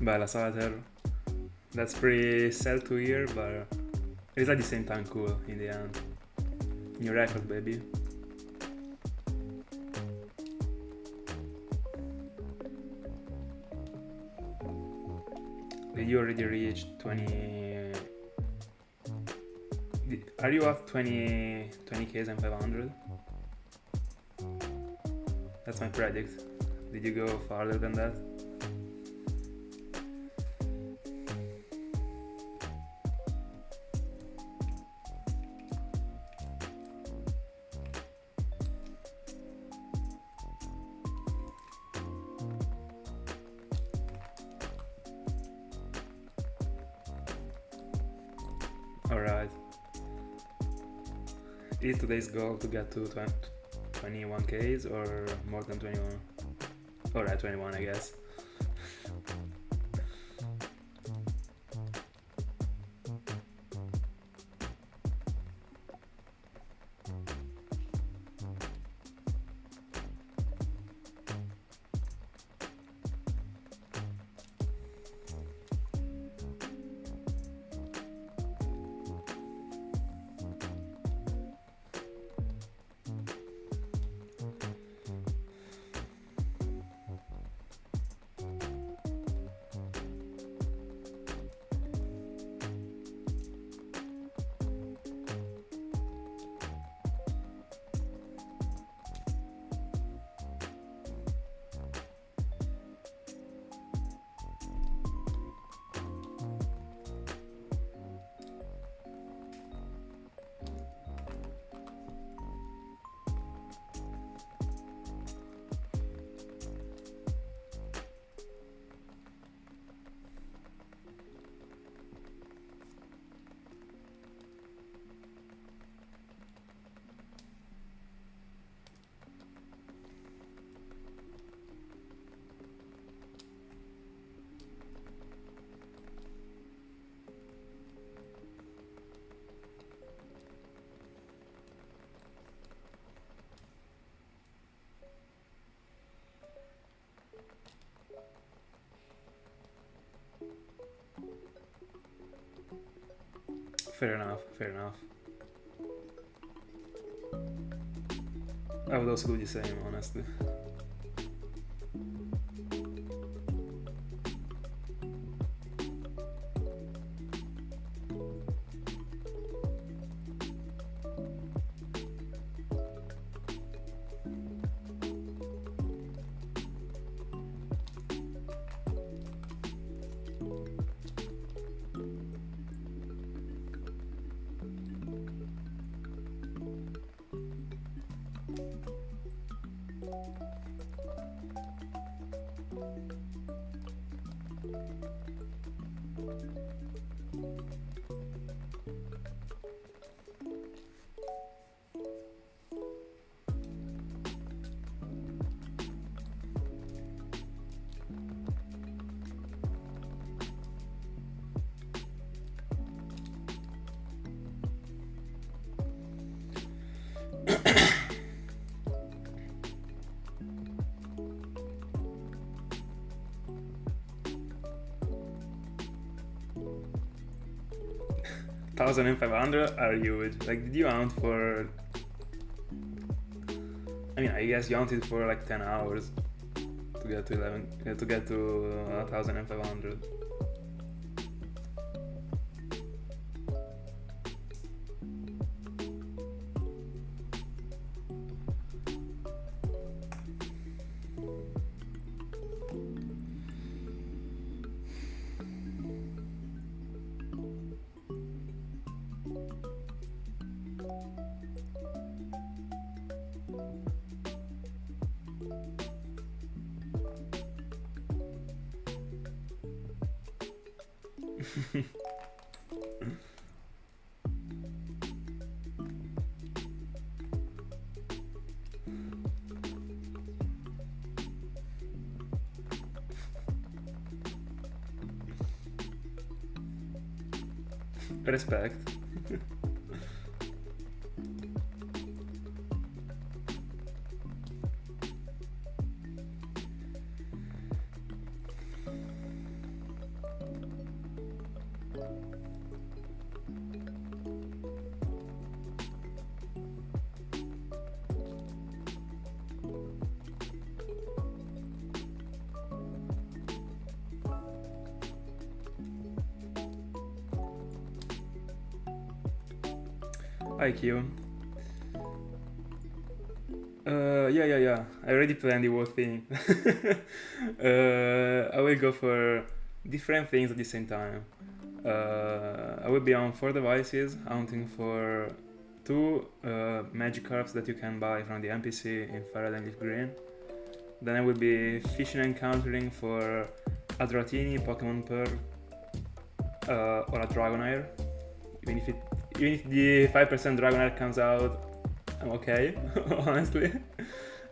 Bella Salter. That's pretty sad to hear, but it's at the same time cool in the end. New record, baby. Did you already reach 20? Are you up 20Ks and 500? That's my predict. Did you go farther than that? Alright. Is today's goal to get to 21Ks or more than 21? Alright, 21 I guess. Fair enough, fair enough. I would also do the same, honestly. Thousand and 500 are huge. Like, did you hunt for? I mean, I guess you hunted for like 10 hours to get to 11, to get to 1,500. Respect. Hi, Q. Yeah. I already planned the whole thing. I will go for different things at the same time. I will be on 4 devices, hunting for 2 Magikarps that you can buy from the NPC in Farad and Leaf Green. Then I will be fishing and countering for a Dratini, Pokemon Pearl, or a Dragonair. Even if the 5% Dragonair comes out, I'm okay, honestly.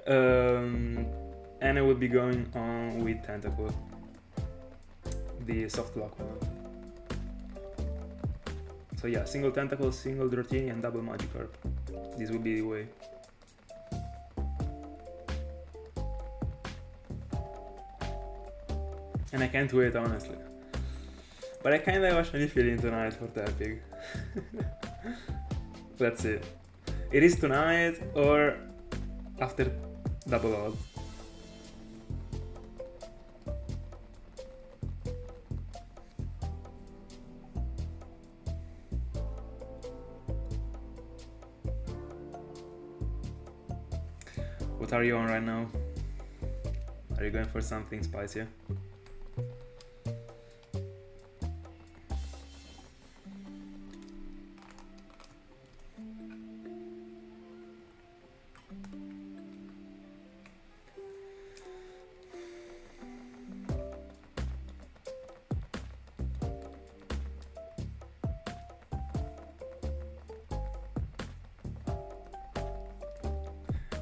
And I will be going on with Tentacle, the soft lock one. So yeah, single Tentacle, single Dratini, and double Magikarp. This will be the way. And I can't wait, honestly. But I kinda have a shiny feeling tonight for Tepig. Let's see. It is tonight or after double odds. What are you on right now? Are you going for something spicy?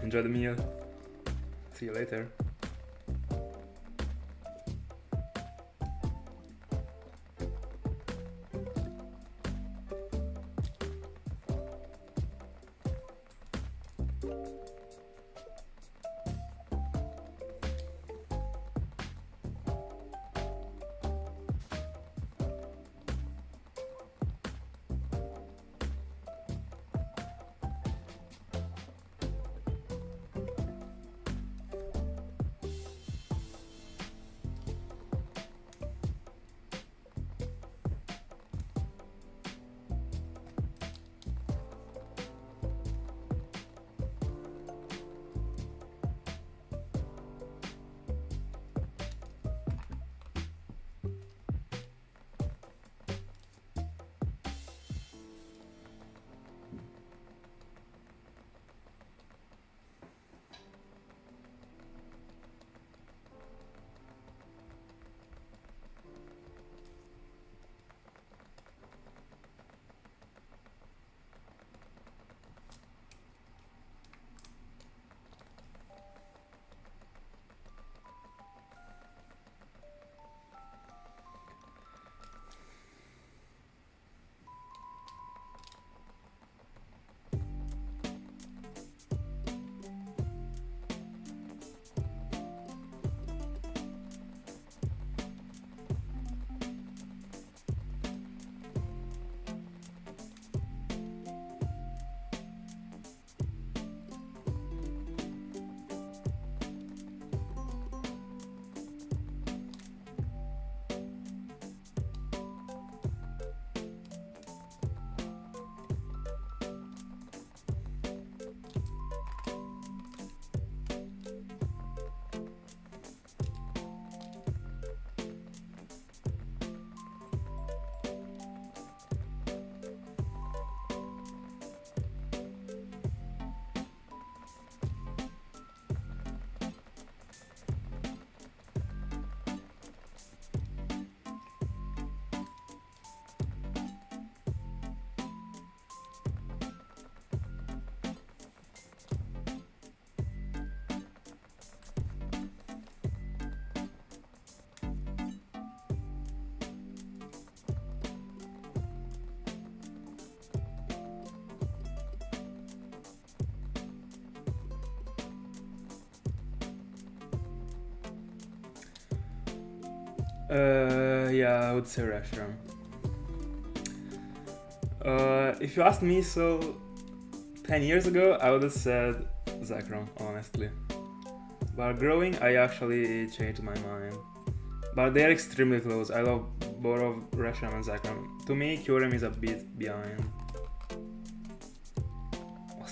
Enjoy the meal. See you later. Yeah, I would say Reshiram. If you asked me so 10 years ago, I would have said Zekrom, honestly. But growing, I actually changed my mind. But they're extremely close. I love both of Reshiram and Zekrom. To me, Kyurem is a bit behind.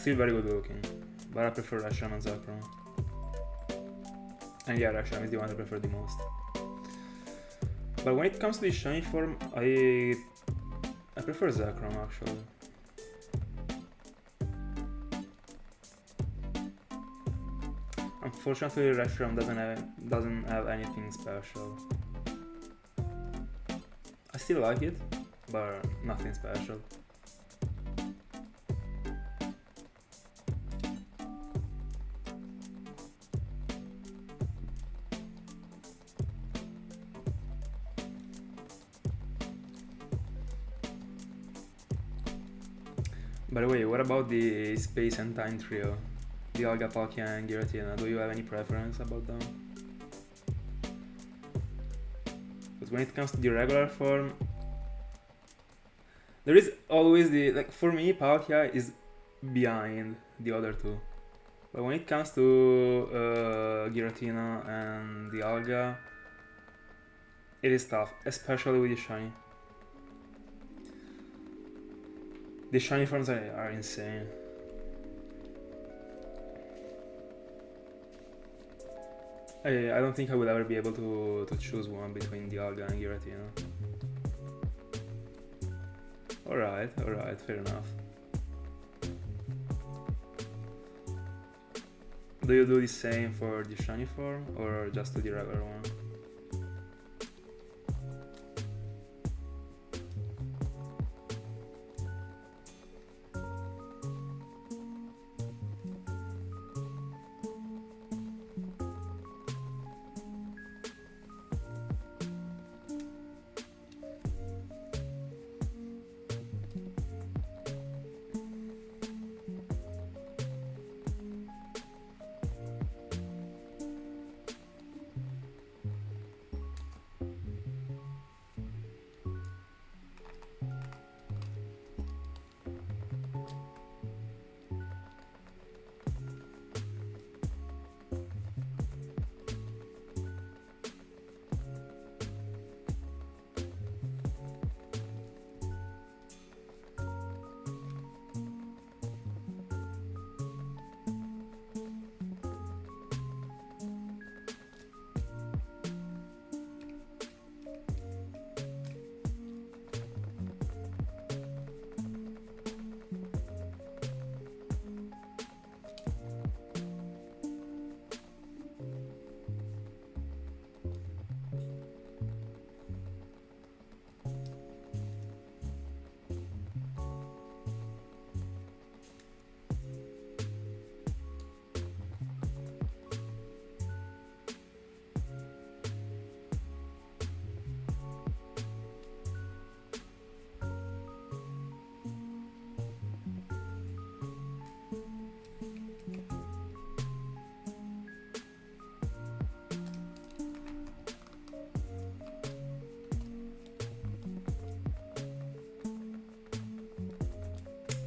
still very good looking, but I prefer Reshiram and Zekrom. And yeah, Reshiram is the one I prefer the most. But when it comes to the shiny form, I prefer Zekrom actually. Unfortunately, Reshiram doesn't have anything special. I still like it, but nothing special. By the way, what about the Space and Time trio? Dialga, Palkia, and Giratina. Do you have any preference about them? Because when it comes to the regular form, there is always the, like, for me, Palkia is behind the other two. But when it comes to Giratina and Dialga, it is tough, especially with the shiny. The shiny forms are insane. I don't think I will ever be able to choose one between Dialga and Giratina. Alright, fair enough. Do you do the same for the shiny form or just to the regular one?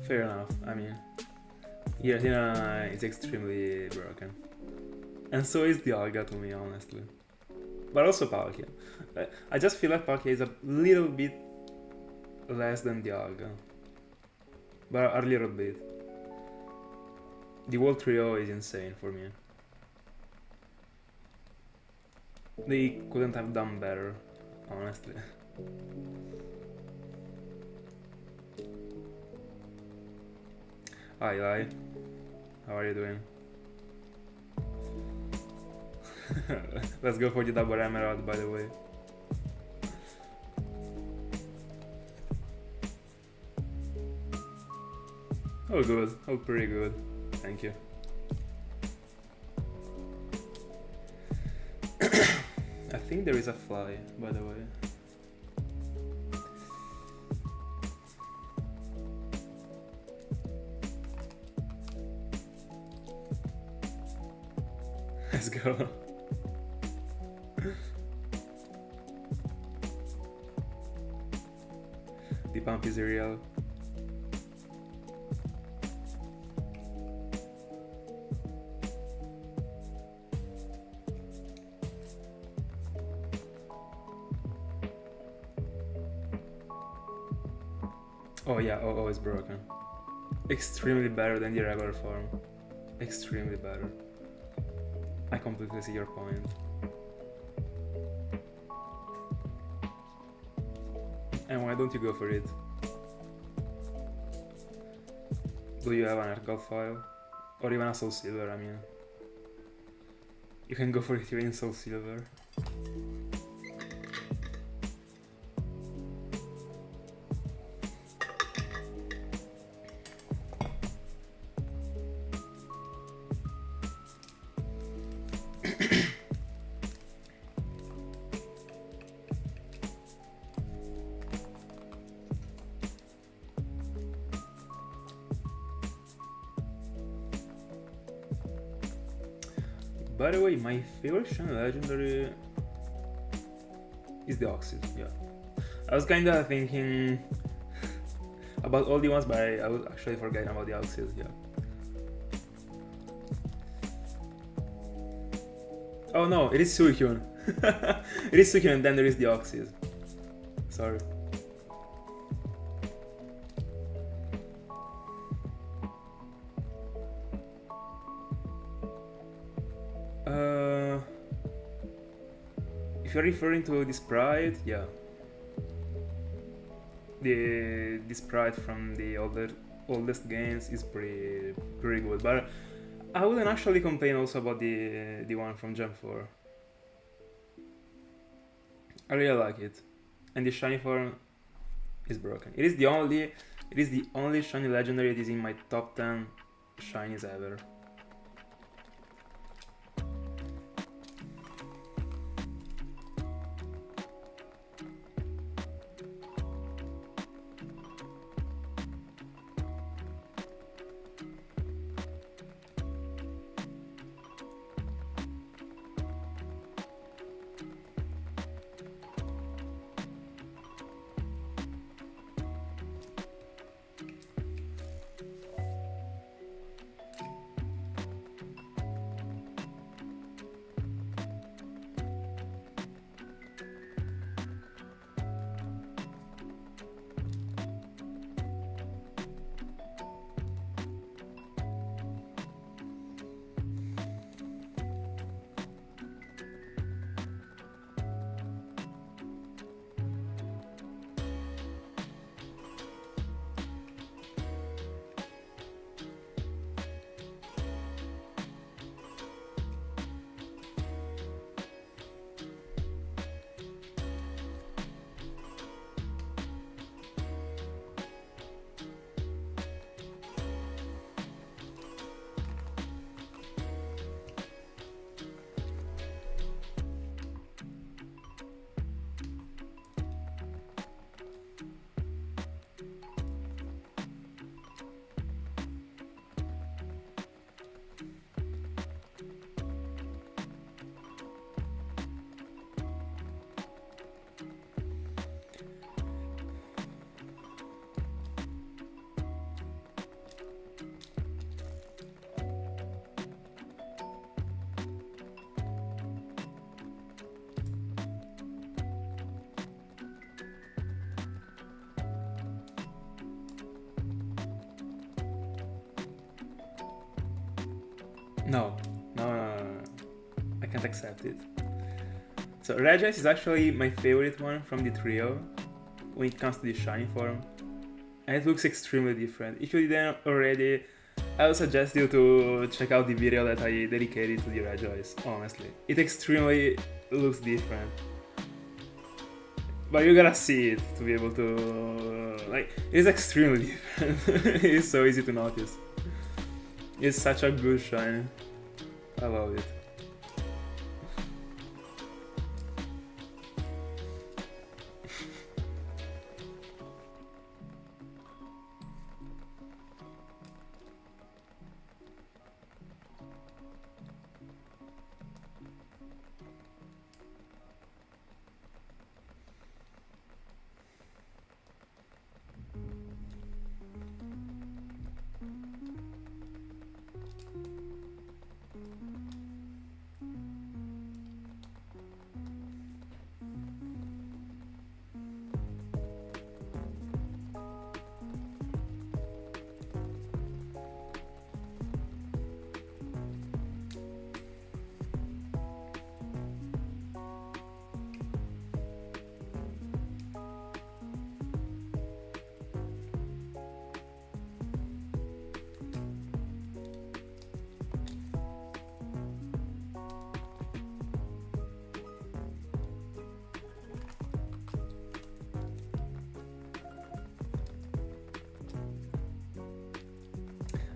Fair enough, I mean, Giratina is extremely broken. And so is Dialga to me, honestly. But also Palkia. I just feel like Palkia is a little bit less than Dialga. But a little bit. The whole trio is insane for me. They couldn't have done better, honestly. Hi, Lai. How are you doing? Let's go for the double emerald, by the way. Oh, good. Oh, pretty good. Thank you. I think there is a fly, by the way. Let's go. The pump is real. Oh yeah, oh is broken. extremely better than the regular form. Extremely better. I completely see your point. And why don't you go for it? Do you have an Earth God file? Or even a Soul Silver, I mean. You can go for it even in Soul Silver. By the way, my favorite shiny legendary is the Oxys, yeah. I was kinda thinking about all the ones, but I was actually forgetting about the Oxys, yeah. Oh no, it is Suicune. It is Suicune and then there is the Oxys. Sorry. If you're referring to the sprite, yeah. The sprite from the oldest games is pretty good, but I wouldn't actually complain also about the one from Gen 4. I really like it, and the shiny form is broken. It is the only shiny legendary that is in my top 10 shinies ever. No, I can't accept it. So Regis is actually my favorite one from the trio when it comes to the shiny form, and it looks extremely different. If you didn't already, I would suggest you to check out the video that I dedicated to the Regis, honestly. It extremely looks different. But you gotta see it to be able to... like, it's extremely different. It's so easy to notice. It's such a good shine. I love it.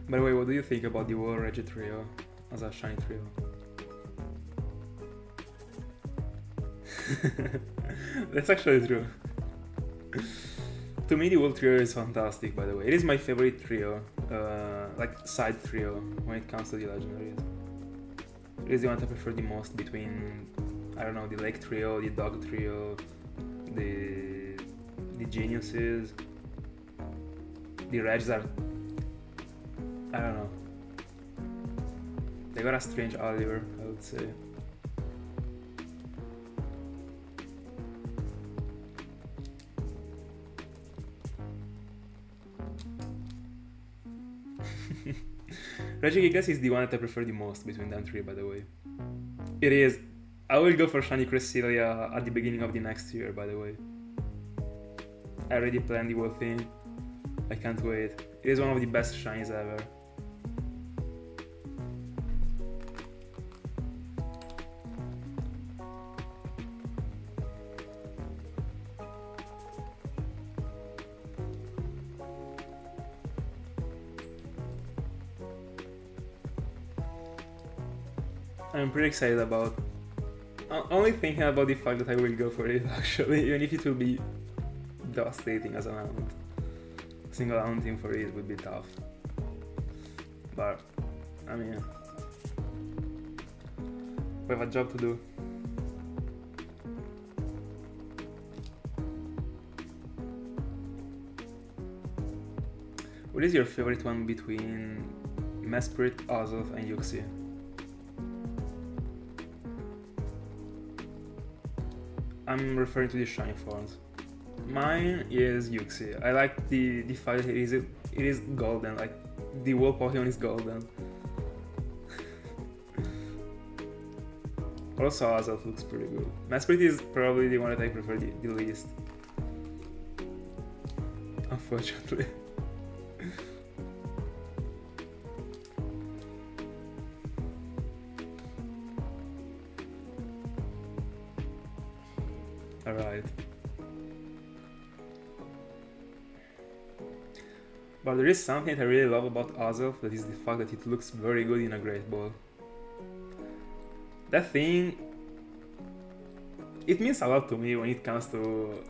By the way, what do you think about the whole Reggie trio as a shiny trio? That's actually true. To me, the whole trio is fantastic, by the way. It is my favorite trio, like side trio, when it comes to the legendaries. It is the one I prefer the most between, I don't know, the Lake trio, the Dog trio, the Geniuses. The Regs are, I don't know. They got a strange allure, I would say. Regigigas is the one that I prefer the most between them three, by the way. It is. I will go for Shiny Cresselia at the beginning of the next year, by the way. I already planned the whole thing. I can't wait. It is one of the best shinies ever. I'm pretty excited about. Only thinking about the fact that I will go for it, actually, even if it will be devastating as an mount. Single mounting for it would be tough. But, I mean, we have a job to do. What is your favorite one between Mesprit, Azoth, and Yuxi? I'm referring to the shiny forms. Mine is Yuxi. I like the fact that it is golden, like the whole Pokemon is golden. Also Azoth looks pretty good. Mesprit is probably the one that I prefer the least. Unfortunately. Alright. But there is something that I really love about Azoth, that is the fact that it looks very good in a Great Ball. That thing, it means a lot to me when it comes to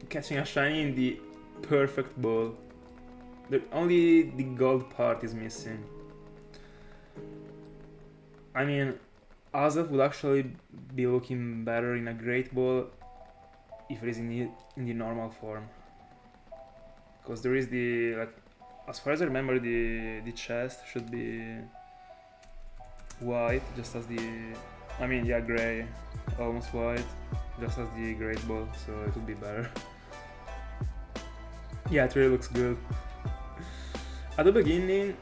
catching a shiny in the perfect ball. Only the gold part is missing. I mean, Azoth would actually be looking better in a Great Ball if it is in the normal form. Because there is the, like, as far as I remember, the chest should be white, just as the, I mean, yeah, grey, almost white, just as the Great Ball, so it would be better. Yeah, it really looks good. At the beginning,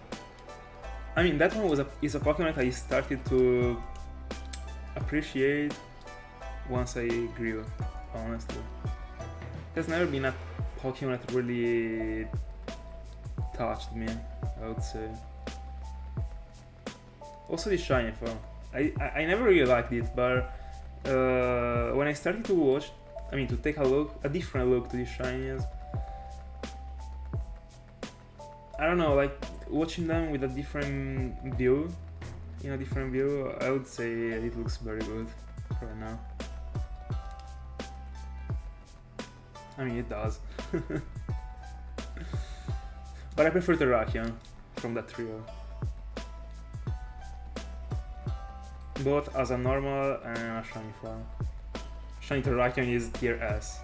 I mean, that one is a Pokemon that I started to appreciate once I grew, honestly. There's never been a Pokemon that really touched me, I would say. Also the shiny form. I never really liked it, but when I started to watch, I mean to take a different look to the shinies, I don't know, like watching them with a different view, I would say it looks very good right now. I mean, it does. But I prefer Terrakion from that trio. Both as a normal and a shiny form. Shiny Terrakion is tier S.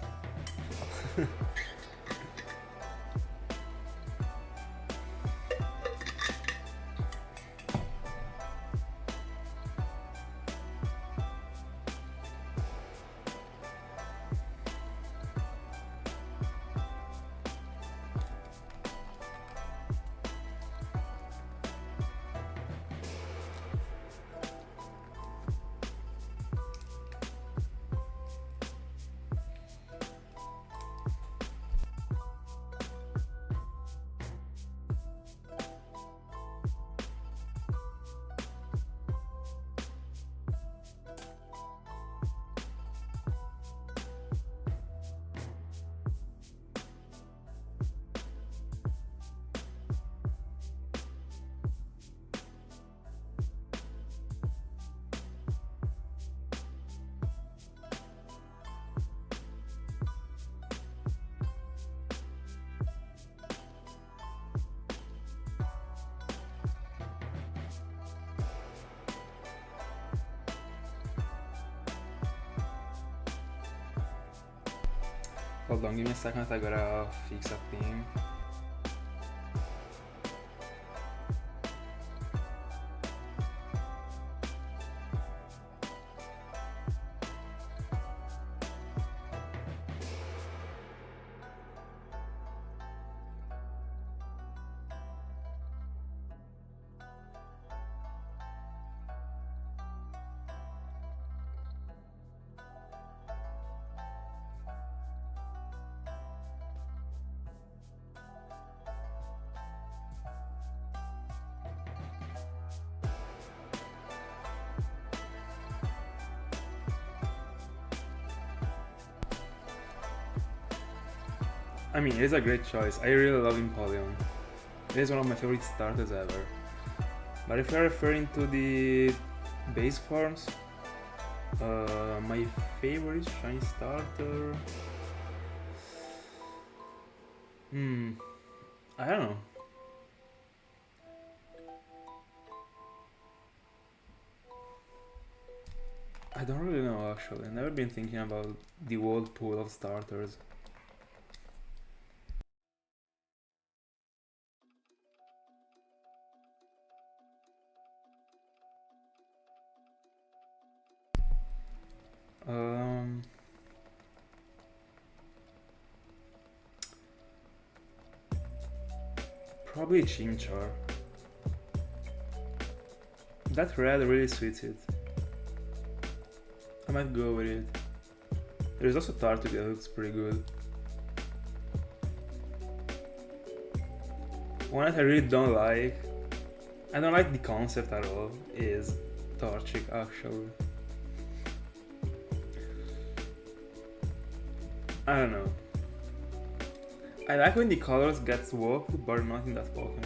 Hold on, give me a second, I gotta fix a thing. I mean, it is a great choice. I really love Empoleon. It is one of my favorite starters ever. But if you're referring to the base forms, my favorite shiny starter... I don't know. I don't really know actually. I've never been thinking about the whole pool of starters. Probably Chimchar. That red really suits it. I might go with it. There's also Tartug that looks pretty good. One that I really don't like, I don't like the concept at all, is Torchic actually. I don't know. I like when the colors get swapped, but not in that Pokemon.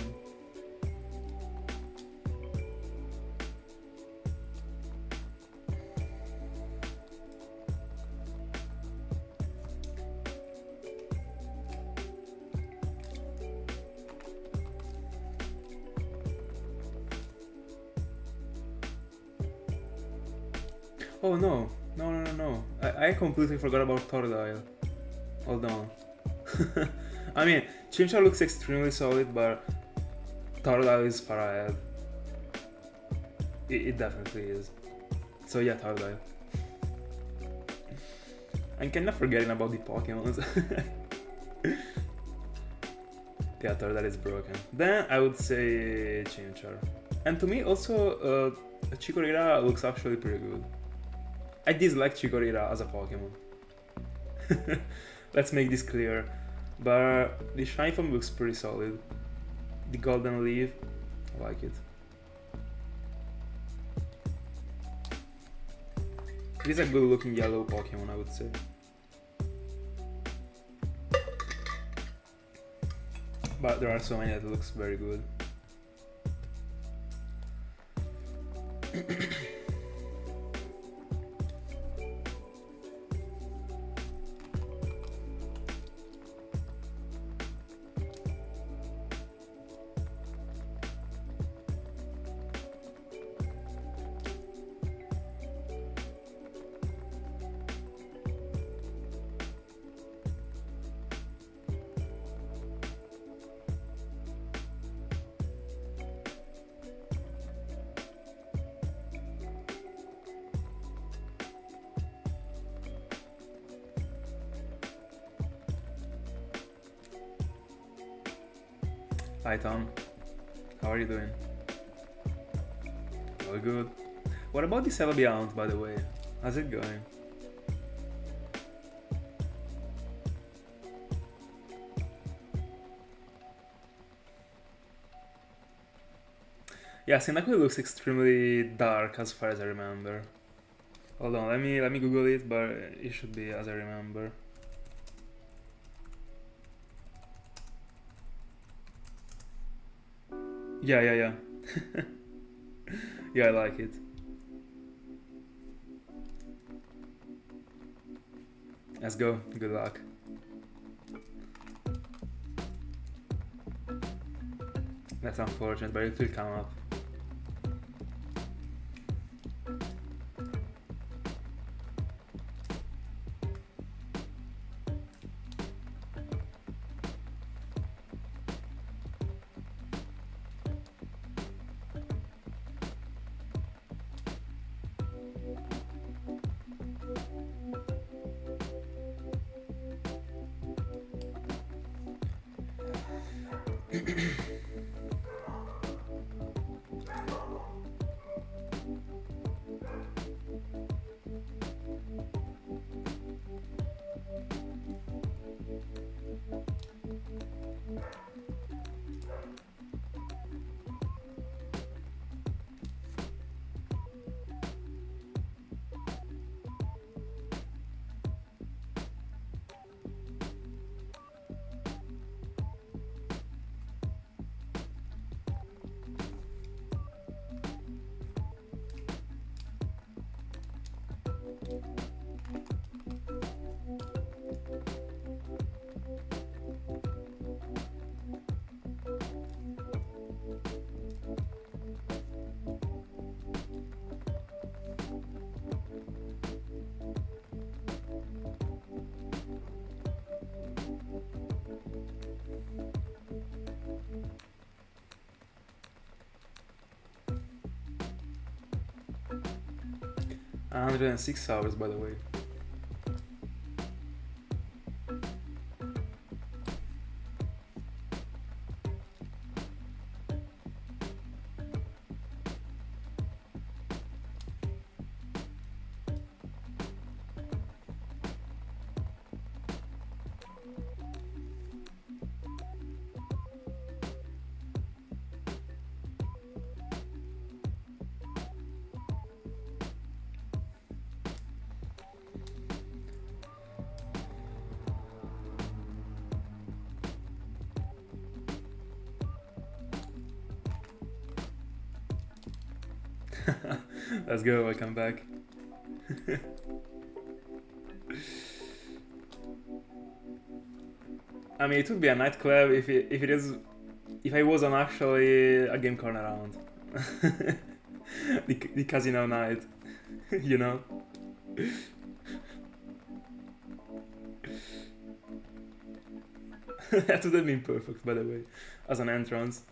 Oh no, no. I completely forgot about Tordile. Hold on. I mean, Chimchar looks extremely solid, but Tordile is far ahead. It definitely is. So yeah, Tordile. I'm kinda forgetting about the Pokemons. Yeah, Tordile is broken. Then I would say Chimchar. And to me also, Chikorita looks actually pretty good. I dislike Chikorita as a Pokemon. Let's make this clear. But the shiny form looks pretty solid. The golden leaf, I like it. It is a good looking yellow Pokemon, I would say. But there are so many that looks very good. Hi Tom, how are you doing? All good. What about the Celebiant, by the way? How's it going? Yeah, Cyndaquil looks extremely dark as far as I remember. Hold on, let me Google it, but it should be as I remember. Yeah. Yeah, I like it. Let's go. Good luck. That's unfortunate, but it will come up. 106 hours, by the way. Let's go, welcome back. I mean, it would be a nightclub if I wasn't actually a game corner around. the casino night, you know? That would have been perfect, by the way, as an entrance.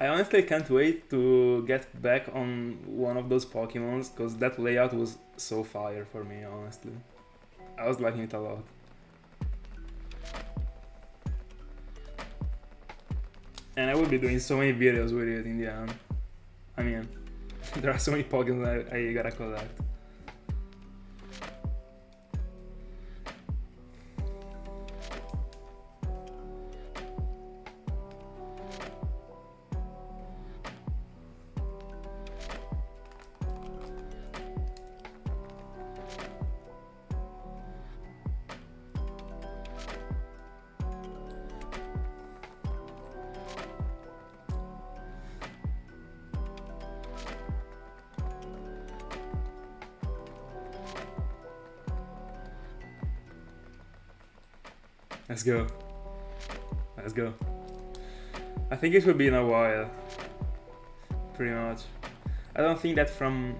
I honestly can't wait to get back on one of those Pokemons, because that layout was so fire for me, honestly. I was liking it a lot. And I will be doing so many videos with it in the end. I mean, there are so many Pokemon I gotta collect. Let's go. Let's go. I think it will be in a while. Pretty much. I don't think that from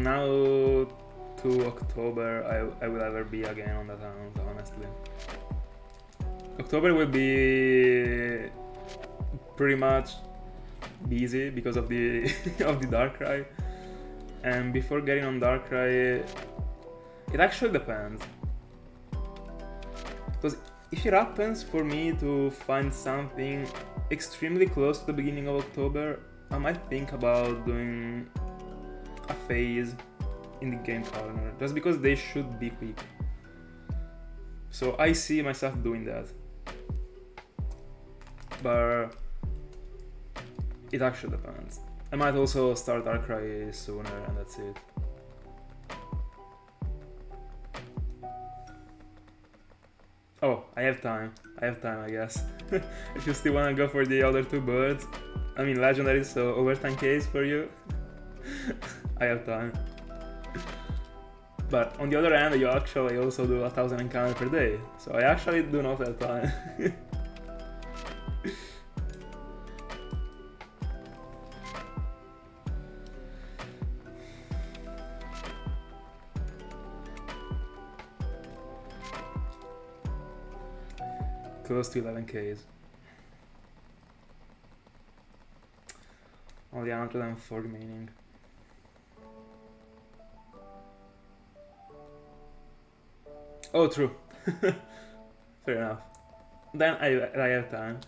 now to October I will ever be again on that account, honestly. October will be pretty much busy because of the of the Darkrai. And before getting on Darkrai, it actually depends. Because if it happens for me to find something extremely close to the beginning of October, I might think about doing a phase in the game corner, just because they should be quick. So I see myself doing that. But it actually depends. I might also start Darkrai sooner and that's it. Oh, I have time, I guess. If you still wanna go for the other two birds, I mean legendary, so over 10Ks for you, I have time. But on the other hand, you actually also do 1000 encounters per day, so I actually do not have time. Close to 11Ks. Only 104 remaining. Oh, true. Fair enough. Then I have time.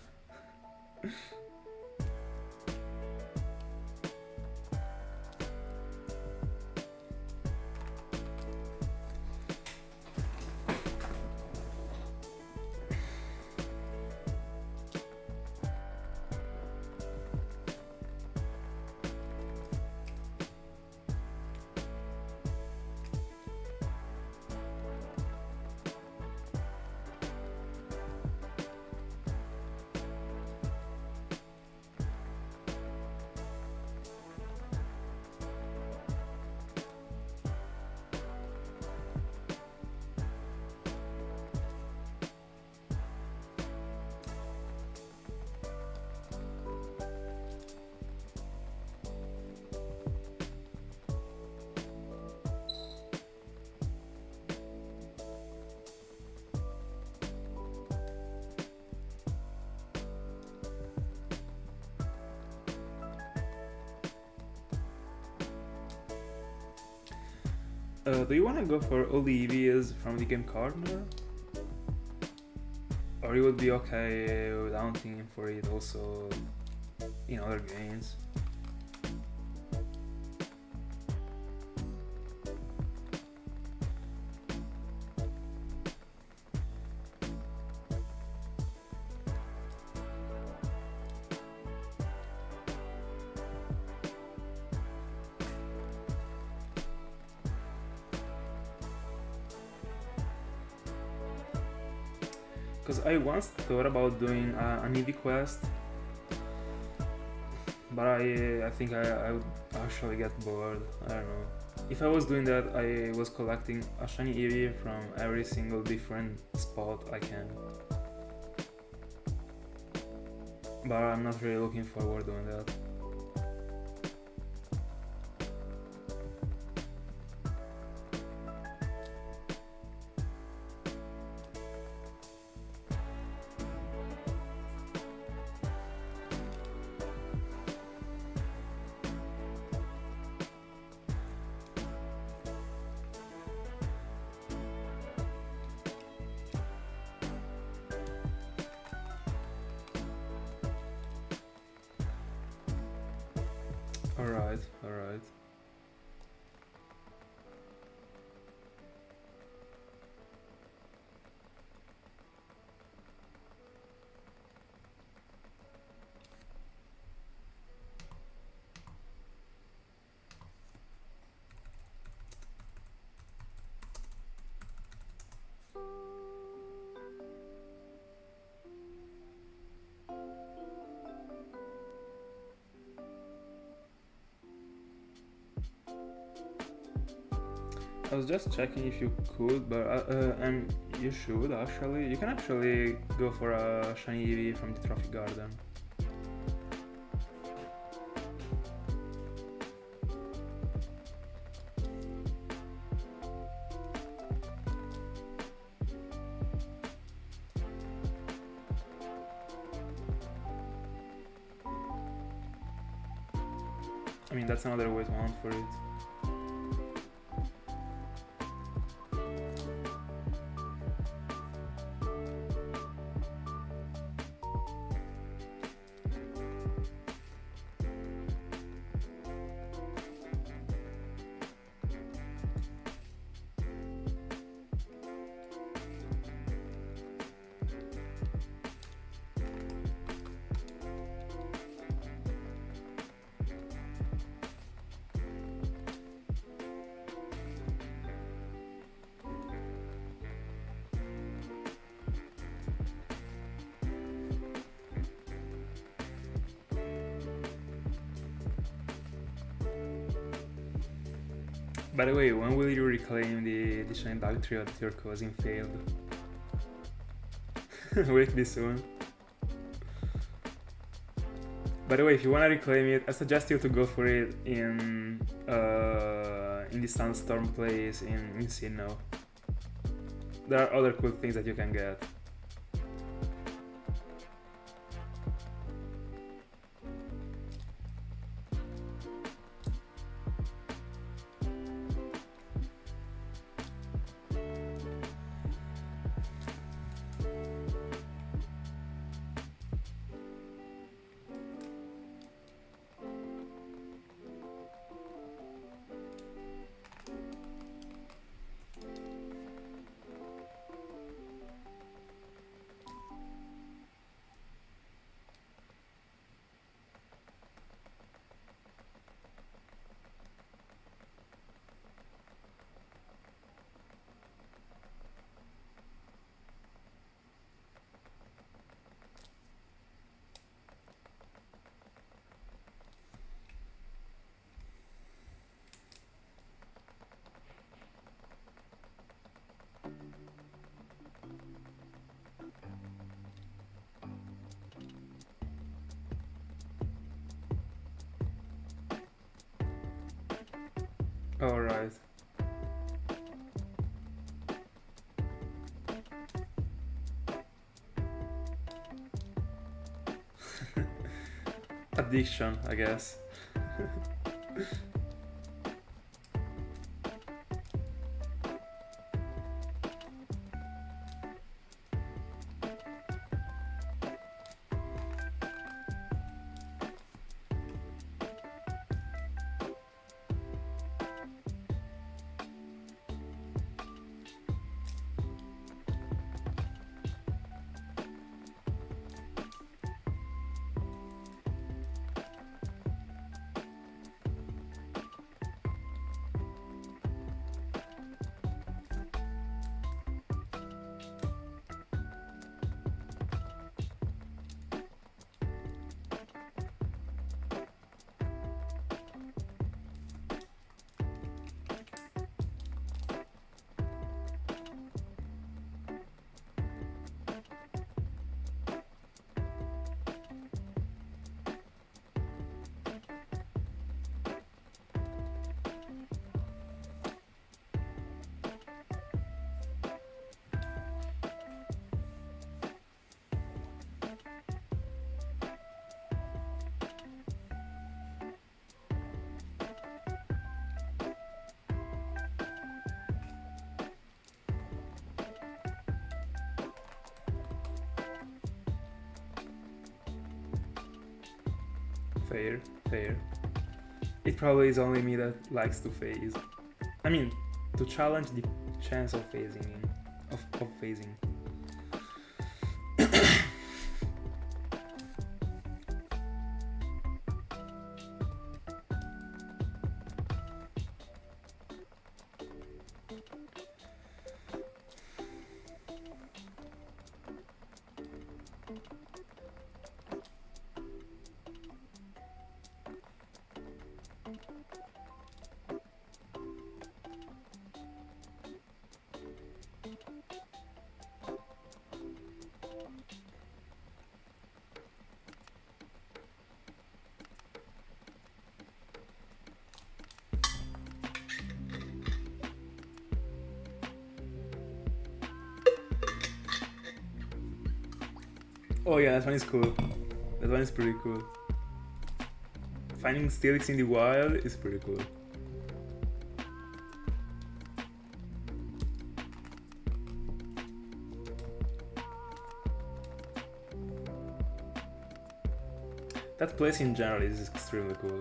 Do you want to go for all the EVs from the game corner? Or you would be okay with hunting for it also in other games? Because I once thought about doing an EV quest, but I think I would actually get bored. I don't know. If I was doing that, I was collecting a shiny EV from every single different spot I can. But I'm not really looking forward to doing that. Alright, alright. I was just checking if you could, but and you should actually. You can actually go for a shiny EV from the trophy garden. I mean, that's another way to hunt for it. By the way, when will you reclaim the shiny dog trio that your cousin failed? Will it be soon? By the way, if you wanna reclaim it, I suggest you to go for it in the Sandstorm place in Sinnoh. There are other cool things that you can get. addiction, I guess. Fair, fair. It probably is only me that likes to phase. I mean, to challenge the chance of phasing in, of phasing. Oh yeah, that one is cool. That one is pretty cool. Finding Steelix in the wild is pretty cool. That place in general is extremely cool.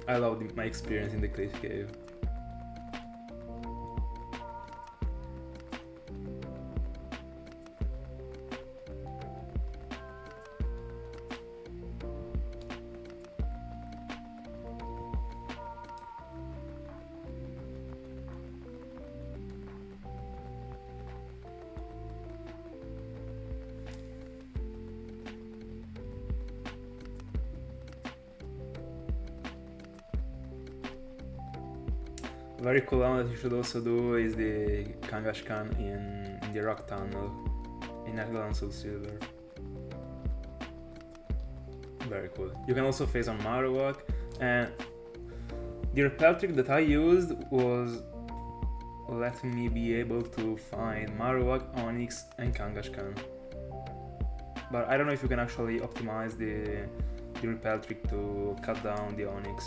I loved my experience in the Cliff Cave. Very cool one that you should also do is the Kangaskhan in the rock tunnel in Atlantis of Silver. Very cool. You can also phase on Marowak, and the repel trick that I used was letting me be able to find Marowak, Onix and Kangaskhan. But I don't know if you can actually optimize the repel trick to cut down the Onix.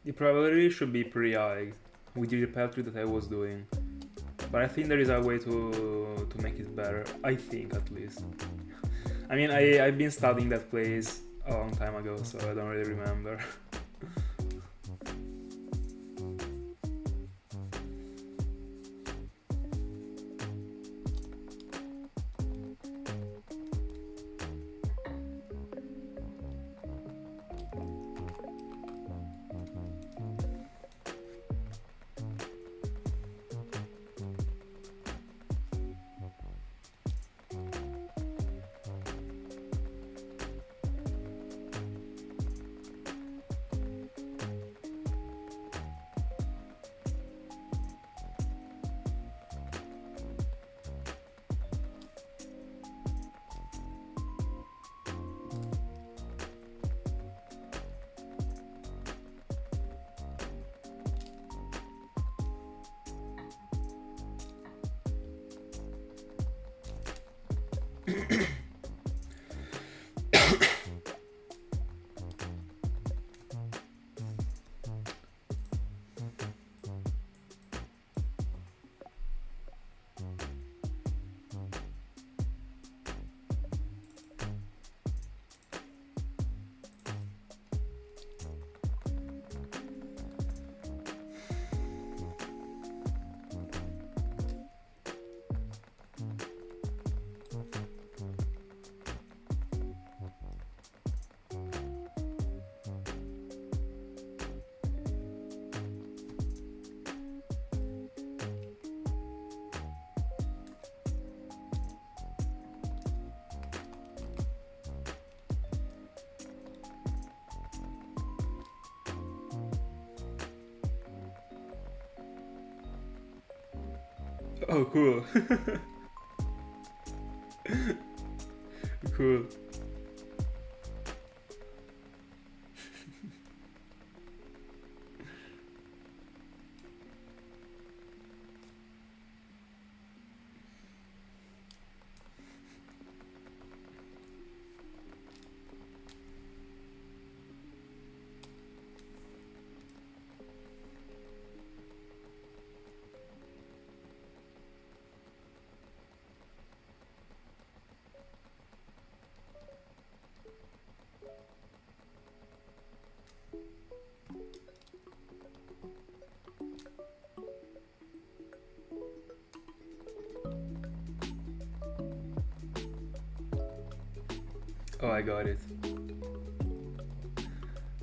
The probability should be pretty high with the repel trick that I was doing, but I think there is a way to make it better. I think, at least. I mean, I've been studying that place a long time ago, so I don't really remember. Oh, cool. Cool. Oh, I got it.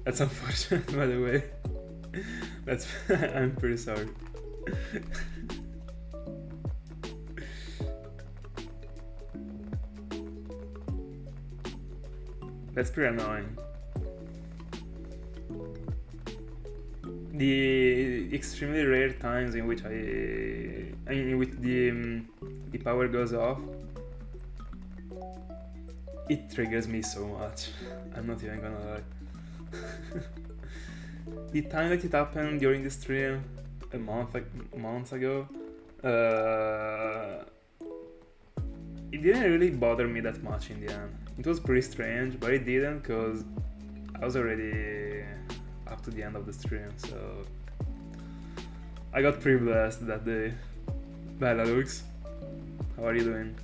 That's unfortunate, by the way. That's I'm pretty sorry. That's pretty annoying. The extremely rare times in which in which the power goes off, it triggers me so much. I'm not even gonna lie. The time that it happened during the stream months ago, it didn't really bother me that much in the end. It was pretty strange, but it didn't because I was already up to the end of the stream, so I got pretty blessed that day. Bella Lux, how are you doing?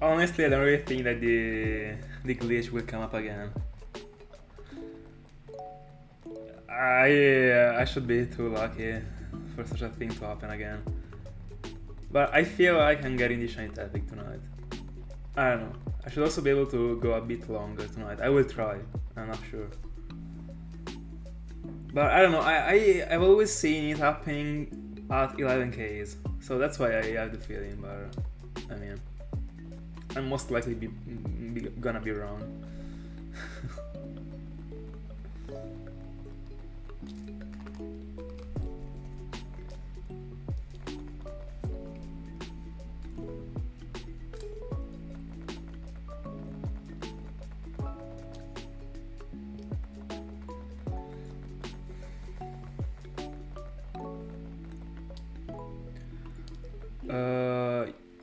Honestly, I don't really think that the glitch will come up again. I should be too lucky for such a thing to happen again. But I feel I can get in the shiny Tepig tonight. I don't know. I should also be able to go a bit longer tonight. I will try. I'm not sure. But I don't know. I've always seen it happening at 11Ks. So that's why I have the feeling. But I mean, I'm most likely gonna be wrong.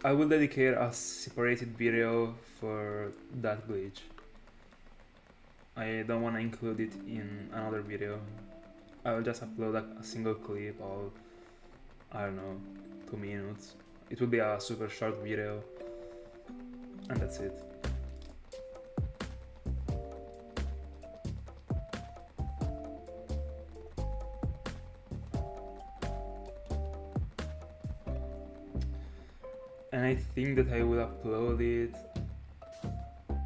I will dedicate a separated video for that glitch. I don't want to include it in another video. I will just upload a single clip of, I don't know, 2 minutes. It will be a super short video, and that's it. And I think that I will upload it.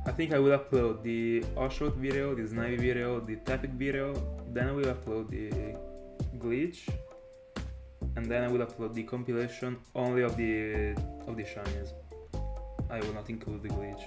I think I will upload the Oshot video, the Snivy video, the Tepig video, then I will upload the glitch, and then I will upload the compilation only of the shinies. I will not include the glitch.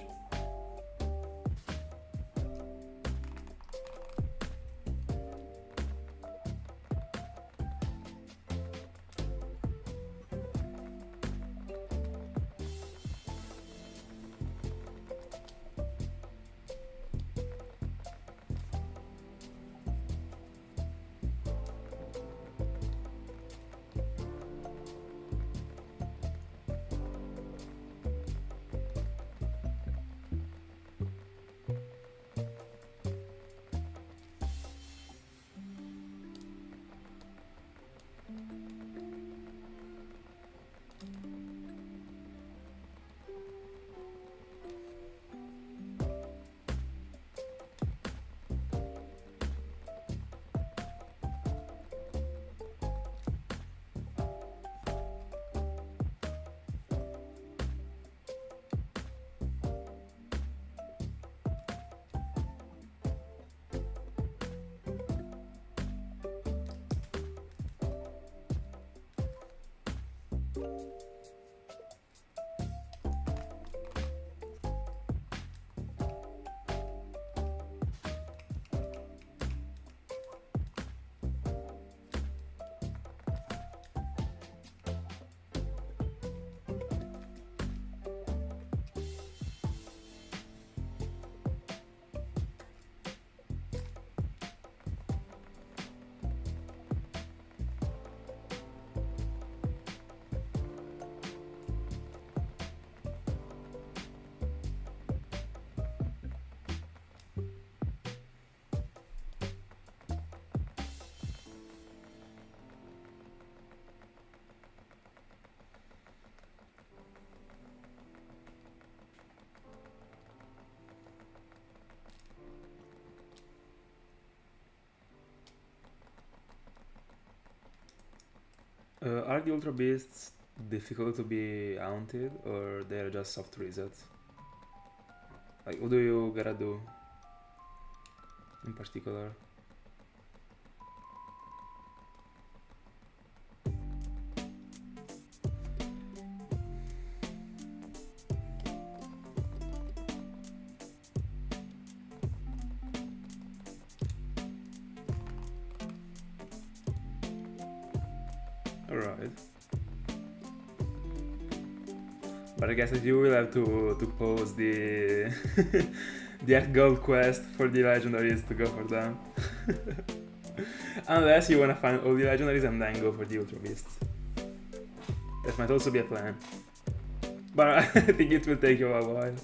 Are the Ultra Beasts difficult to be haunted, or they're just soft resets? Like, what do you gotta do in particular? Alright. But I guess that you will have to pause the the gold quest for the legendaries to go for them. Unless you wanna find all the legendaries and then go for the Ultra Beasts. That might also be a plan. But I think it will take you a while.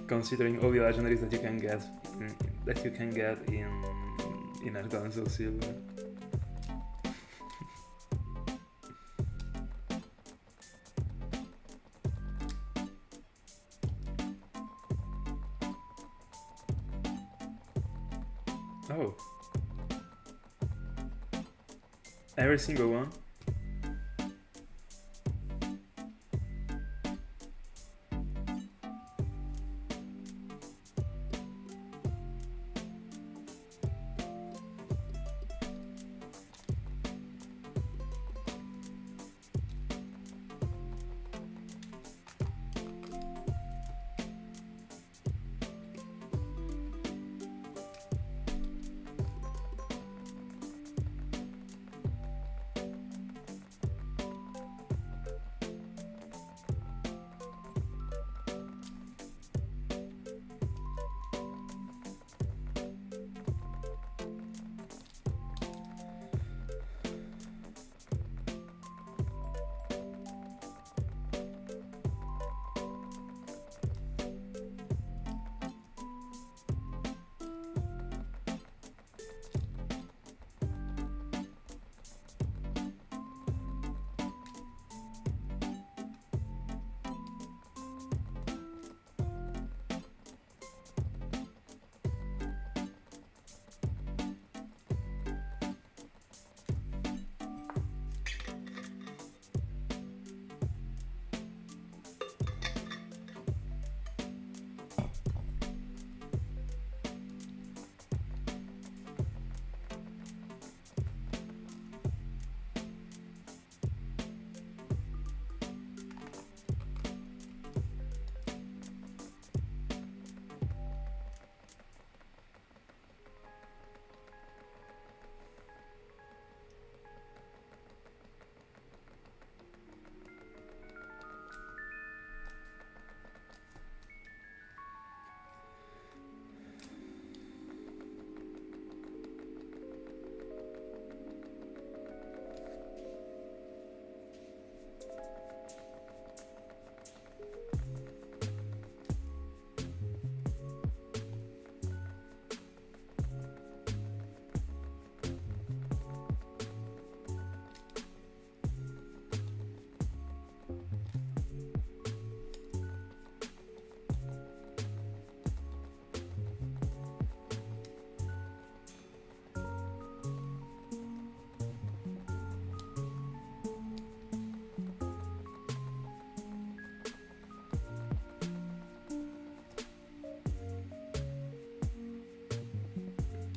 Considering all the legendaries that you can get in Argent Soul Silver. Oh. Every single one?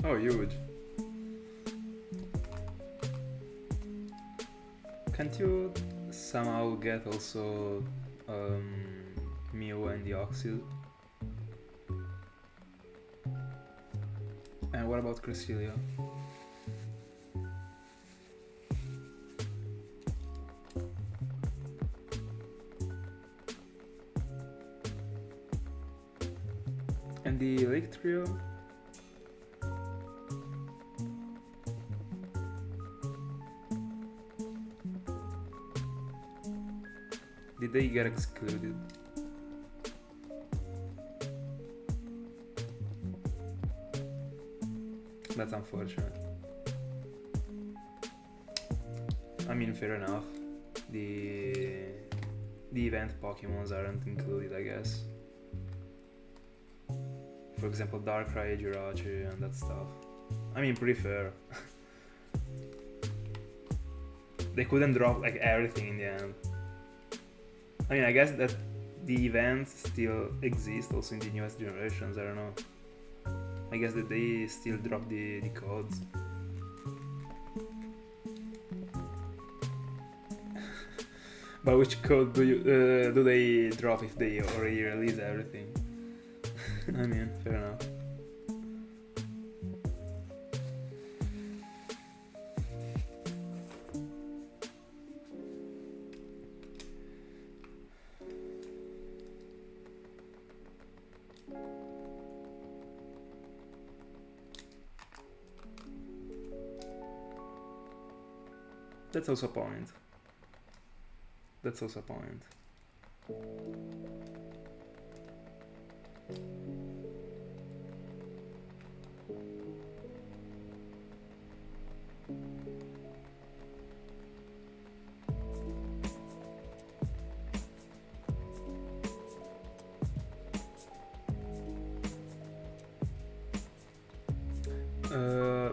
Oh, huge. Can't you somehow get also Mew and the Oxid? And what about Cresselia? And the Lake Trio? Did they get excluded? That's unfortunate. I mean, fair enough. The event Pokemons aren't included, I guess. For example, Darkrai, Jirachi, and that stuff. I mean, pretty fair. they couldn't drop like everything in the end. I mean, I guess that the events still exist also in the newest generations. I don't know. I guess that they still drop the codes. But which code do they drop if they already release everything? I mean, fair enough. That's also a point. That's also a point.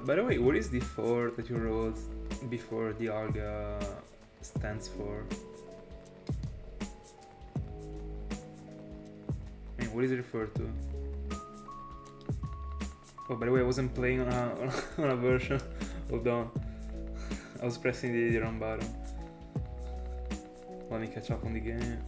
By the way, what is the 4 that you wrote before the alga stands for? I mean, what is it referred to? Oh, by the way, I wasn't playing on a version. Hold on. I was pressing the wrong button. Let me catch up on the game.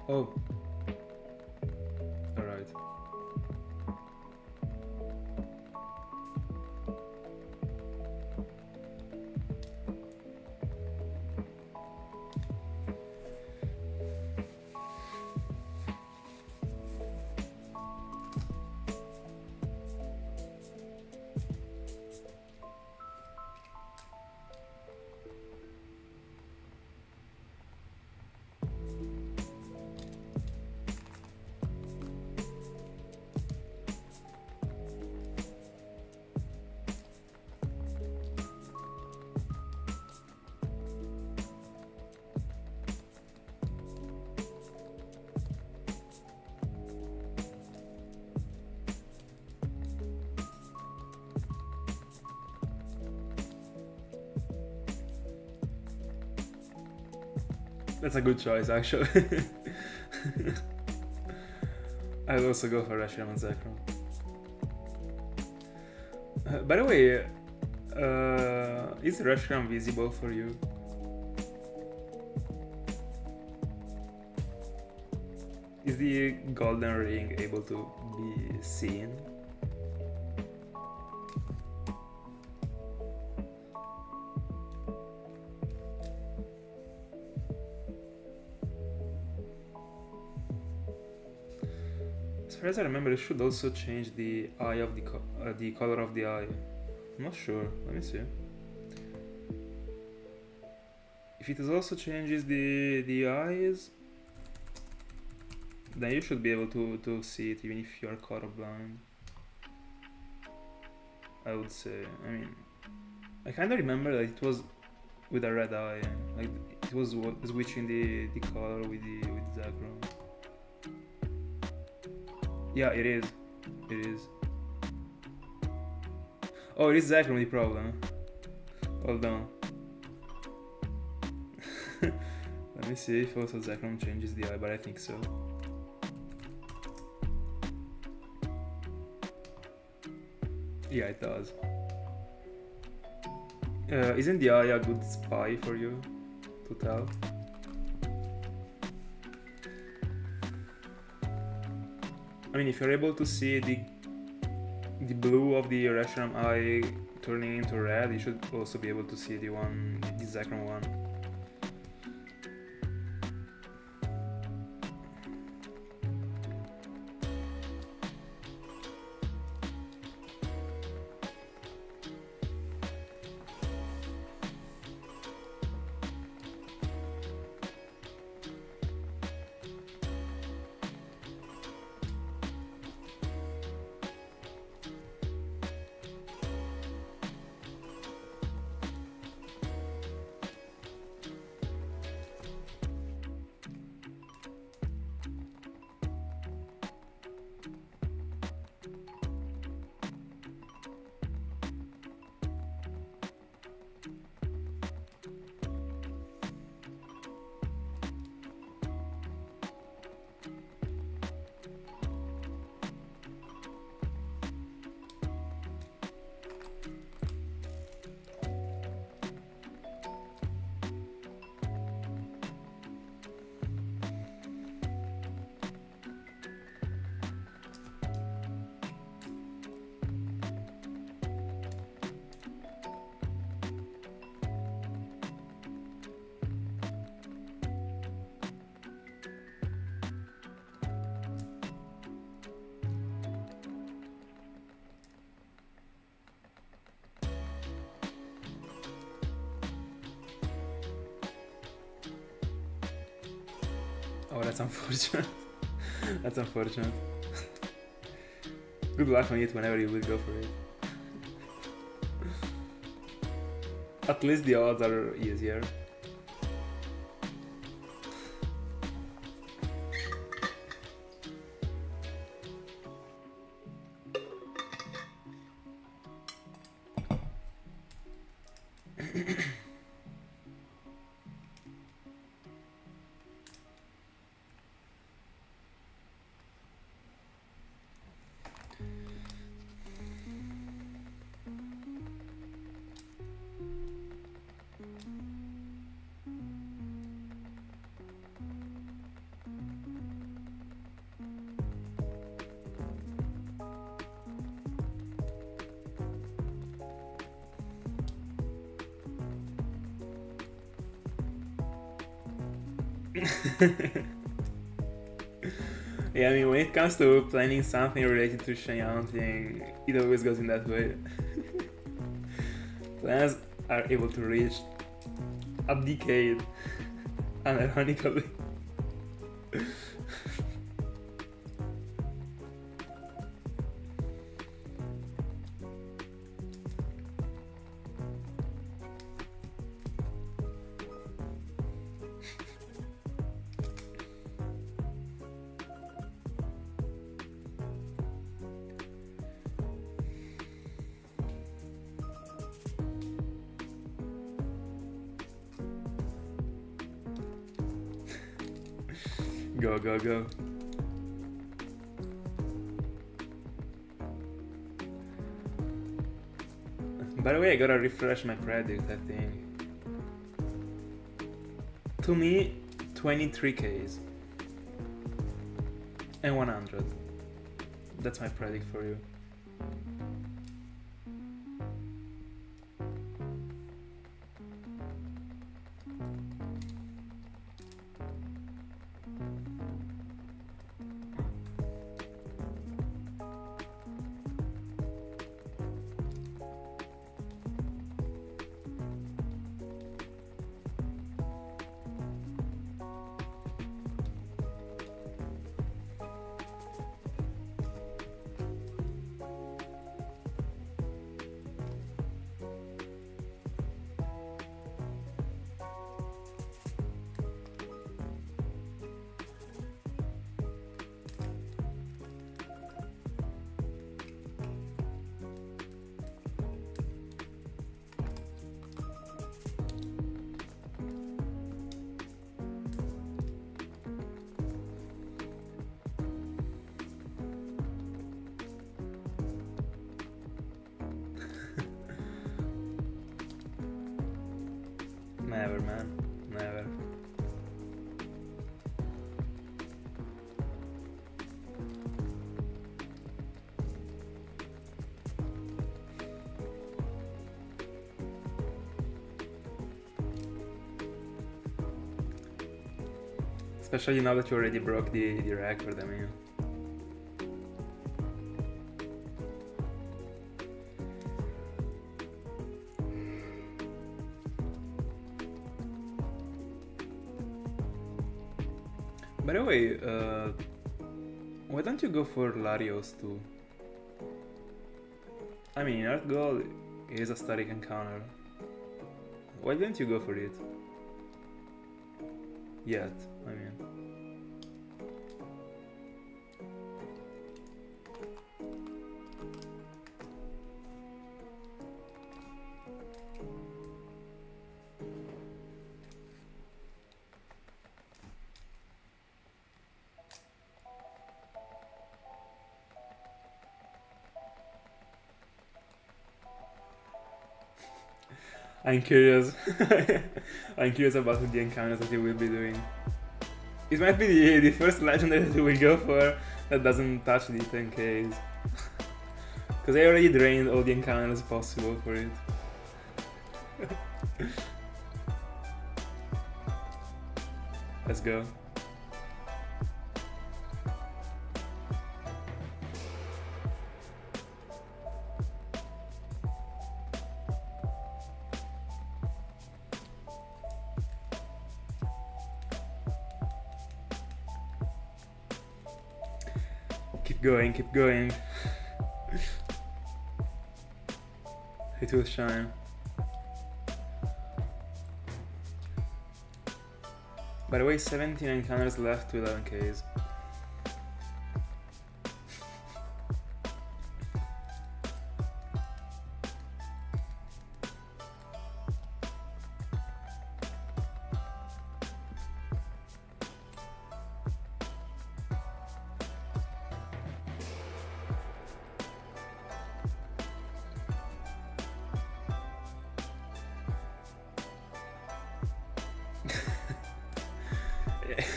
Oh. Alright. That's a good choice, actually. I'd also go for Reshiram and Zekrom. By the way, is Reshiram visible for you? Is the golden ring able to be seen? As far as I remember, it should also change the eye of the color of the eye. I'm not sure. Let me see. If it also changes the eyes, then you should be able to see it even if you are colorblind. I would say. I mean, I kind of remember that it was with a red eye, like it was switching the color with Zekrom. Yeah, it is. It is. Oh, it is Zekrom the problem. Hold on. Let me see if also Zekrom changes the eye, but I think so. Yeah, it does. Isn't the eye a good spy for you to tell? I mean, if you're able to see the blue of the Reshiram eye turning into red, you should also be able to see the Zekrom one. Oh, that's unfortunate. That's unfortunate. Good luck on it whenever you will go for it. At least the odds are easier. Yeah, I mean, when it comes to planning something related to shiny hunting, it always goes in that way. Plans are able to reach a decade, unironically. Go, go, go. By the way, I gotta refresh my predict, I think. To me, 23Ks. And 100. That's my predict for you. Never, man. Never. Especially now that you already broke the record, I mean. By the way, why don't you go for Larios too? I mean, Earth Goal is a static encounter. Why didn't you go for it? Yet, I mean. I'm curious. I'm curious about the encounters that you will be doing. It might be the first legendary that you will go for that doesn't touch the 10Ks. Because I already drained all the encounters possible for it. Let's go. going, keep going. It will shine. By the way, 17 encounters left to 11 Ks.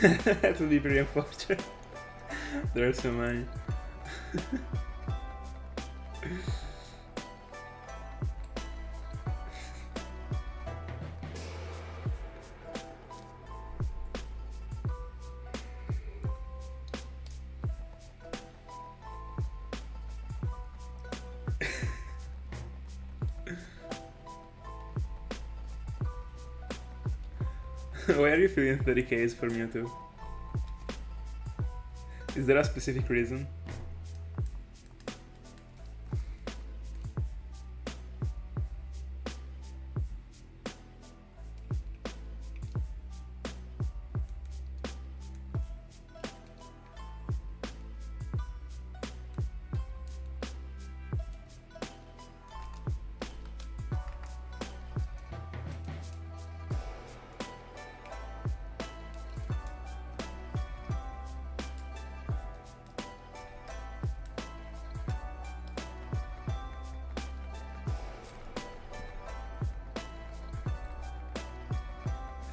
That would be pretty unfortunate. There are so many. Why are you feeling 30 Ks for Mewtwo? Is there a specific reason?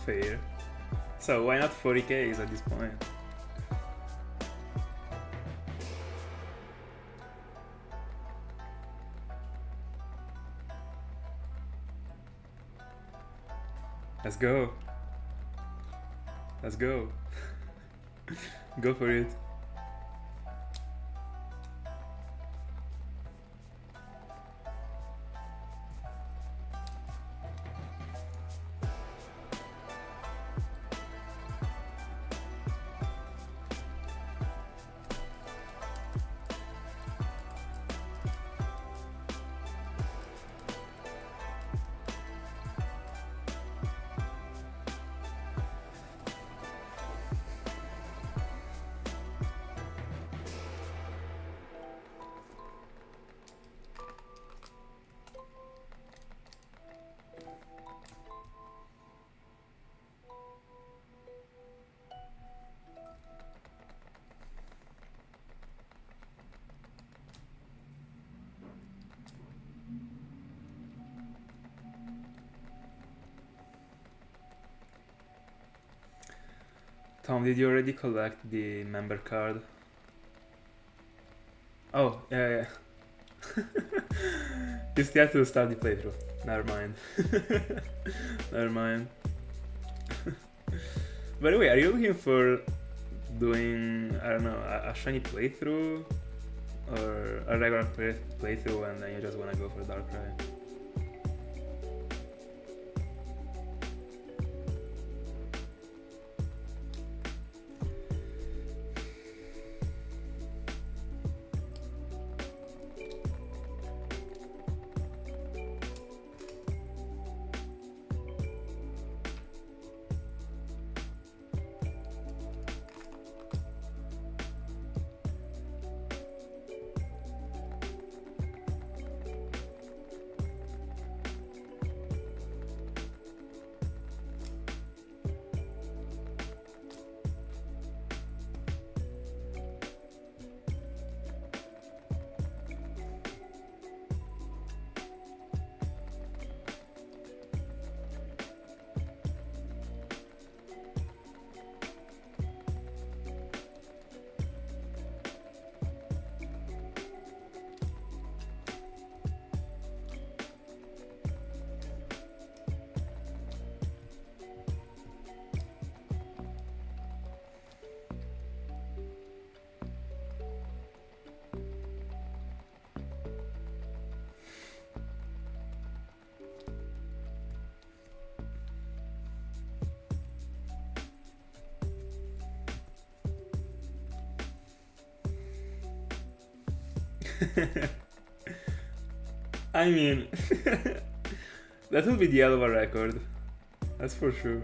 Fair. So why not 40 Ks at this point? Let's go. Let's go. Go for it. Tom, did you already collect the member card? Oh, yeah. You still have to start the playthrough. Never mind. Never mind. By the way, are you looking for doing, I don't know, a shiny playthrough? Or a regular playthrough and then you just wanna go for Darkrai? I mean, that will be the Unova record. That's for sure.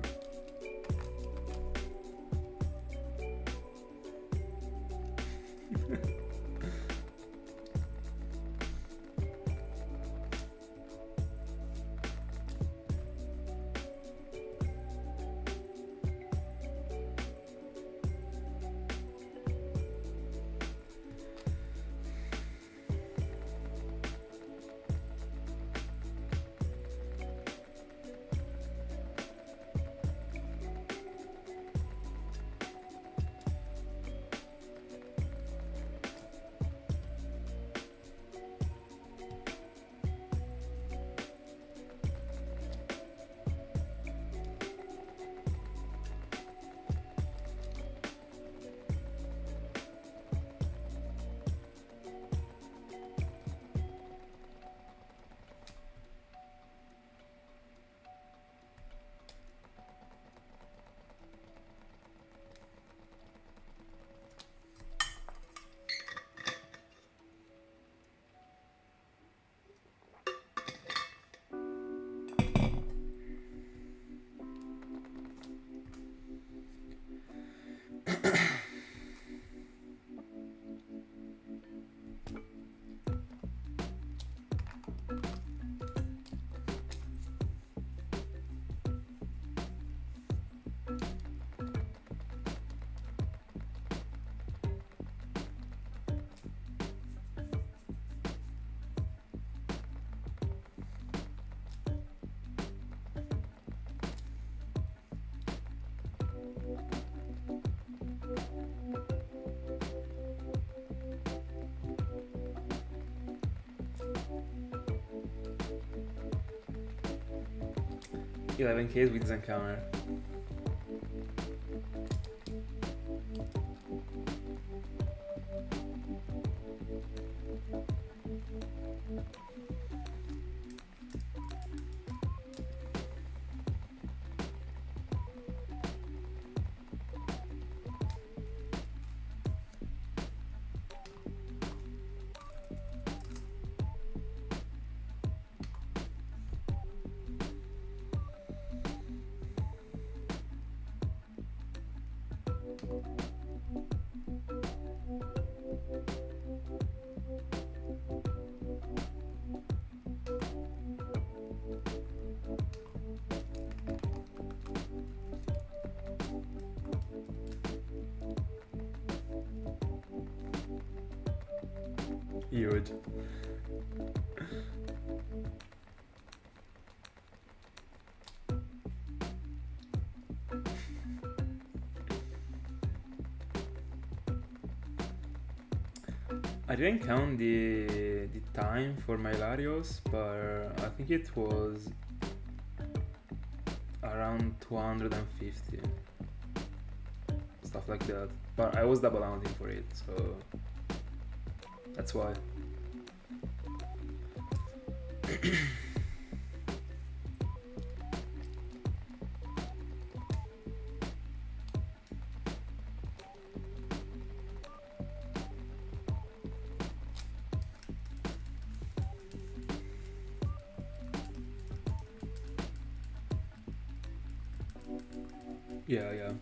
Eleven Ks with this encounter. Huge. I didn't count the time for my Larios, but I think it was around 250, stuff like that. But I was double counting for it, so that's why. Yeah.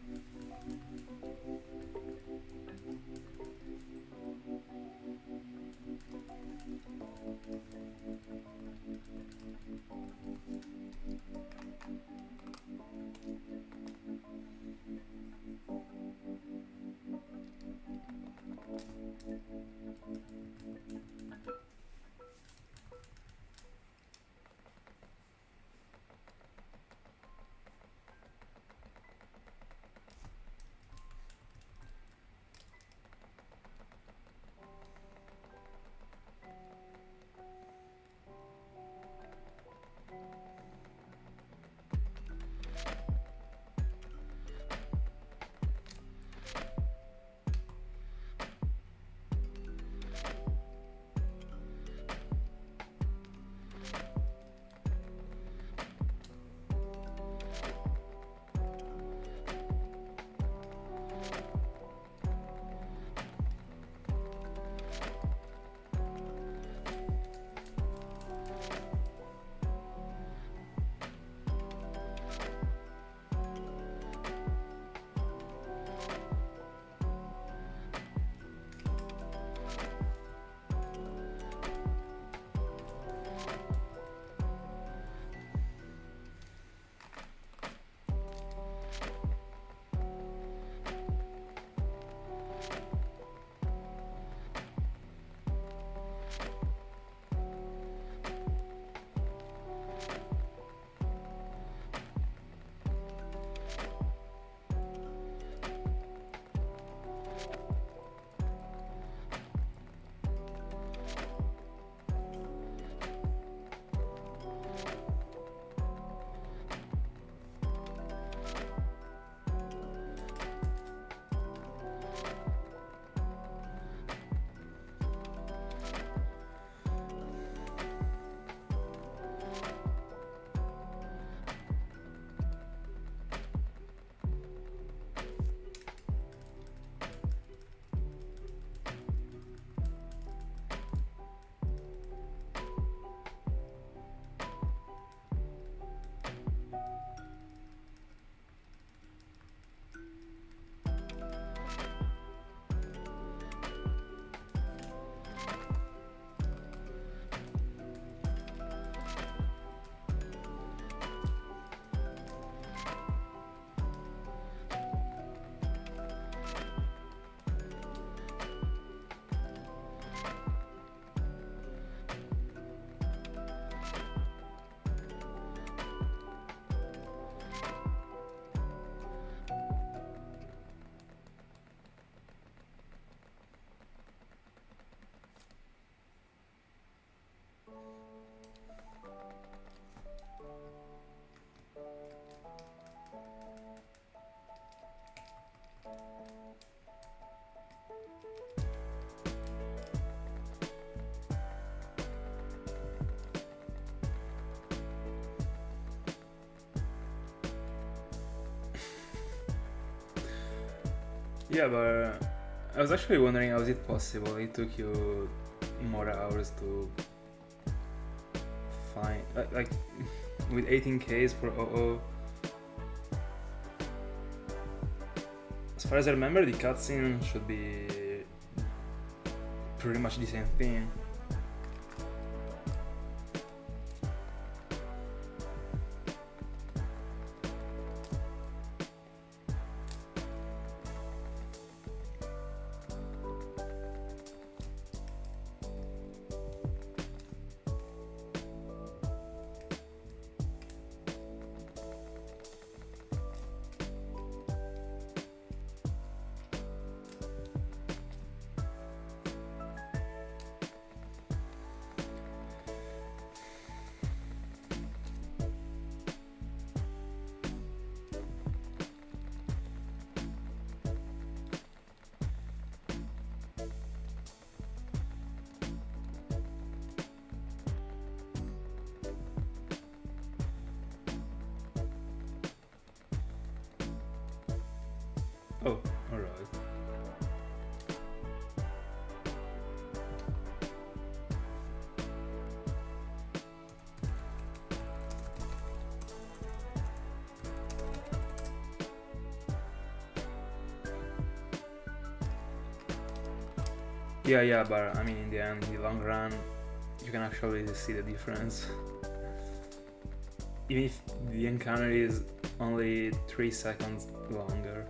Yeah, but I was actually wondering how is it possible it took you more hours to find like with 18Ks for OO. As far as I remember, the cutscene should be pretty much the same thing. Oh, alright. Yeah, but I mean, in the end, in the long run, you can actually see the difference. Even if the encounter is only 3 seconds longer.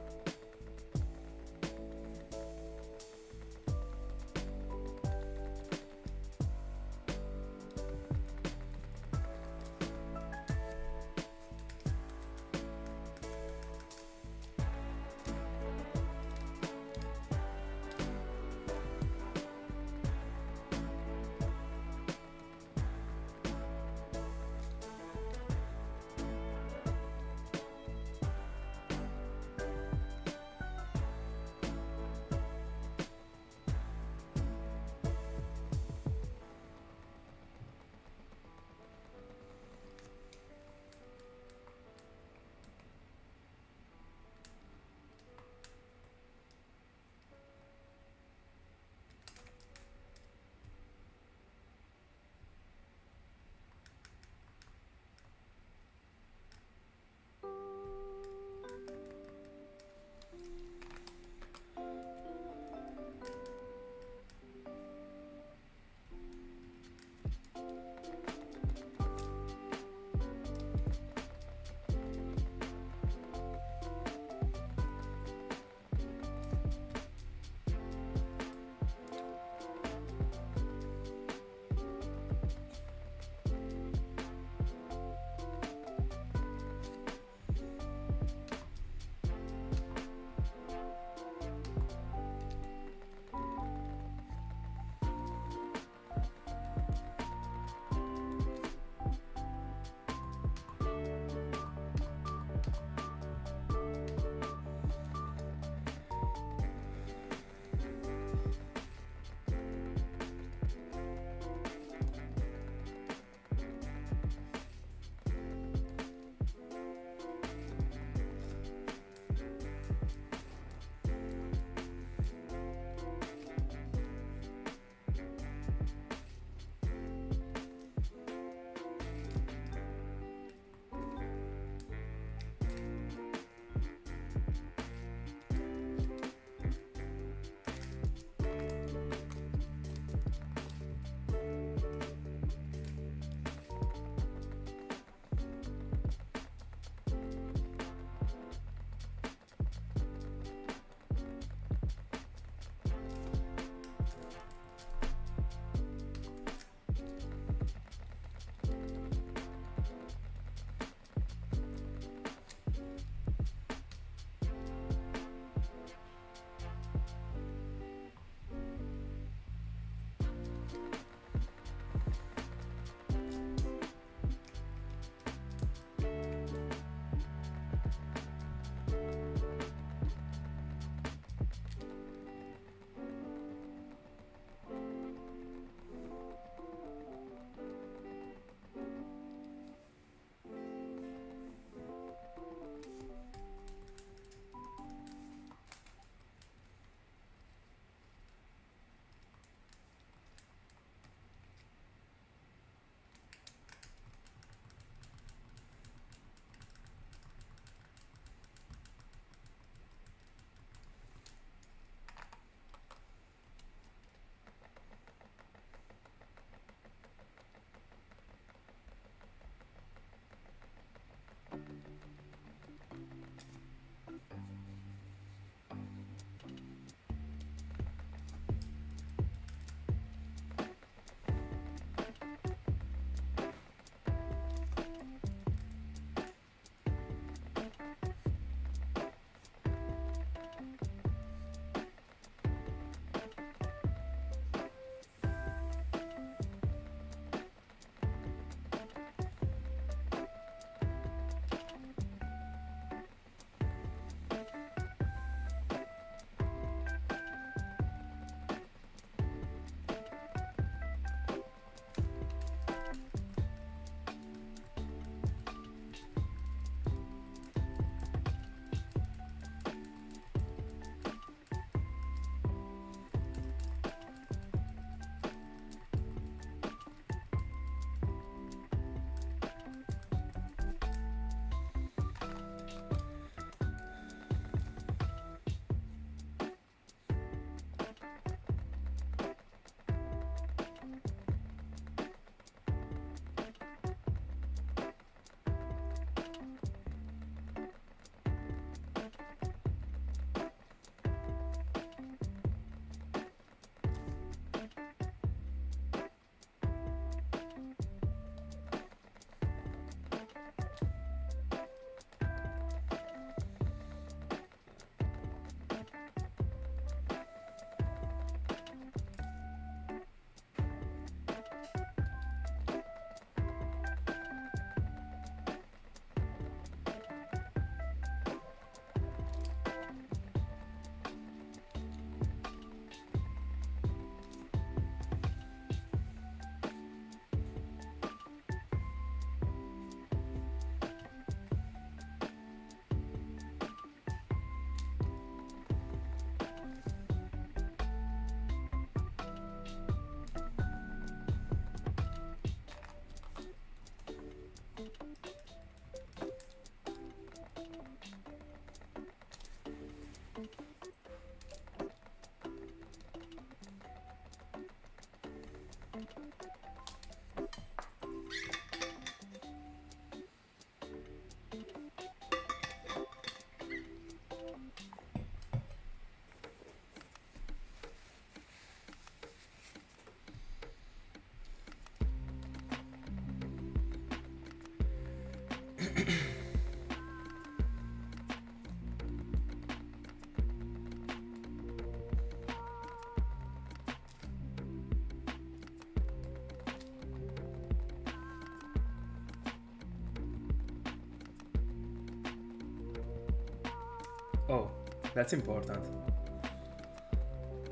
Oh, that's important.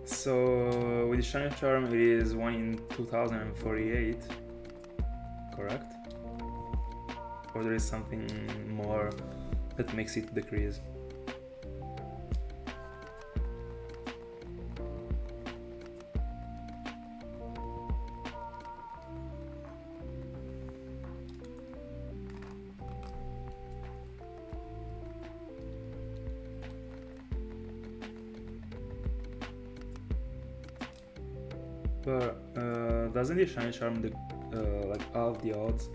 So with the Shiny Charm, it is 1 in 2048, correct? Or there is something more that makes it decrease? But doesn't the Shiny Charm like half the odds?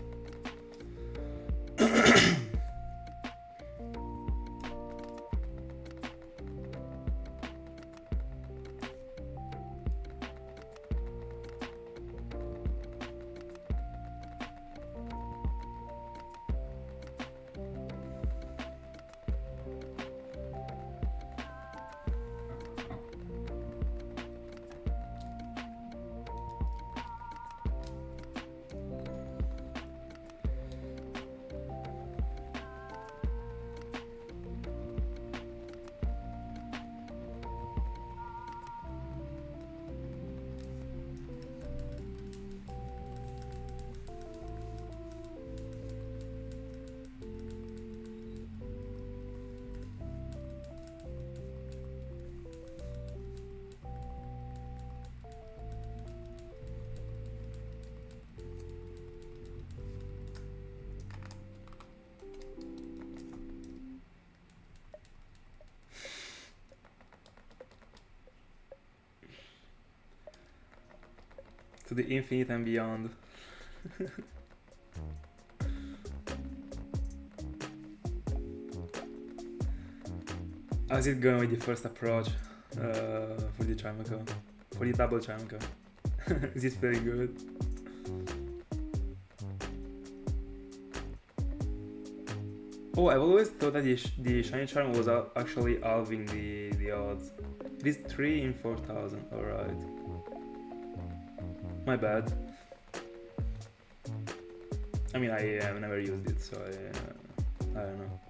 To the infinite and beyond. How's it going with the first approach for the Chimeco? For the double Chimeco? Is it very good? Oh, I've always thought that the Shiny Charm was actually halving the odds. It is 3 in 4,000, alright. My bad. I mean, I have never used it, so I don't know.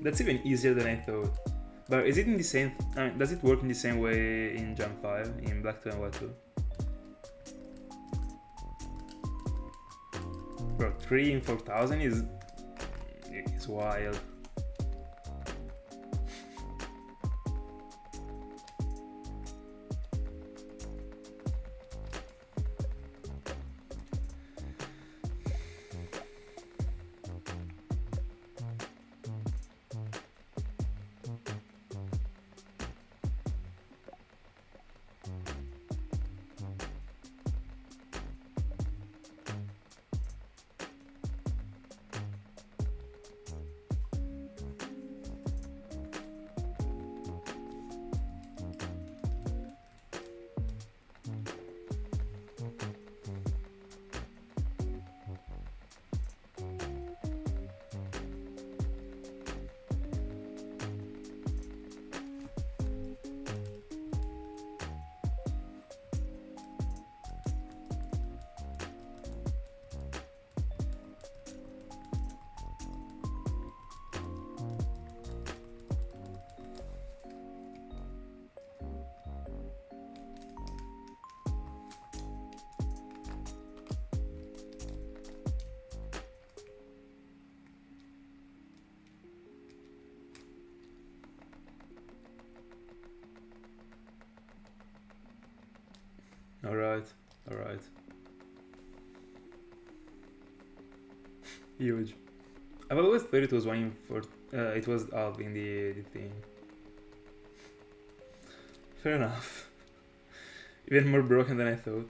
That's even easier than I thought. But is it in the same... I mean, does it work in the same way in Gen 5, in Black 2 and White 2? Bro, 3 in 4,000 is wild. Alright. Huge. I've always thought it was it was halving the thing. Fair enough. Even more broken than I thought.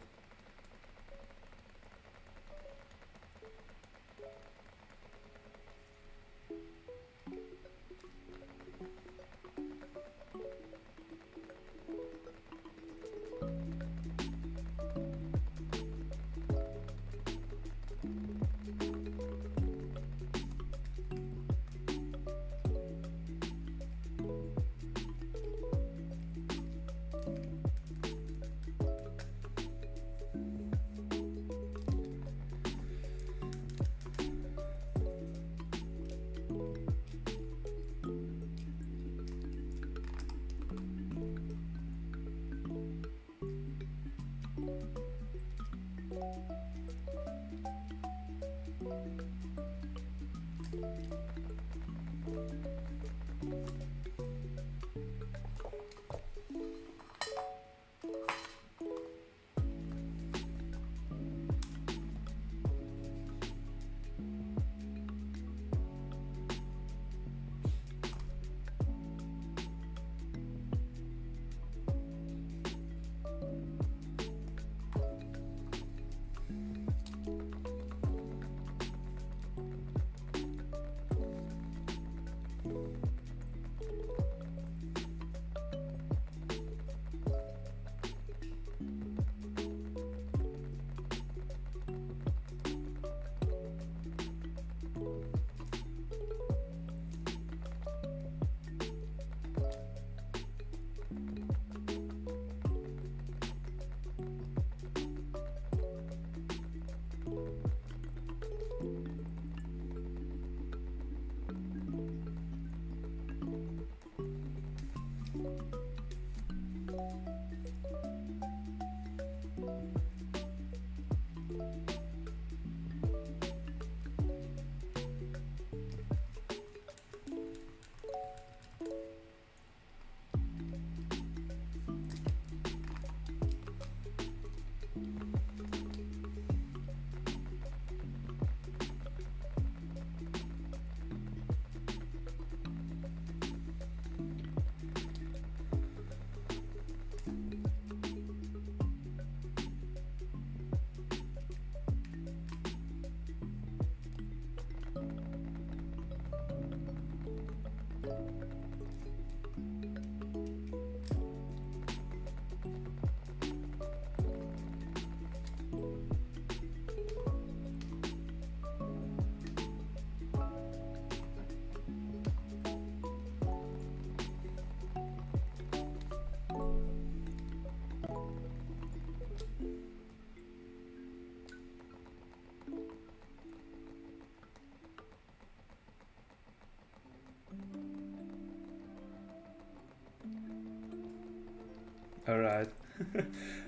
Alright.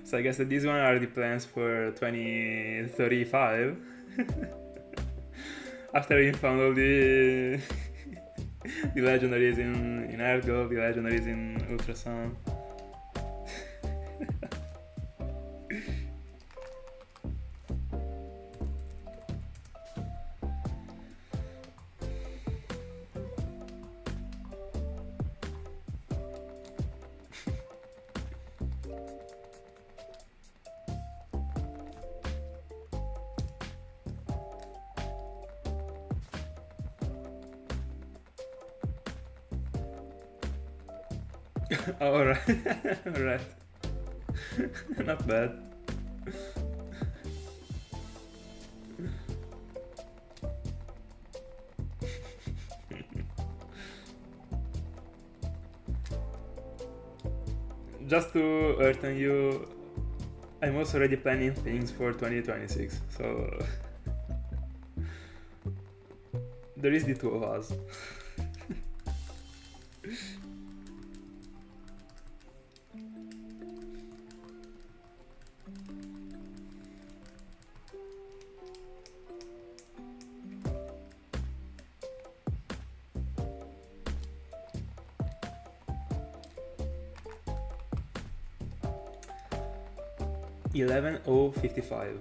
So I guess that these one are the plans for 2035. After we found all the the legendaries in Earth Gold, the legendaries in Ultrasun. Alright. Alright. Not bad. Just to earn you, I'm also already planning things for 2026, so there is the two of us. $11,055.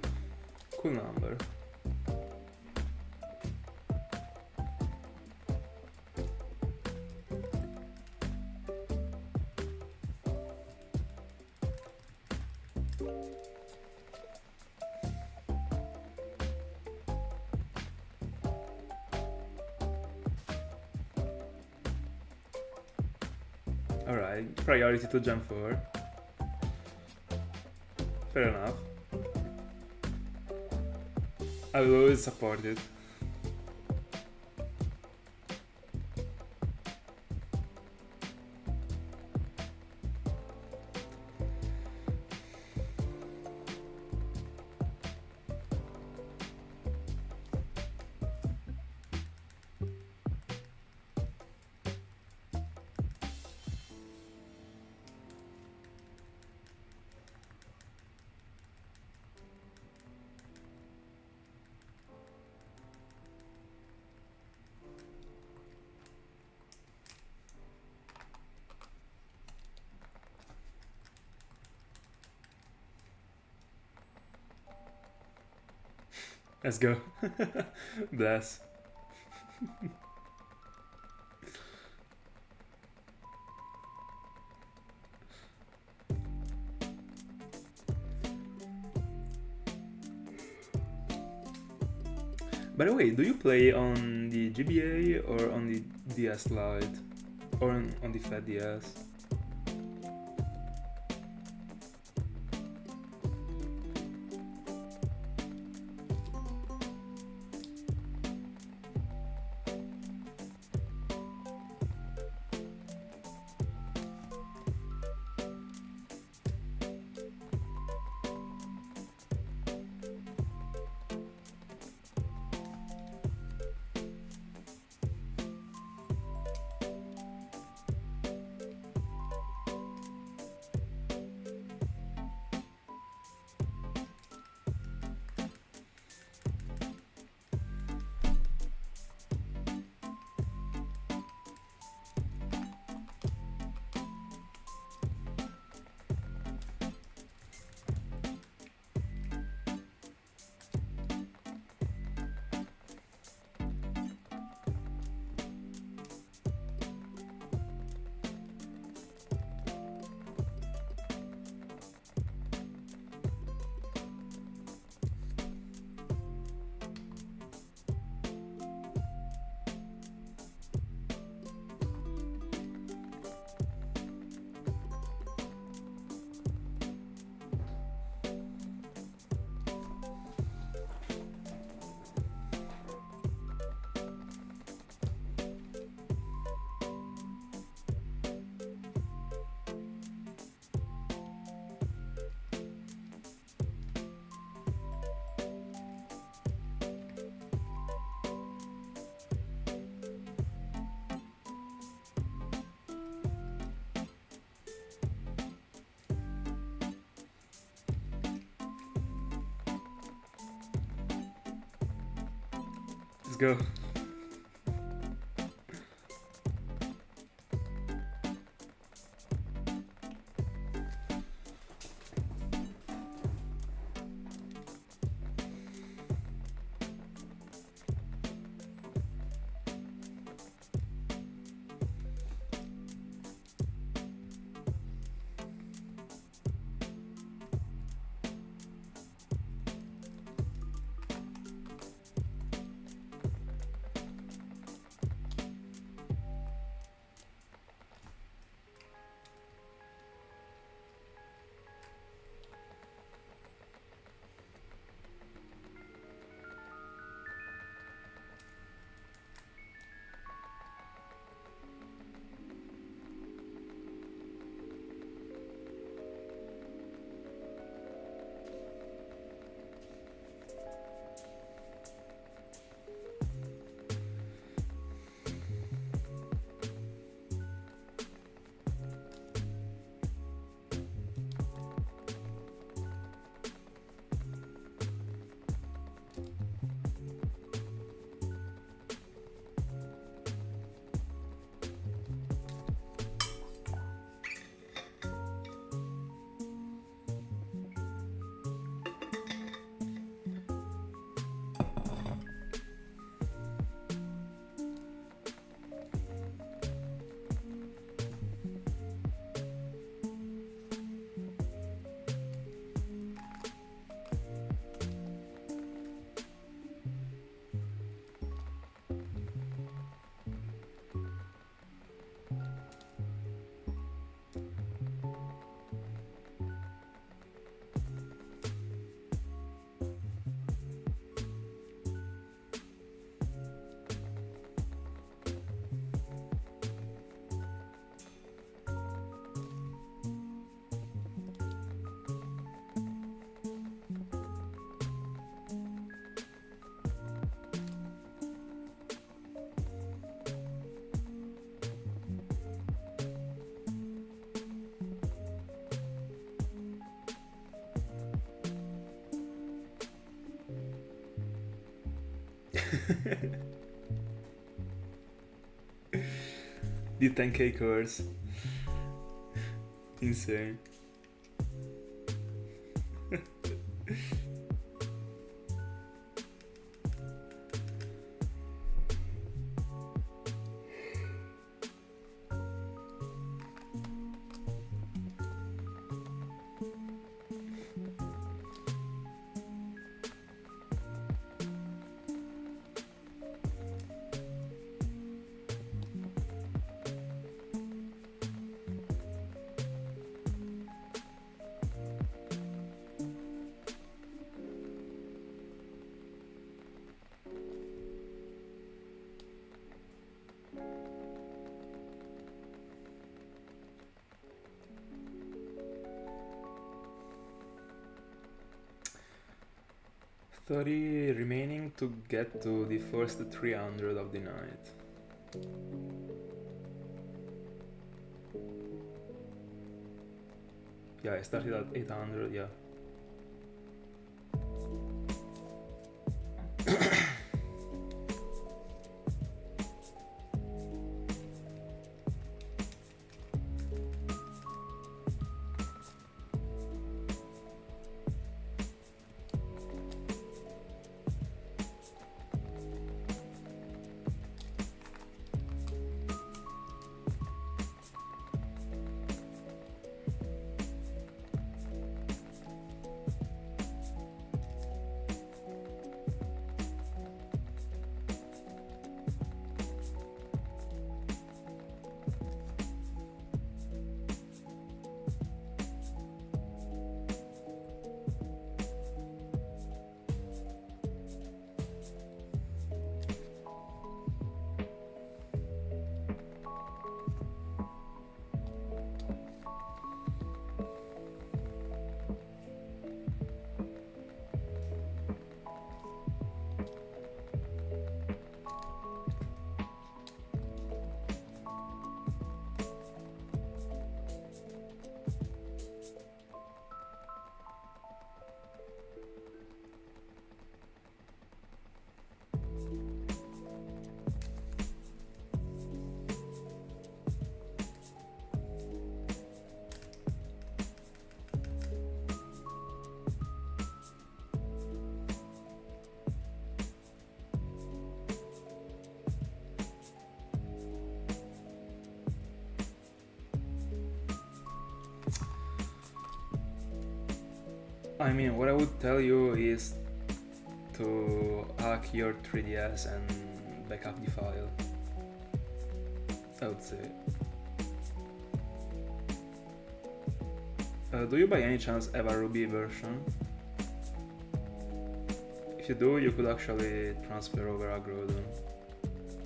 Cool number. Alright, priority to jump 4. Fair enough. I will always support it. Let's go. Bless. By the way, do you play on the GBA or on the DS Lite? Or on the Fat DS? Let's go. The 10k course. Insane. 30 remaining to get to the first 300 of the night. Yeah, I started at 800, yeah. I mean, what I would tell you is to hack your 3DS and back up the file. I would say. Do you by any chance have a Ruby version? If you do, you could actually transfer over Agrodon.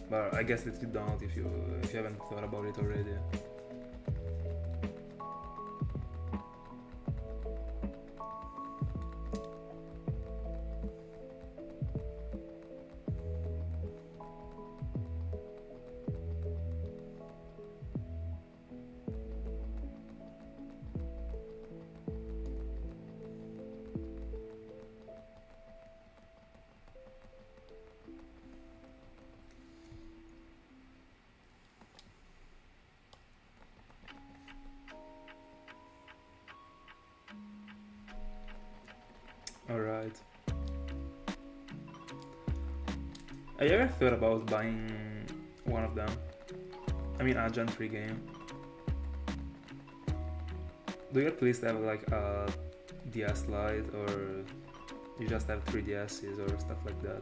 But I guess that you don't if you haven't thought about it already. Alright. Have you ever thought about buying one of them? I mean, a Gen 3 game. Do you at least have like a DS Lite, or you just have 3DSs or stuff like that?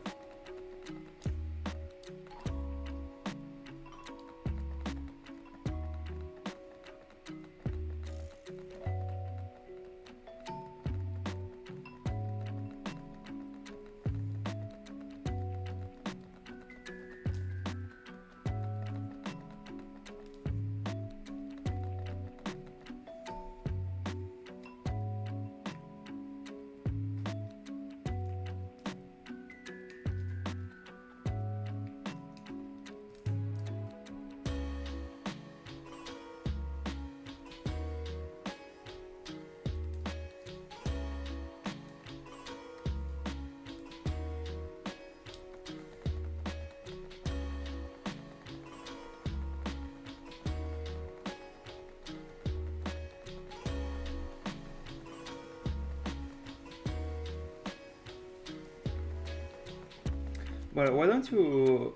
Well, why don't you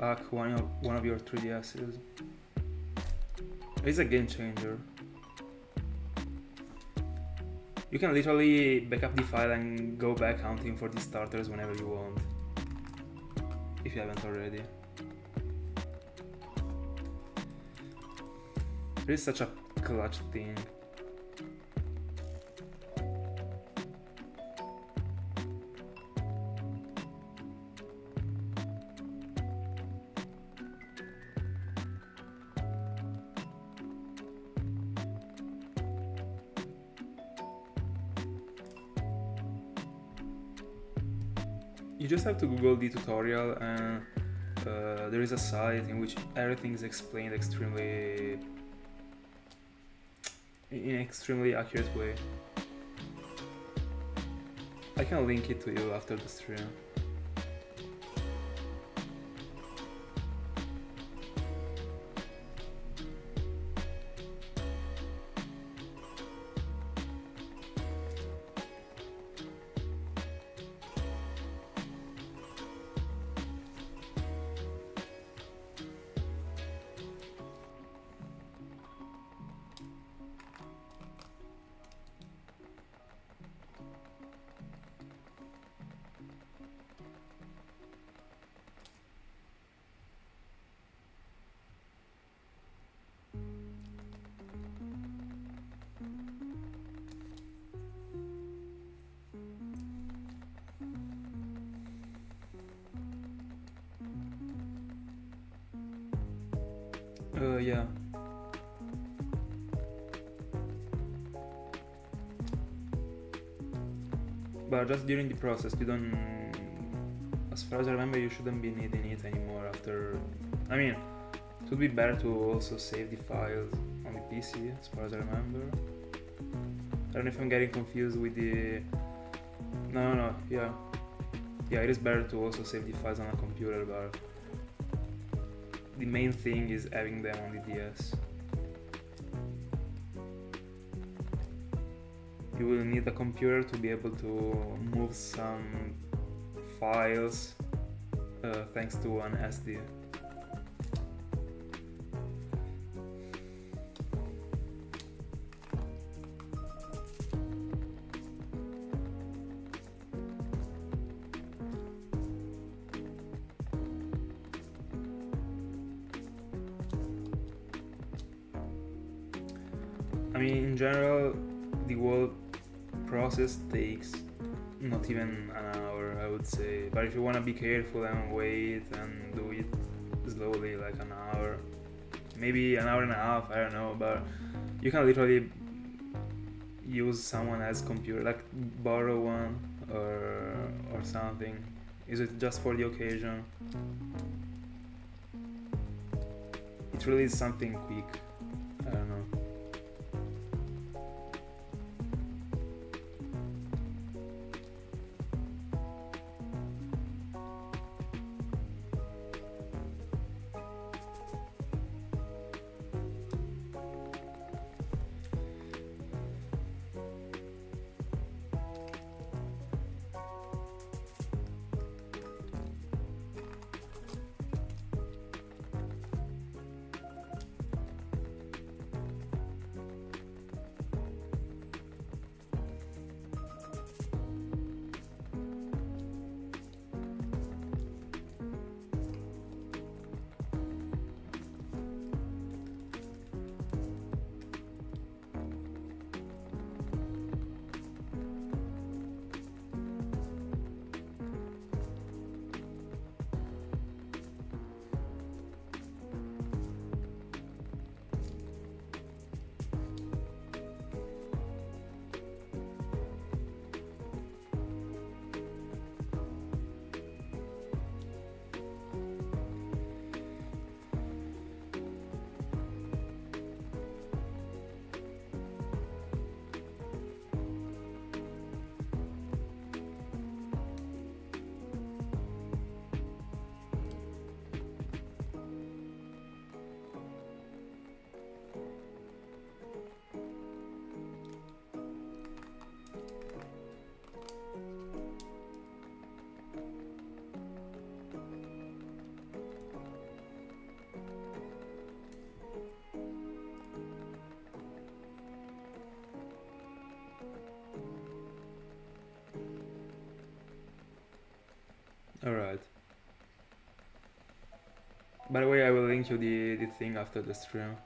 hack one of your 3DSs? It's a game changer. You can literally back up the file and go back hunting for the starters whenever you want, if you haven't already. It is such a clutch thing. you just have to Google the tutorial, and there is a site in which everything is explained in an extremely accurate way. I can link it to you after the stream. Yeah. But just during the process, you don't, as far as I remember, you shouldn't be needing it anymore after, I mean, it would be better to also save the files on the PC, as far as I remember. I don't know if I'm getting confused with the, no, yeah, it is better to also save the files on a computer, but the main thing is having them on the DS. You will need a computer to be able to move some files thanks to an SD. I mean, in general, the whole process takes not even an hour, I would say. But if you want to be careful and wait and do it slowly, like an hour, maybe an hour and a half, I don't know. But you can literally use someone else's computer, like borrow one or something. Use it just for the occasion. It really is something quick. I don't know. Alright. By the way, I will link you the thing after the stream.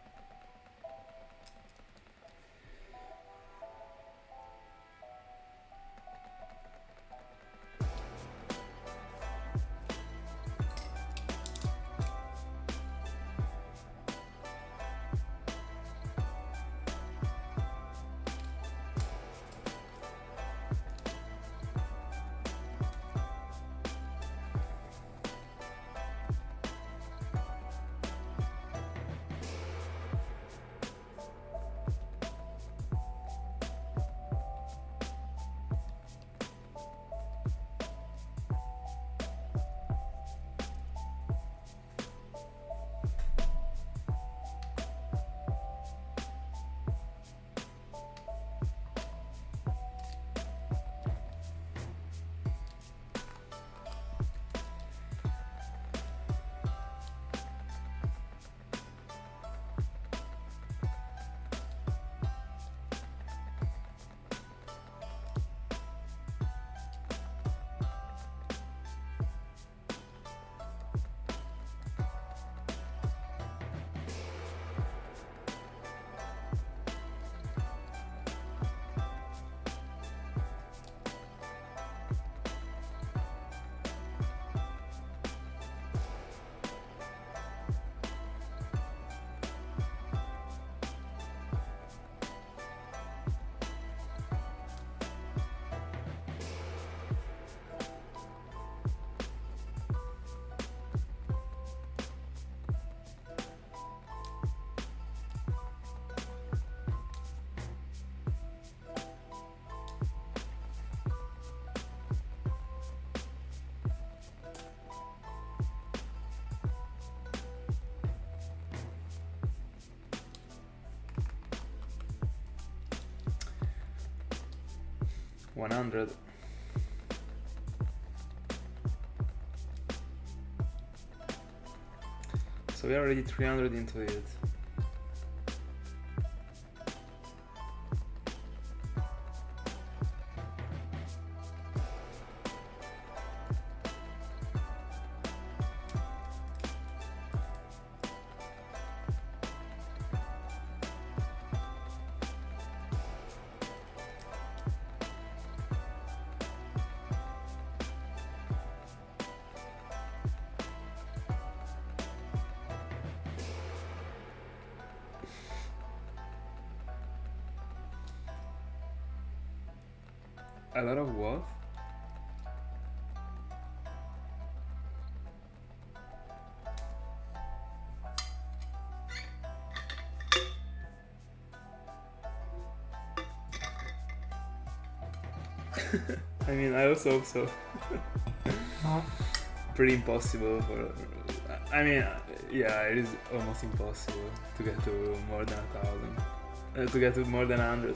100. So we are already 300 into it. A lot of what? I mean, I also hope so. Pretty impossible for... I mean, yeah, it is almost impossible to get to more than 1,000. To get to more than 100,000.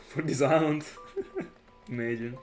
For this amount. Imagine.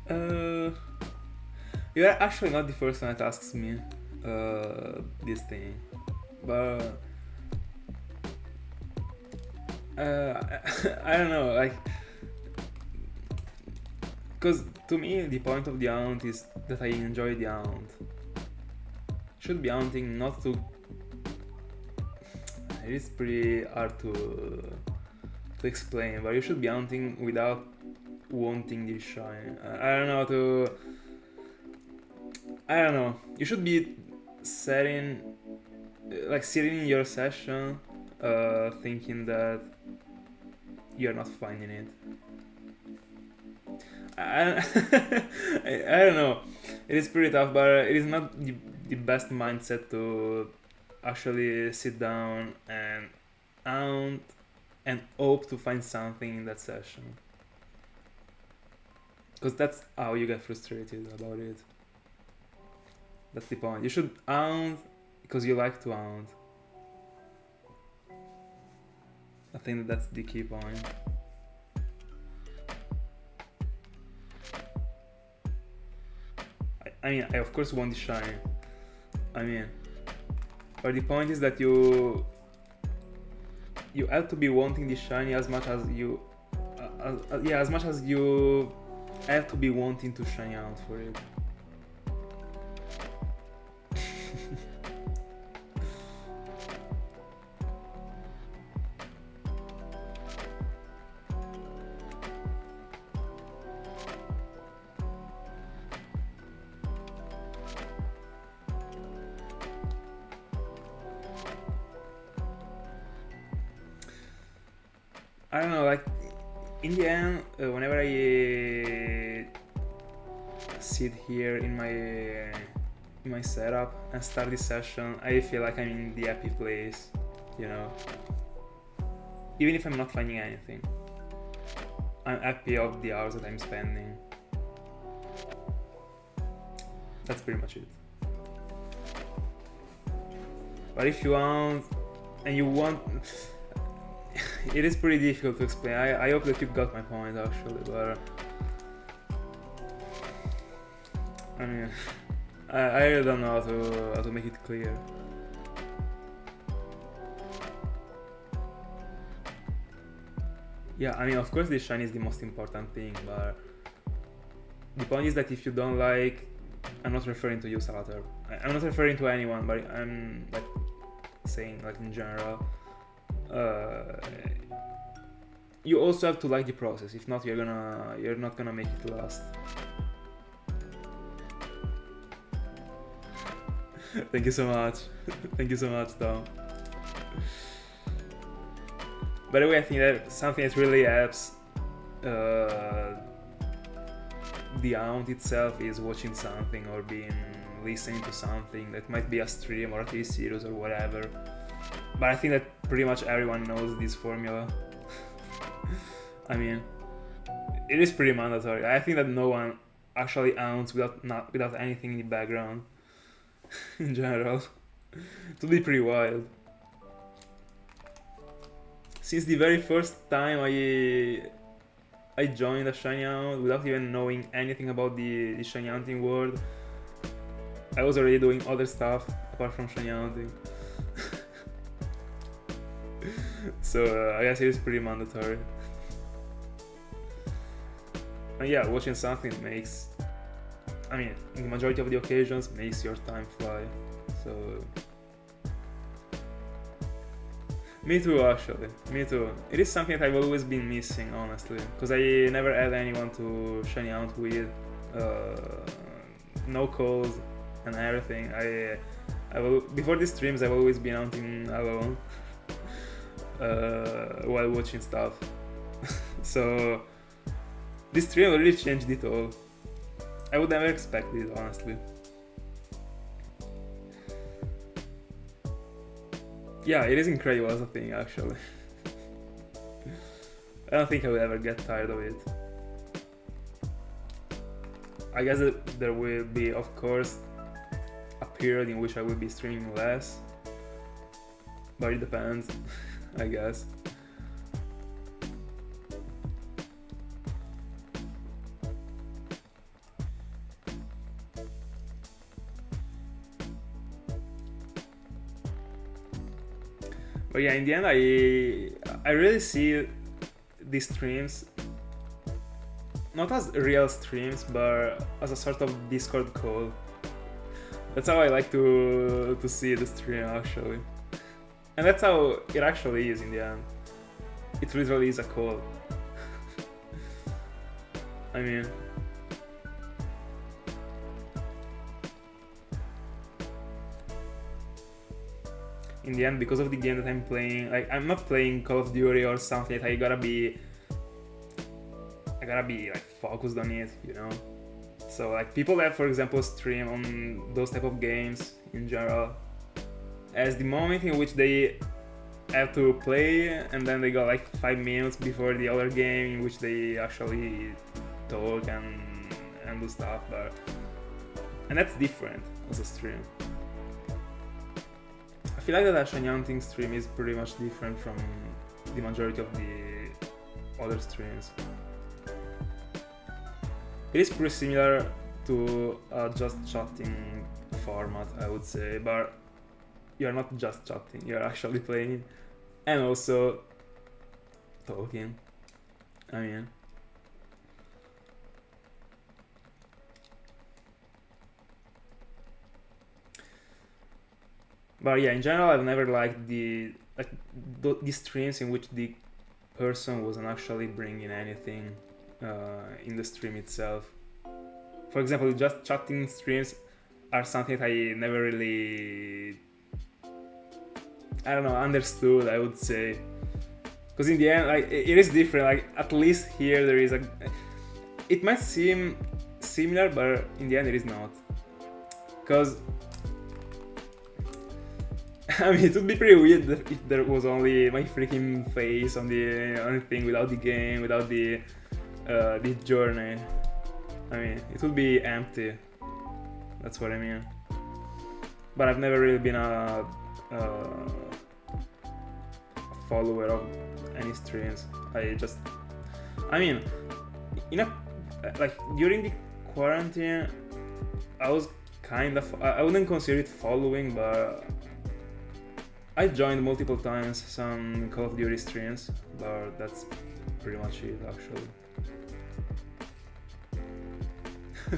Uh, you're actually not the first one that asks me this thing, but I don't know, like, because to me the point of the hunt is that I enjoy the hunt. Should be hunting not to. It is pretty hard to explain, but you should be hunting without wanting this shine. I don't know how to. I don't know. You should be sitting in your session, thinking that you're not finding it. I don't know. It is pretty tough, but it is not the best mindset to actually sit down and hunt and hope to find something in that session. Because that's how you get frustrated about it. That's the point. You should hunt because you like to hunt. I think that's the key point. I mean, I of course want the shine. I mean, but the point is that you have to be wanting the shiny as much as you, as much as you have to be wanting to shine out for it. I don't know, like, in the end, whenever I sit here in my setup and start this session, I feel like I'm in the happy place, you know? Even if I'm not finding anything, I'm happy of the hours that I'm spending. That's pretty much it. But if you want, and you want... It is pretty difficult to explain. I hope that you got my point actually, but I mean, I really don't know how to make it clear. Yeah, I mean, of course the shine is the most important thing, but the point is that if you don't like, I'm not referring to you, Salater. I'm not referring to anyone, but I'm like saying like in general. You also have to like the process. If not, you're not gonna make it last. Thank you so much. Thank you so much, Tom. By the way, I think that something that really helps the hunt itself is watching something or listening to something that might be a stream or a TV series or whatever. But I think that pretty much everyone knows this formula. I mean, it is pretty mandatory. I think that no one actually hunts without anything in the background. In general, it would be pretty wild. Since the very first time I joined a shiny hunt without even knowing anything about the shiny hunting world, I was already doing other stuff apart from shiny hunting. So I guess it is pretty mandatory. And yeah, watching something makes, I mean, in the majority of the occasions, makes your time fly. So me too, actually. Me too. It is something that I've always been missing, honestly, because I never had anyone to shiny out with, no calls and everything. Before these streams, I've always been hunting alone while watching stuff. So this stream really changed it all. I would never expect it, honestly. Yeah, it is incredible as a thing, actually. I don't think I will ever get tired of it. I guess that there will be, of course, a period in which I will be streaming less. But it depends, I guess. But yeah, in the end, I really see these streams not as real streams, but as a sort of Discord call. That's how I like to see the stream, actually. And that's how it actually is in the end. It literally is a call. I mean... in the end, because of the game that I'm playing, like, I'm not playing Call of Duty or something that I gotta be like focused on it, you know? So like people that, for example, stream on those type of games in general, as the moment in which they have to play and then they got like 5 minutes before the other game in which they actually talk and do stuff, and that's different as a stream. I feel like that a shiny hunting stream is pretty much different from the majority of the other streams. It is pretty similar to a just chatting format, I would say, but you're not just chatting, you're actually playing and also talking. I mean, but yeah, in general, I've never liked the streams in which the person wasn't actually bringing anything in the stream itself. For example, just chatting streams are something that I never really, I don't know, understood, I would say. Because in the end, like, it is different. Like, at least here there is it might seem similar, but in the end it is not. Because I mean, it would be pretty weird if there was only my freaking face on the thing without the game, without the journey. I mean, it would be empty. That's what I mean. But I've never really been a follower of any streams. I mean, like during the quarantine, I was kind of, I wouldn't consider it following, but I joined multiple times some Call of Duty streams, but that's pretty much it, actually.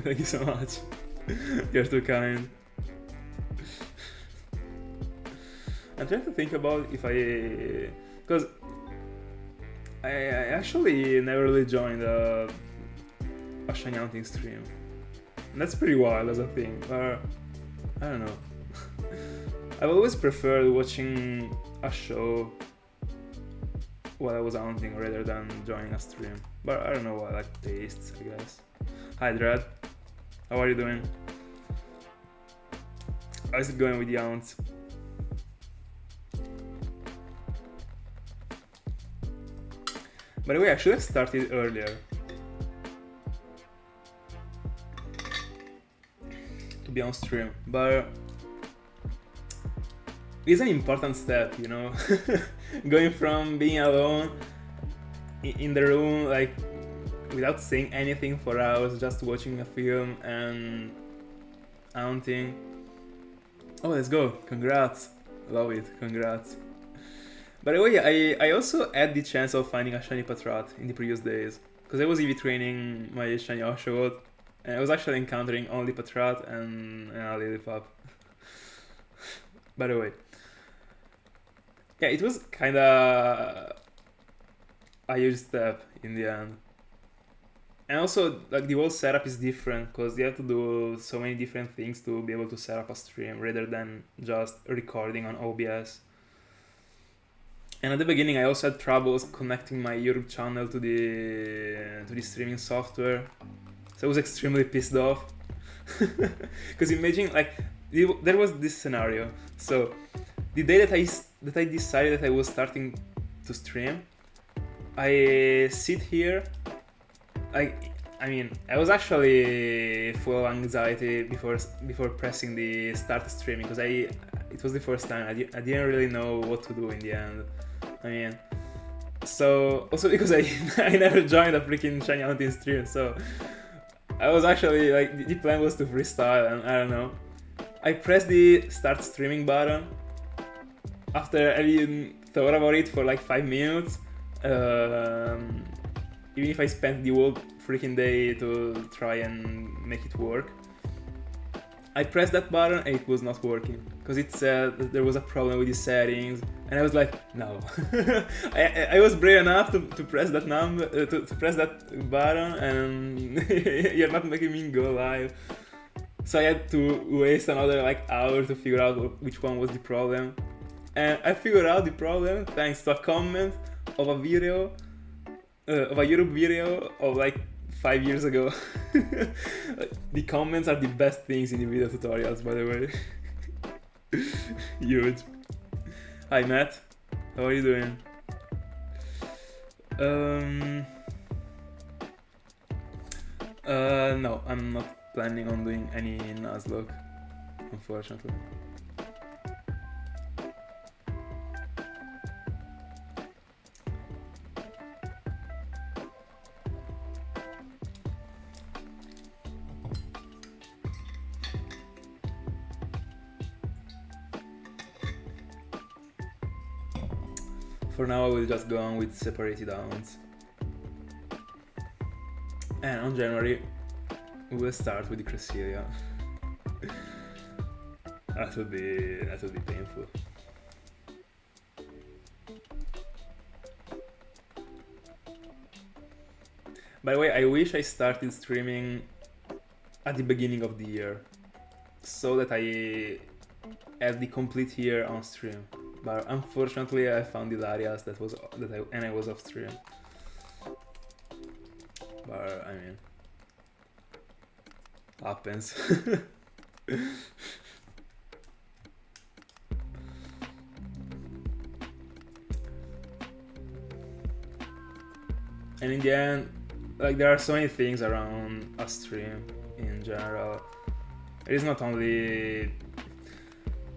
Thank you so much. You're too kind. I'm trying to think about if because I actually never really joined a shiny hunting stream. And that's pretty wild as a thing, but I don't know. I've always preferred watching a show while I was hunting rather than joining a stream. But I don't know, I like tastes, I guess. Hi Dread, how are you doing? How is it going with the hunts? By the way, I should have started earlier to be on stream, but it's an important step, you know? Going from being alone in the room, like without saying anything for hours, just watching a film and hunting. Oh, let's go! Congrats! Love it, congrats. By the way, I also had the chance of finding a shiny Patrat in the previous days, because I was EV training my shiny Oshawott, and I was actually encountering only Patrat and a Lillipup. By the way. Yeah, it was kinda a huge step in the end. And also, like, the whole setup is different, because you have to do so many different things to be able to set up a stream, rather than just recording on OBS. And at the beginning, I also had troubles connecting my YouTube channel to the streaming software, so I was extremely pissed off. Because imagine, like, there was this scenario. So the day that I decided that I was starting to stream, I sit here. I mean, I was actually full of anxiety before pressing the start streaming, because it was the first time. I didn't really know what to do in the end. I mean, so also because I never joined a freaking shiny hunting stream, so I was actually like, the plan was to freestyle, and I don't know. I pressed the start streaming button. After having thought about it for like 5 minutes. Even if I spent the whole freaking day to try and make it work. I pressed that button and it was not working because it said that there was a problem with the settings, and I was like, no. I was brave enough to press that to press that button, and you're not making me go live. So I had to waste another like hour to figure out which one was the problem, and I figured out the problem thanks to a comment of a video, of a YouTube video of like 5 years ago. The comments are the best things in the video tutorials, by the way. Huge. Hi Matt, how are you doing? No, I'm not planning on doing any Nuzlocke, unfortunately. For now I will just go on with separated hounds. And on January we will start with the Cresselia. That will be painful. By the way, I wish I started streaming at the beginning of the year, so that I had the complete year on stream. But unfortunately, I found Hilarious and I was off stream. But I mean, happens. And in the end, like, there are so many things around a stream in general. It is not only.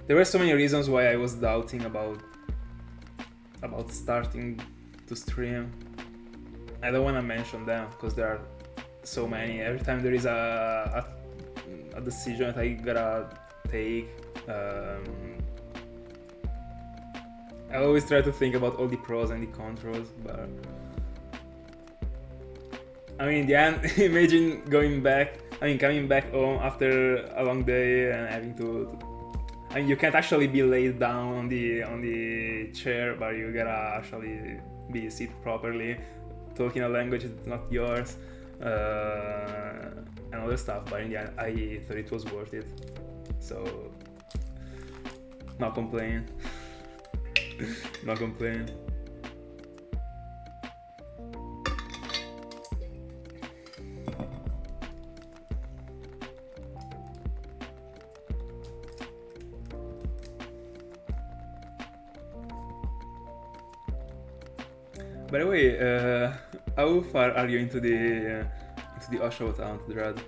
There were so many reasons why I was doubting about starting to stream. I don't want to mention them because there are so many. Every time there is a decision that I gotta take, I always try to think about all the pros and the cons, but I mean, in the end, imagine coming back home after a long day and having to. I mean, you can't actually be laid down on the chair, but you gotta actually sit properly, talking a language that's not yours, and other stuff. But in the end, I thought it was worth it, so not complain, not complain. By the way, how far are you into the Oshawa town, Dread?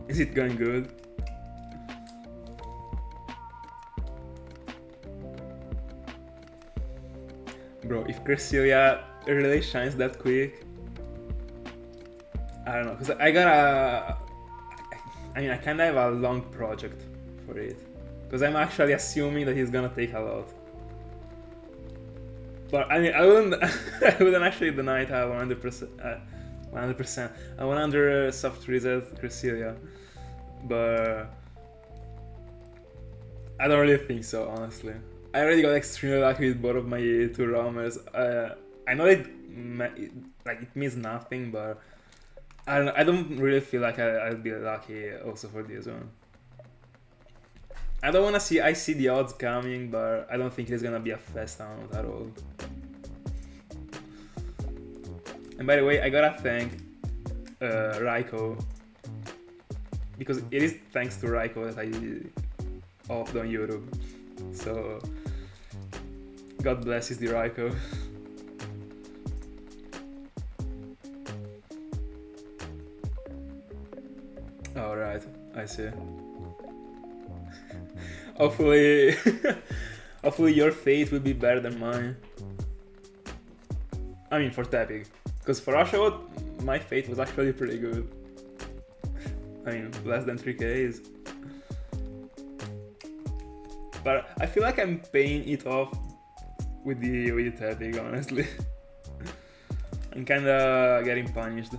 Is it going good? Bro, if Cresselia really shines that quick, I don't know, because I kinda have a long project for it, because I'm actually assuming that he's gonna take a lot. But I mean, I wouldn't actually deny it 100%. 100%. I 100 soft reset Cresselia, but I don't really think so, honestly. I already got extremely lucky with both of my two roamers. I know it means nothing, but I don't really feel like I'll be lucky also for this one. I don't wanna see. I see the odds coming, but I don't think it's gonna be a fast round at all. And by the way, I gotta thank Raiko, because it is thanks to Raiko that I hopped on YouTube. So God blesses the Raiko. Alright, I see. Hopefully, hopefully your fate will be better than mine. I mean, for Tepig. Because for Oshawa, my fate was actually pretty good. I mean, less than 3Ks. But I feel like I'm paying it off with the Tepig, honestly. I'm kinda getting punished.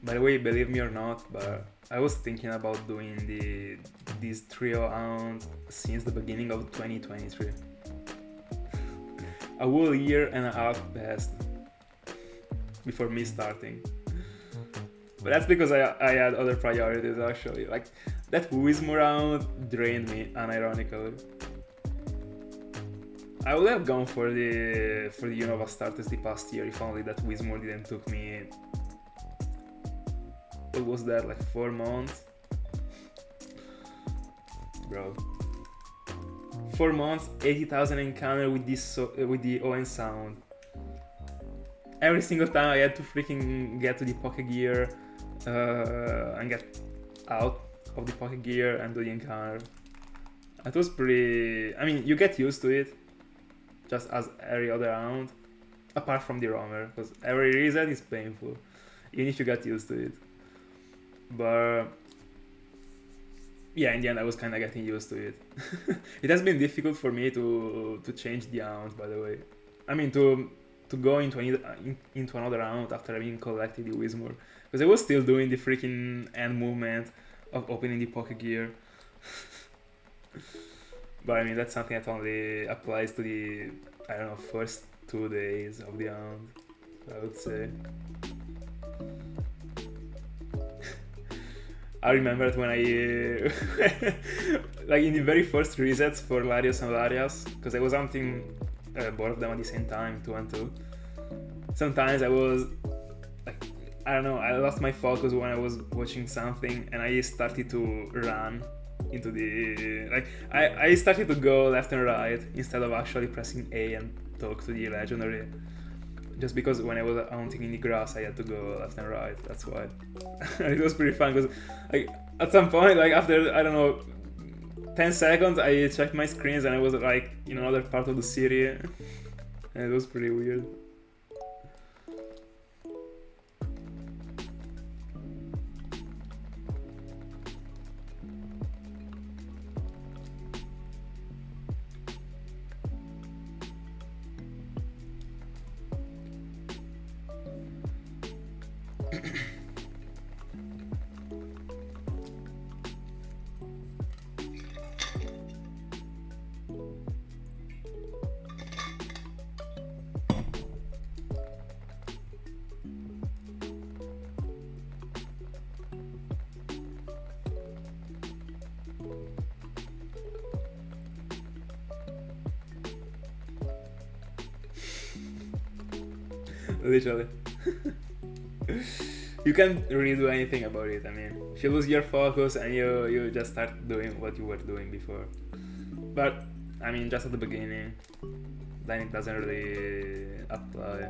By the way, believe me or not, but I was thinking about doing these trio rounds since the beginning of 2023. A whole year and a half passed before me starting. But that's because I had other priorities actually. Like that Wismo round drained me unironically. I would have gone for the Unova starters the past year if only that Wismo didn't took me. What was that, like 4 months? Bro. 4 months, 80,000 encounter with this with the ON sound. Every single time I had to freaking get to the pocket gear and get out of the pocket gear and do the encounter. It was pretty. I mean, you get used to it, just as every other round, apart from the roamer, because every reset is painful, even if you get used to it. But yeah, in the end I was kind of getting used to it. It has been difficult for me to change the round, by the way. I mean to go into another round after having collected the Wismore, because I was still doing the freaking end movement of opening the pocket gear. But I mean that's something that only applies to the, I don't know, first 2 days of the round, I would say. I remember that when I like in the very first resets for Larios and Larias, because I was hunting both of them at the same time, 2 and 2. Sometimes I was like, I don't know, I lost my focus when I was watching something and I started to run into the, like I started to go left and right instead of actually pressing A and talk to the legendary. Just because when I was hunting in the grass I had to go left and right, that's why. It was pretty fun because like at some point, like after, I don't know, 10 seconds I checked my screens and I was like in another part of the city and it was pretty weird. Literally. You can't really do anything about it. I mean, if you lose your focus and you just start doing what you were doing before. But I mean, just at the beginning, then it doesn't really apply.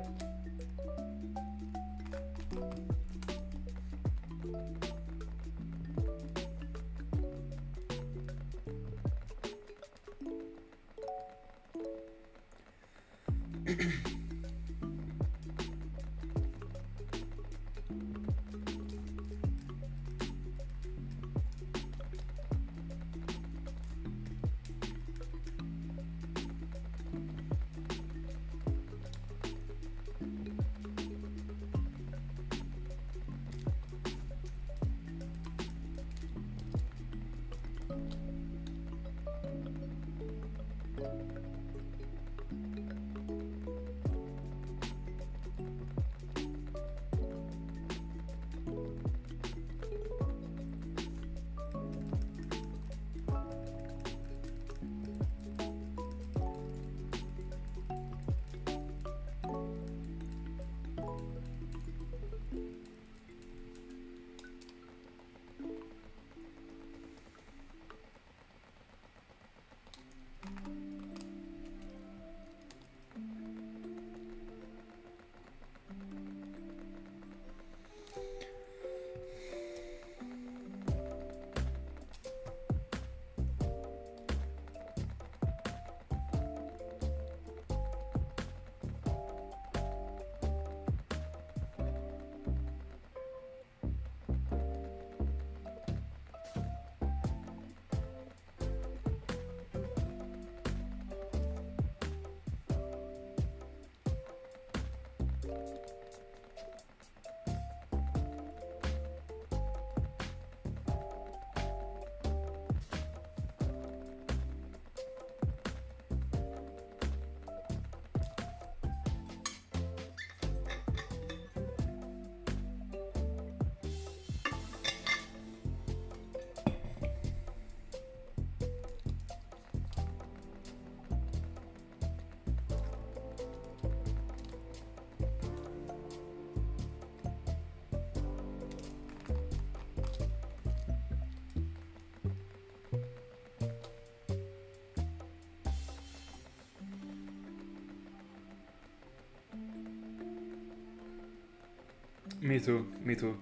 Me too, me too.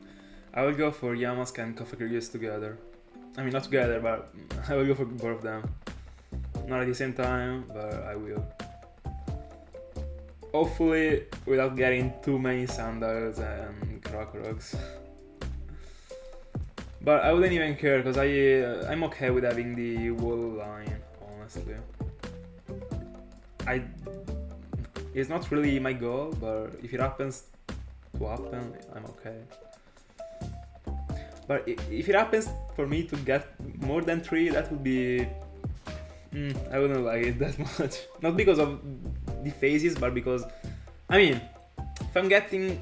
I will go for Yamask and Kofagrigus together. I mean, not together, but I will go for both of them. Not at the same time, but I will. Hopefully, without getting too many Sandals and Crocoroks. But I wouldn't even care, because I'm okay with having the wall line, honestly. It's not really my goal, but if it happens to happen, I'm okay. But if it happens for me to get more than 3, that would be... I wouldn't like it that much. Not because of the phases, but because... I mean, if I'm getting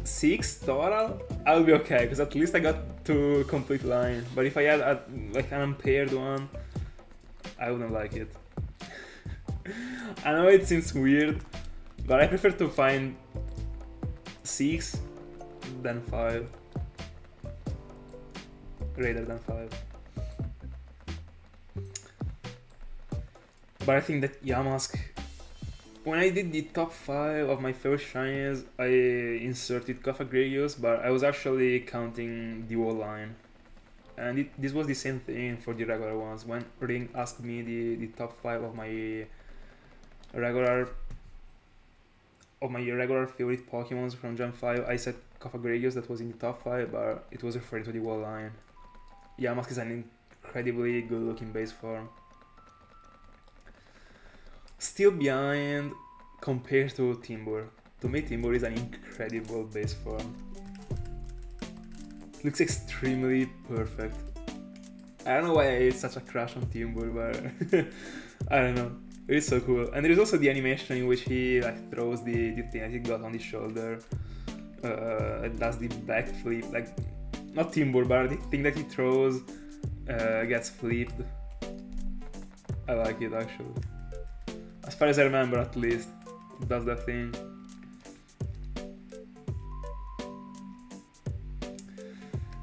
6 total, I'll be okay, because at least I got 2 complete line. But if I had like an unpaired one, I wouldn't like it. I know it seems weird, but I prefer to find 6 than 5. Greater than 5. But I think that Yamask... When I did the top 5 of my first shinies, I inserted Kofagrigus, but I was actually counting the whole line. And this was the same thing for the regular ones. When Ring asked me the top 5 of my regular favorite Pokemons from Gen 5, I said Kofagrigus, that was in the top 5, but it was referring to the whole line. Yamask is an incredibly good looking base form. Still behind compared to Timburr. To me, Timburr is an incredible base form. Looks extremely perfect. I don't know why it's such a crush on Timburr, but I don't know. It's so cool. And there is also the animation in which he like throws the thing that he got on the shoulder. Does the backflip, like not Timburr, but the thing that he throws gets flipped. I like it actually. As far as I remember, at least, it does that thing.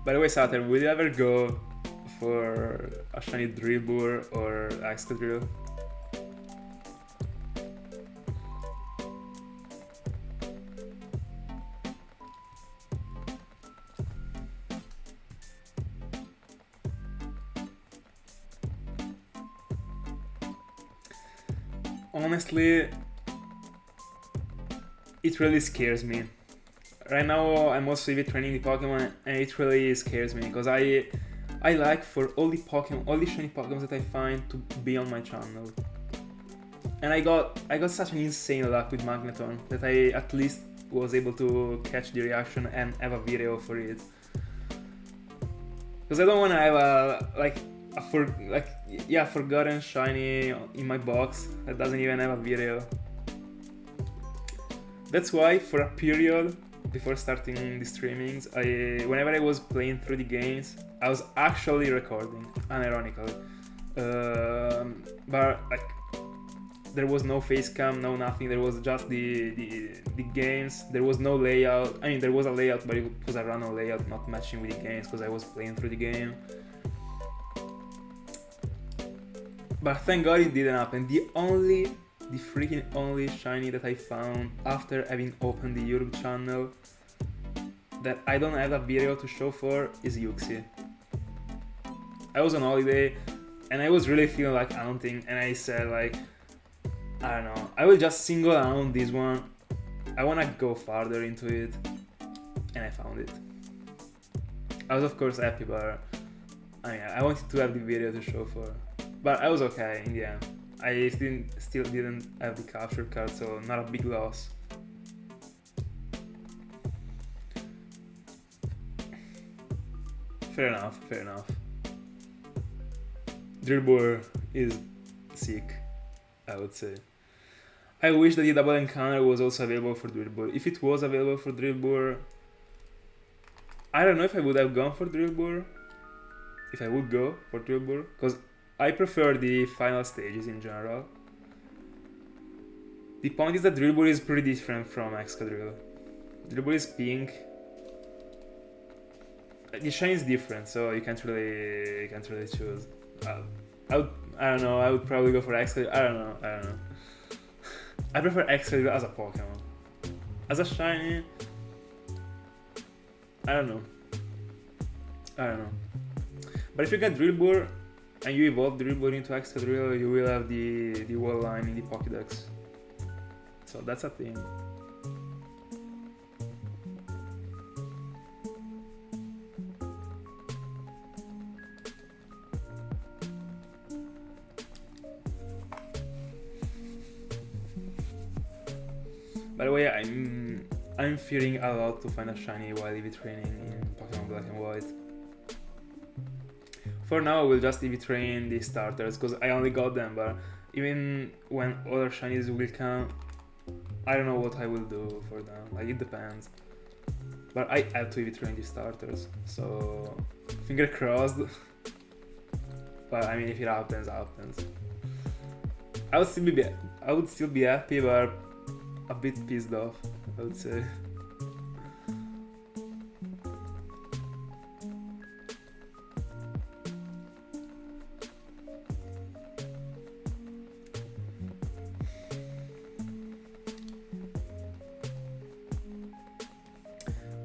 By the way, Sater, will you ever go for a shiny Drillbur or Excadrill? Honestly, it really scares me. Right now I'm also even training the Pokemon and it really scares me because I like for all the shiny Pokemon that I find to be on my channel. And I got such an insane luck with Magneton that I at least was able to catch the reaction and have a video for it. Because I don't want to have a forgotten shiny in my box that doesn't even have a video. That's why for a period before starting the streamings, whenever I was playing through the games, I was actually recording, unironically. But like there was no face cam, no nothing. There was just the games. There was no layout. I mean, there was a layout, but it was a random layout, not matching with the games because I was playing through the game. But thank God it didn't happen. The freaking only shiny that I found after having opened the YouTube channel that I don't have a video to show for is Yuxi. I was on holiday and I was really feeling like hunting and I said like, I don't know, I will just single out this one. I wanna go farther into it and I found it. I was of course happy, but I wanted to have the video to show for. But I was okay in the end. I still didn't have the capture card, so not a big loss. Fair enough. Drillbur is sick, I would say. I wish that the double encounter was also available for Drillbur. If it was available for Drillbur, I don't know if I would have gone for Drillbur. If I would go for Drillbur, because I prefer the final stages in general. The point is that Drillbur is pretty different from Excadrill. Drillbur is pink. The shine is different, so you can't really choose. I don't know. I would probably go for Excadrill. I don't know. I prefer Excadrill as a Pokemon. As a shiny, I don't know. But if you get Drill Bore and you evolve Drill Bore into Excadrill, you will have the wall line in the Pokédex. So that's a thing. By the way, I'm fearing a lot to find a shiny while EV training in Pokemon Black and White. For now, I will just EV train the starters because I only got them, but even when other shinies will come, I don't know what I will do for them. Like, it depends. But I have to EV train the starters, so finger crossed. But I mean, if it happens, happens. I would still be happy, but a bit pissed off, I would say.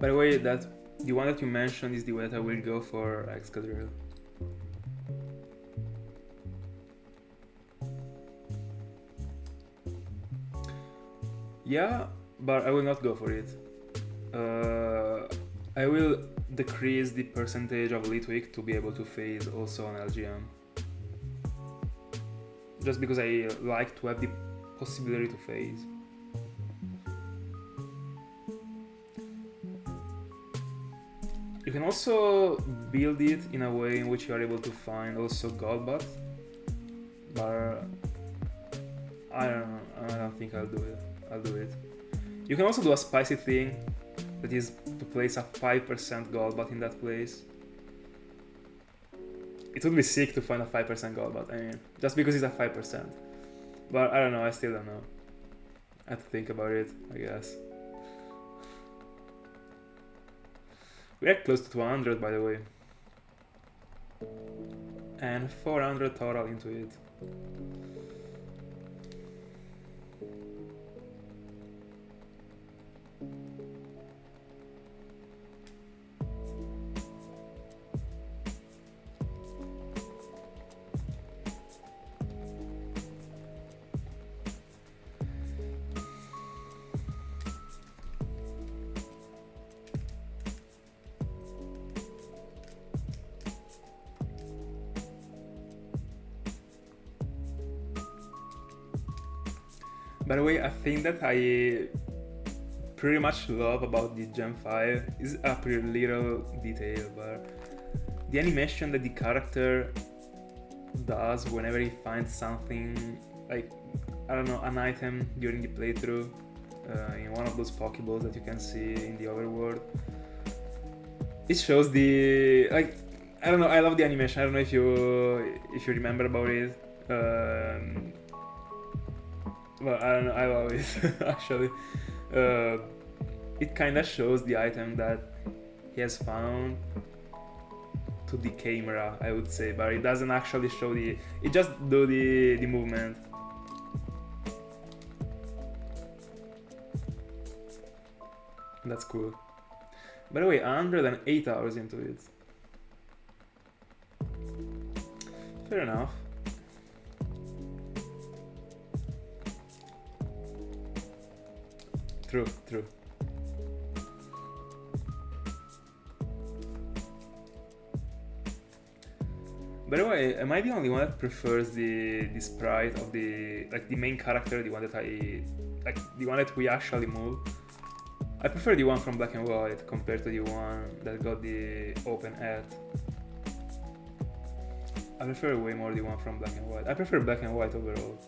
By the way, the one that you mentioned is the way that I will go for Excadrill. Yeah, but I will not go for it. I will decrease the percentage of Litwick to be able to phase also on LGM. Just because I like to have the possibility to phase. You can also build it in a way in which you are able to find also Golbat, but I don't think I'll do it. You can also do a spicy thing, that is to place a 5% Golbat in that place. It would be sick to find a 5% Golbat, I mean, just because it's a 5%. But I don't know, I still don't know. I have to think about it, I guess. We are close to 200, by the way. And 400 total into it. By the way, I think that I pretty much love about the Gen 5 is a pretty little detail, but the animation that the character does whenever he finds something, like, I don't know, an item during the playthrough in one of those Pokeballs that you can see in the overworld. It shows the, like, I don't know, I love the animation. I don't know if you remember about it. Well, I don't know, I love it, actually. It kinda shows the item that he has found to the camera, I would say, but it doesn't actually show it just do the movement. That's cool. By the way, 108 hours into it. Fair enough. True. By the way, am I the only one that prefers the sprite of the main character, the one that we actually move? I prefer the one from Black and White compared to the one that got the open hat. I prefer way more the one from Black and White. I prefer Black and White overall.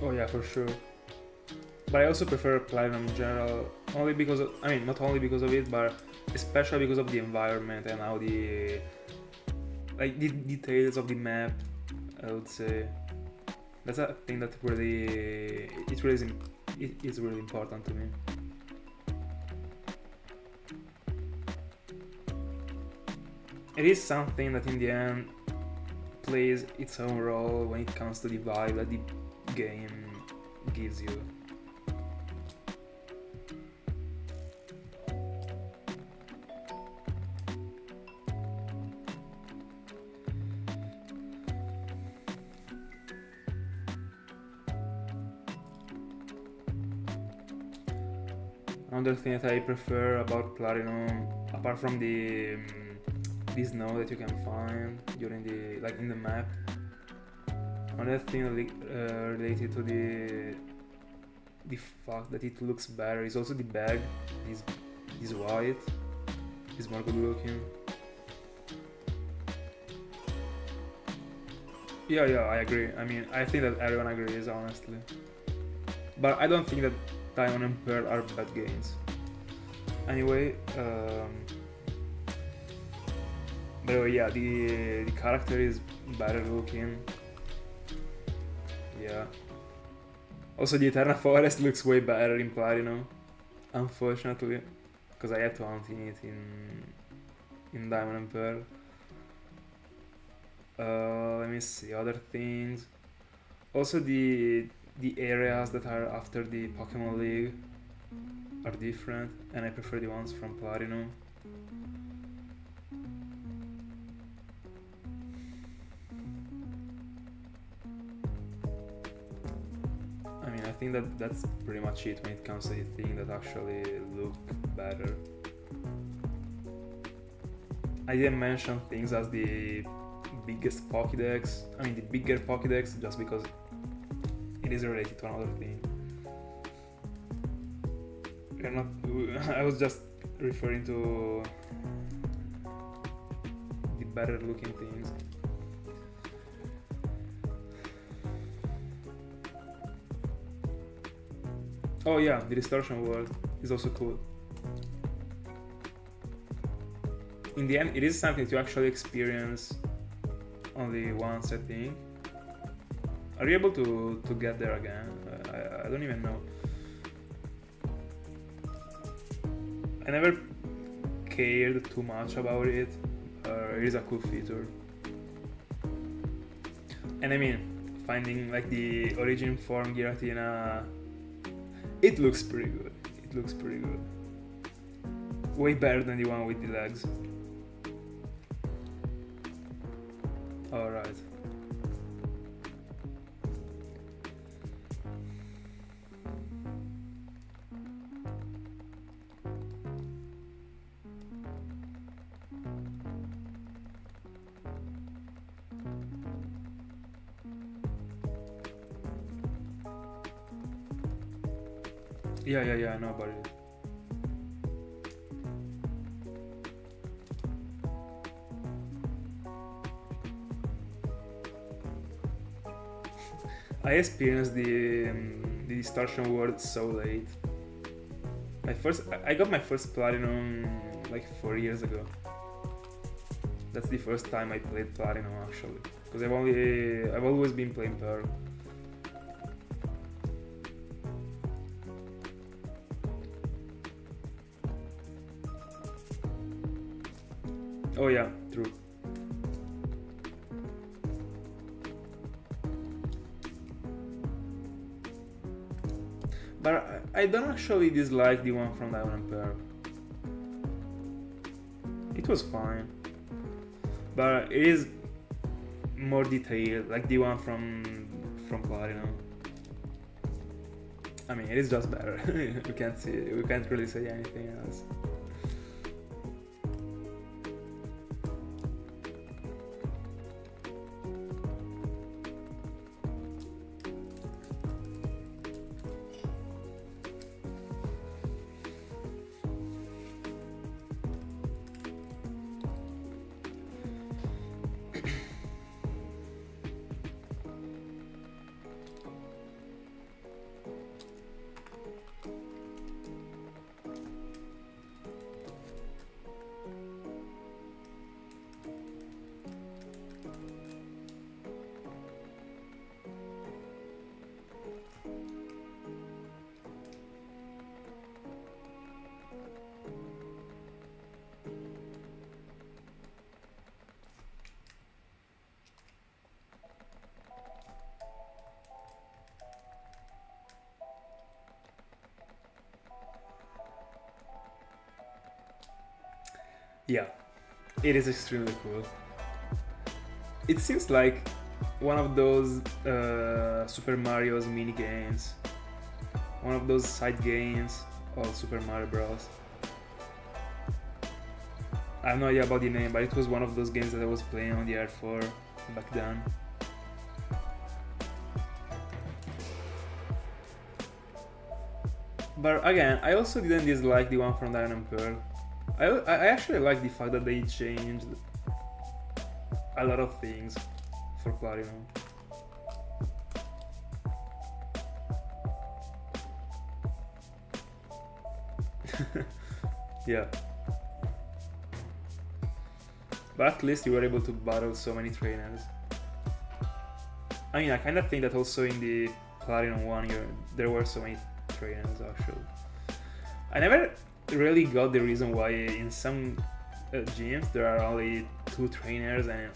Oh yeah, for sure. But I also prefer platinum in general, only because of, I mean, not only because of it, but especially because of the environment and how the like the details of the map. I would say that's a thing that really it is really important to me. It is something that in the end plays its own role when it comes to the vibe that the game gives you. Another thing that I prefer about Platinum, apart from the snow that you can find during the in the map, another thing related to the fact that it looks better is also the bag. Is white, is more good looking. Yeah, I agree. I mean, I think that everyone agrees, honestly. But I don't think that Diamond and Pearl are bad games. Anyway, by the way, yeah, the character is better looking. Yeah. Also, the Eternal Forest looks way better in Platinum, unfortunately, because I had to hunt it in Diamond and Pearl. Let me see other things. Also, the areas that are after the Pokemon League are different, and I prefer the ones from Platinum. I mean, I think that that's pretty much it when it comes to the thing that actually look better. I didn't mention things as the biggest Pokédex, I mean the bigger Pokédex, just because it is related to another thing. We're not, I was just referring to the better looking things. Oh yeah, the distortion world is also cool. In the end, it is something to actually experience only once, I think. Are you able to get there again? I don't even know. I never cared too much about it. It is a cool feature. And I mean, finding like the origin form Giratina, it looks pretty good. It looks pretty good. Way better than the one with the legs. Alright. Yeah, I know about it. I experienced the distortion world so late. I got my first platinum like 4 years ago. That's the first time I played platinum actually, because I've always been playing Pearl. Oh yeah, true. But I don't actually dislike the one from Diamond and Pearl. It was fine. But it is more detailed, like the one from Platinum. I mean, it is just better. We can't really say anything else. Yeah, it is extremely cool. It seems like one of those Super Mario's mini games, one of those side games of Super Mario Bros. I have no idea about the name, but it was one of those games that I was playing on the Air 4 back then. But again, I also didn't dislike the one from Diamond and Pearl. I actually like the fact that they changed a lot of things for Platinum. Yeah. But at least you were able to battle so many trainers. I mean, I kind of think that also in the Platinum one, there were so many trainers actually. I never really got the reason why in some gyms there are only 2 trainers, and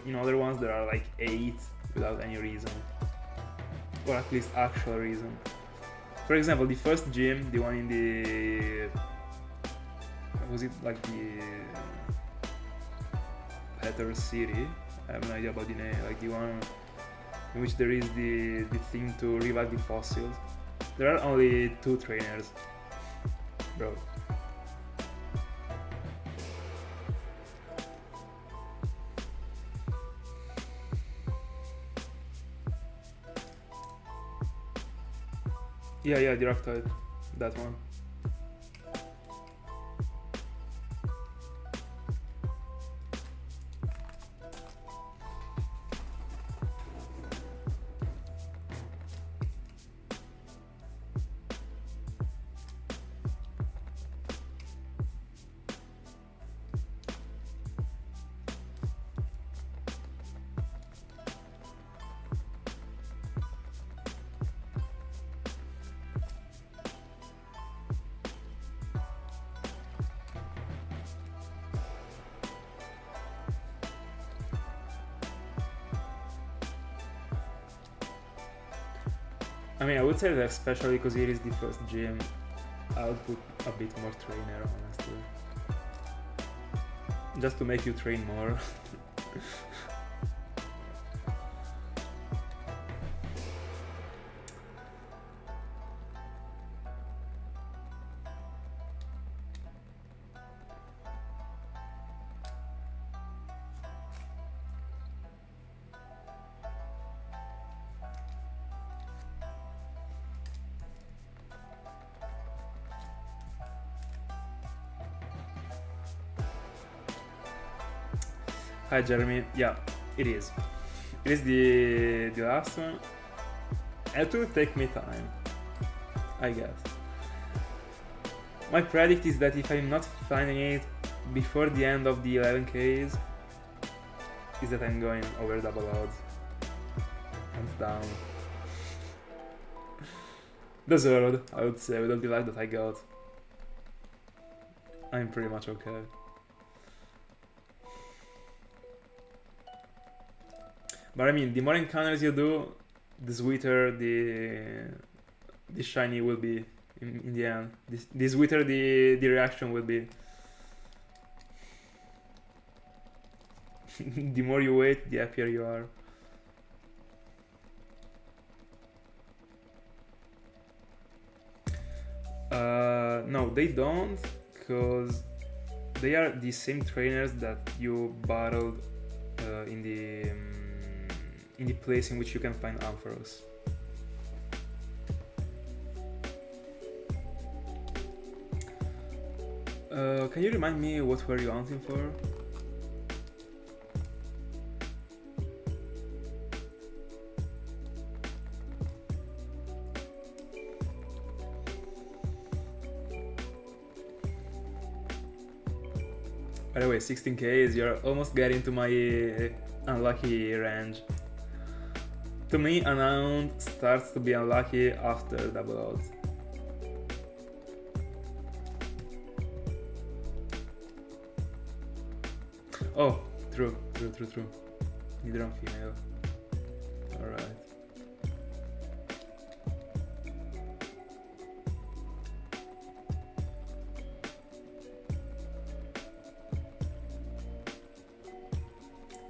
in other ones there are like 8 without any reason, or at least actual reason. For example, the first gym, the one in the was it like the Peter City? I have no idea about the name. Like the one in which there is the thing to revive the fossils. There are only 2 trainers, bro. Yeah, Directoid, that one. I mean, I would say that especially because it is the first gym, I would put a bit more trainer, honestly. Just to make you train more. Hi Jeremy, yeah, it is. It is the last one. It will take me time, I guess. My predict is that if I'm not finding it before the end of the 11Ks, is that I'm going over double odds. Hands down. Deserved, I would say, with all the luck that I got. I'm pretty much okay. But I mean, the more encounters you do, the sweeter the shiny will be in the end. The sweeter the reaction will be. The more you wait, the happier you are. No, they don't, because they are the same trainers that you battled in the place in which you can find Ampharos. Can you remind me what were you hunting for? By the way, 16K, you're almost getting to my unlucky range. To me, an hound starts to be unlucky after double odds. Oh, true. Neither on female. Alright.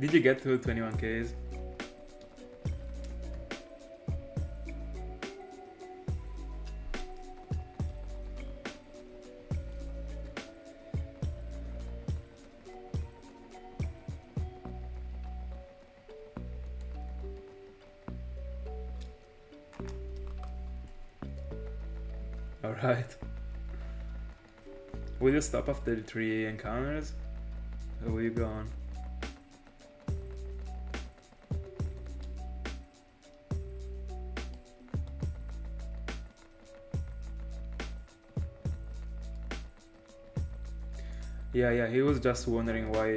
Did you get to 21Ks? Alright. Will you stop after the 3 encounters? Or will you go on? Yeah, he was just wondering why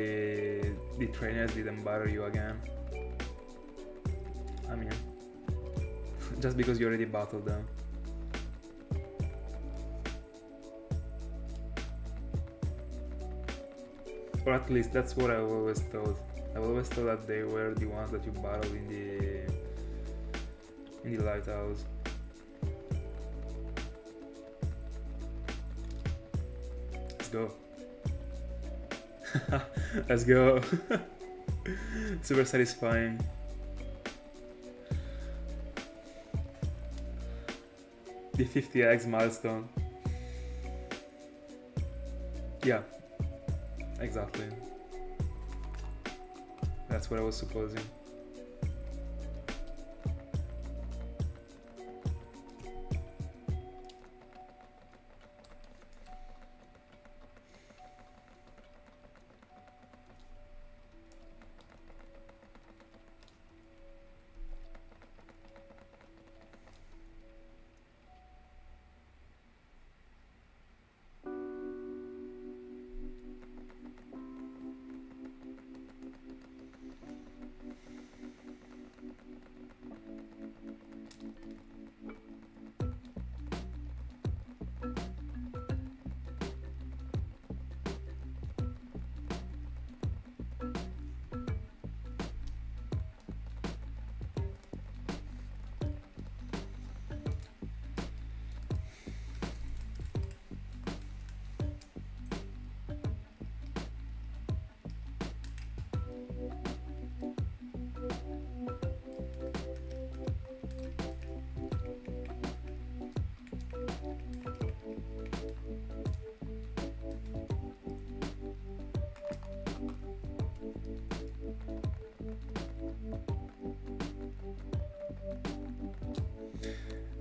the trainers didn't bother you again. I mean, just because you already battled them. Or at least that's what I've always thought. I've always thought that they were the ones that you battled in the lighthouse. Let's go. Let's go. Super satisfying. The 50x milestone. Yeah, exactly. That's what I was supposing.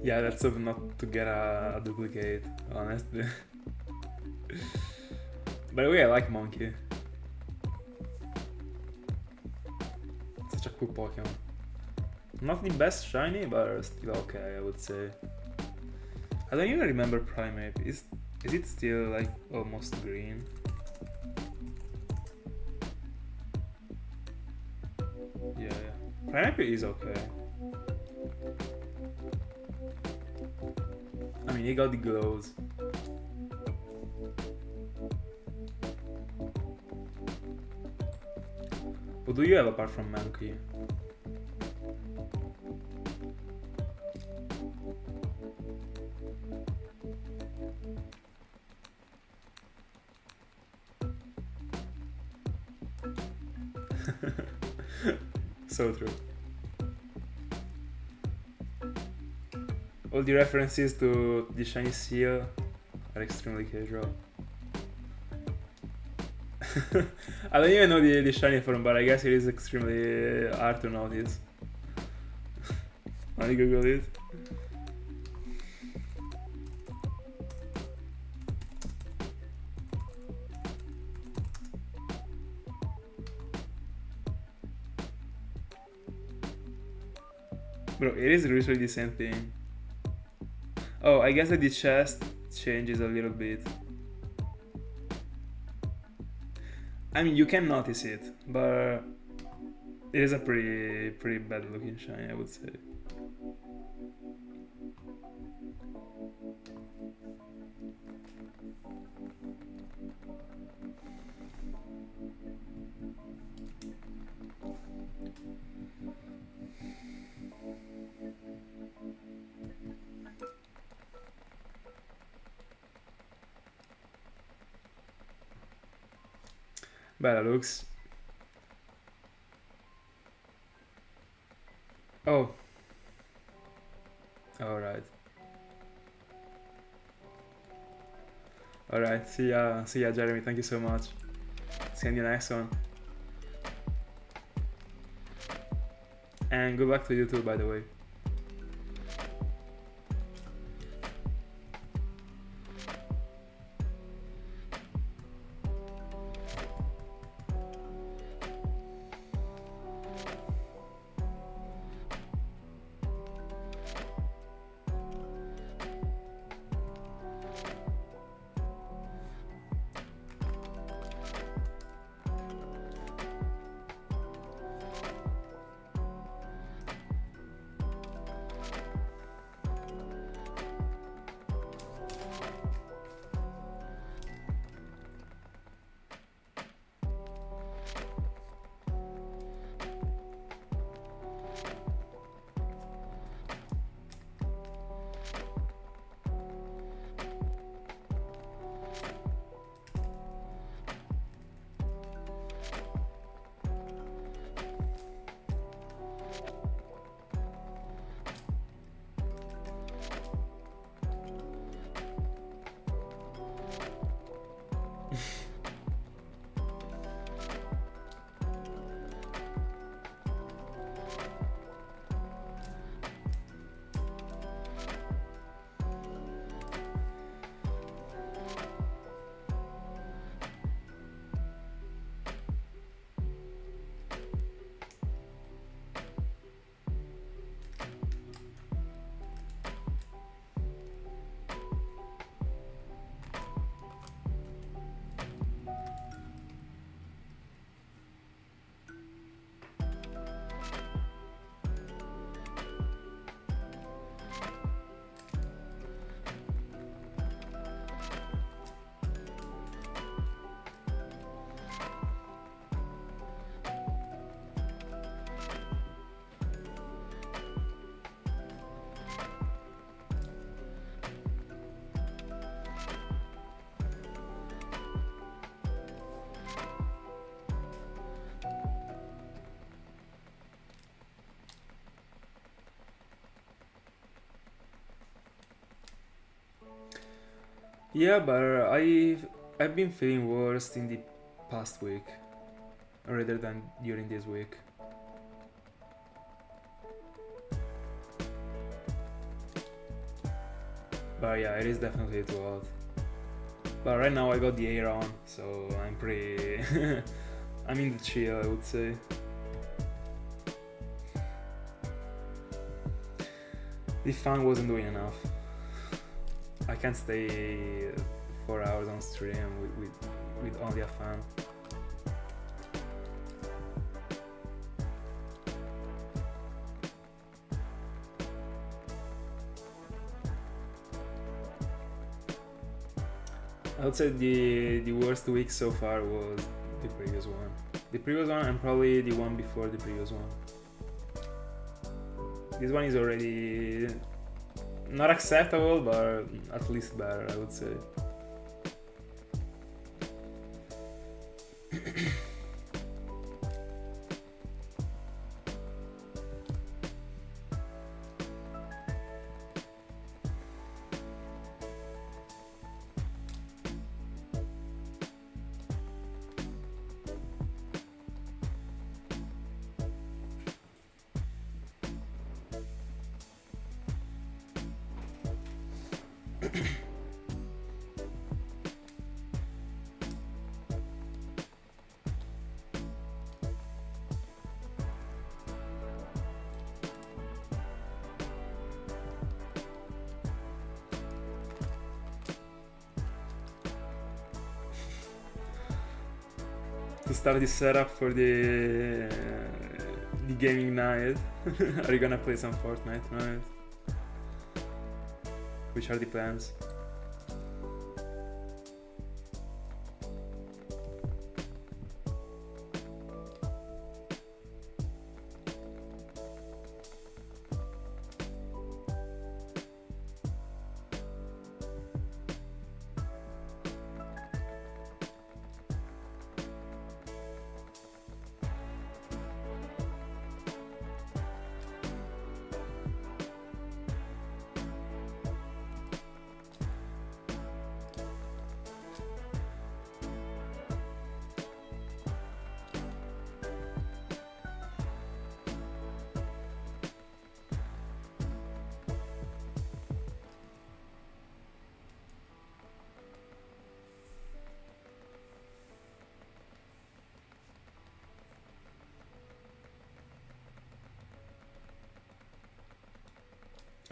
Yeah, let's hope not to get a duplicate, honestly. By the way, I like Monkey. Such a cool Pokemon. Not the best shiny, but still okay, I would say. I don't even remember Primeape. Is it still like almost green? Yeah. Primeape is okay. I mean, he got the glows. What do you have apart from Monkey? So true. All the references to the shiny seal are extremely casual. I don't even know the shiny form, but I guess it is extremely hard to notice. Let me Google it. Bro, it is literally the same thing. Oh, I guess that the chest changes a little bit. I mean, you can notice it, but it is a pretty bad looking shiny, I would say. Bella looks. Oh, alright. Alright, see ya, Jeremy. Thank you so much. See you in the next one. And good luck to you too, by the way. Yeah, but I've been feeling worse in the past week rather than during this week. But yeah, it is definitely too hot. But right now I got the air on, so I'm pretty... I'm in the chill, I would say. The fan wasn't doing enough. I can't stay 4 hours on stream with only a fan. I would say the worst week so far was the previous one. The previous one and probably the one before the previous one. This one is already not acceptable, but at least better, I would say. To start the setup for the gaming night. Are you gonna play some Fortnite tonight? Which are the plans?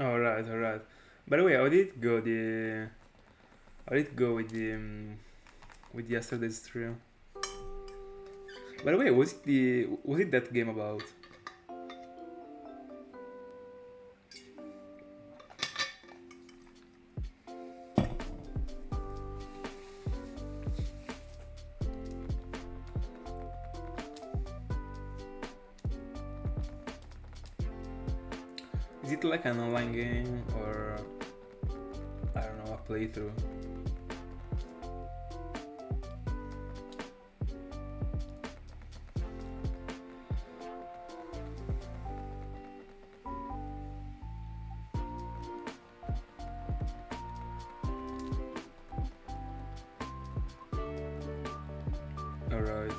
Alright, alright. By the way, how did it go? How did it go with yesterday's stream? By the way, was it that game about? Is it like an online game or I don't know, a playthrough? Alright.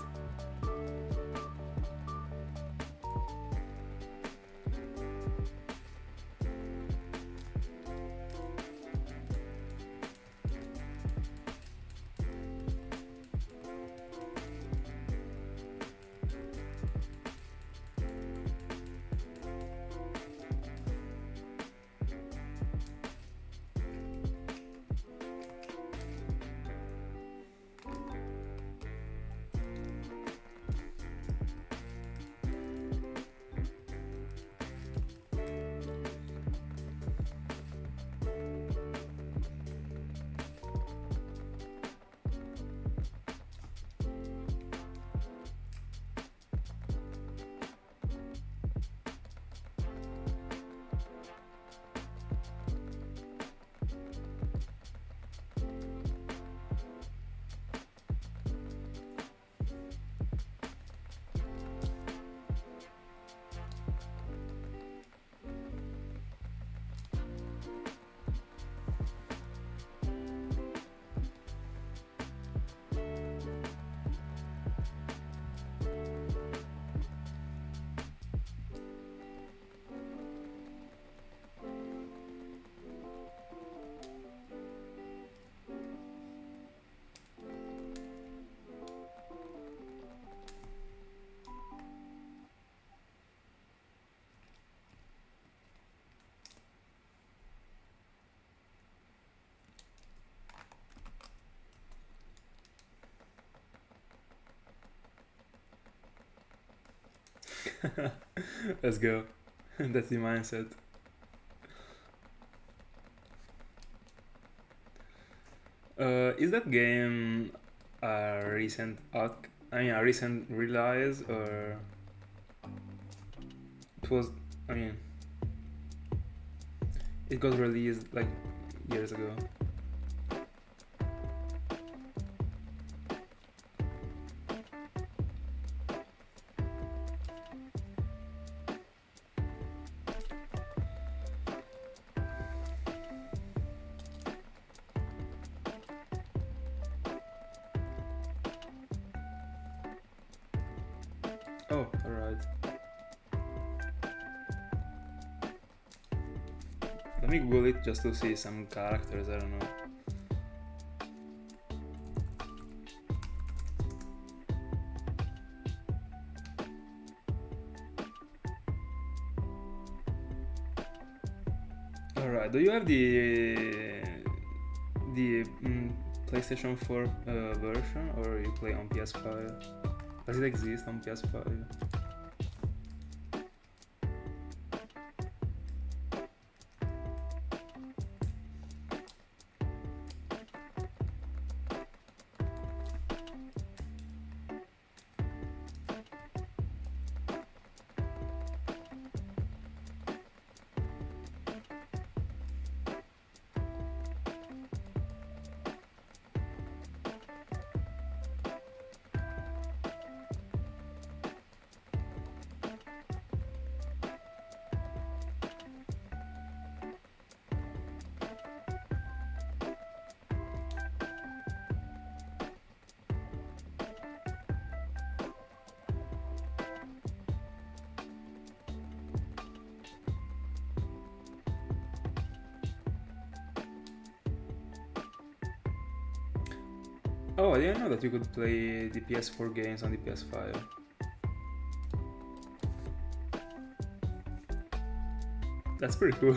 Let's go. That's the mindset. Is that game a recent a recent release or it was? I mean, it got released like years ago. Oh, alright. Let me Google it just to see some characters, I don't know. Alright, do you have the PlayStation 4 version or you play on PS5? Does it exist on PS5? Oh, I didn't know that you could play the PS4 games on the PS5. That's pretty cool.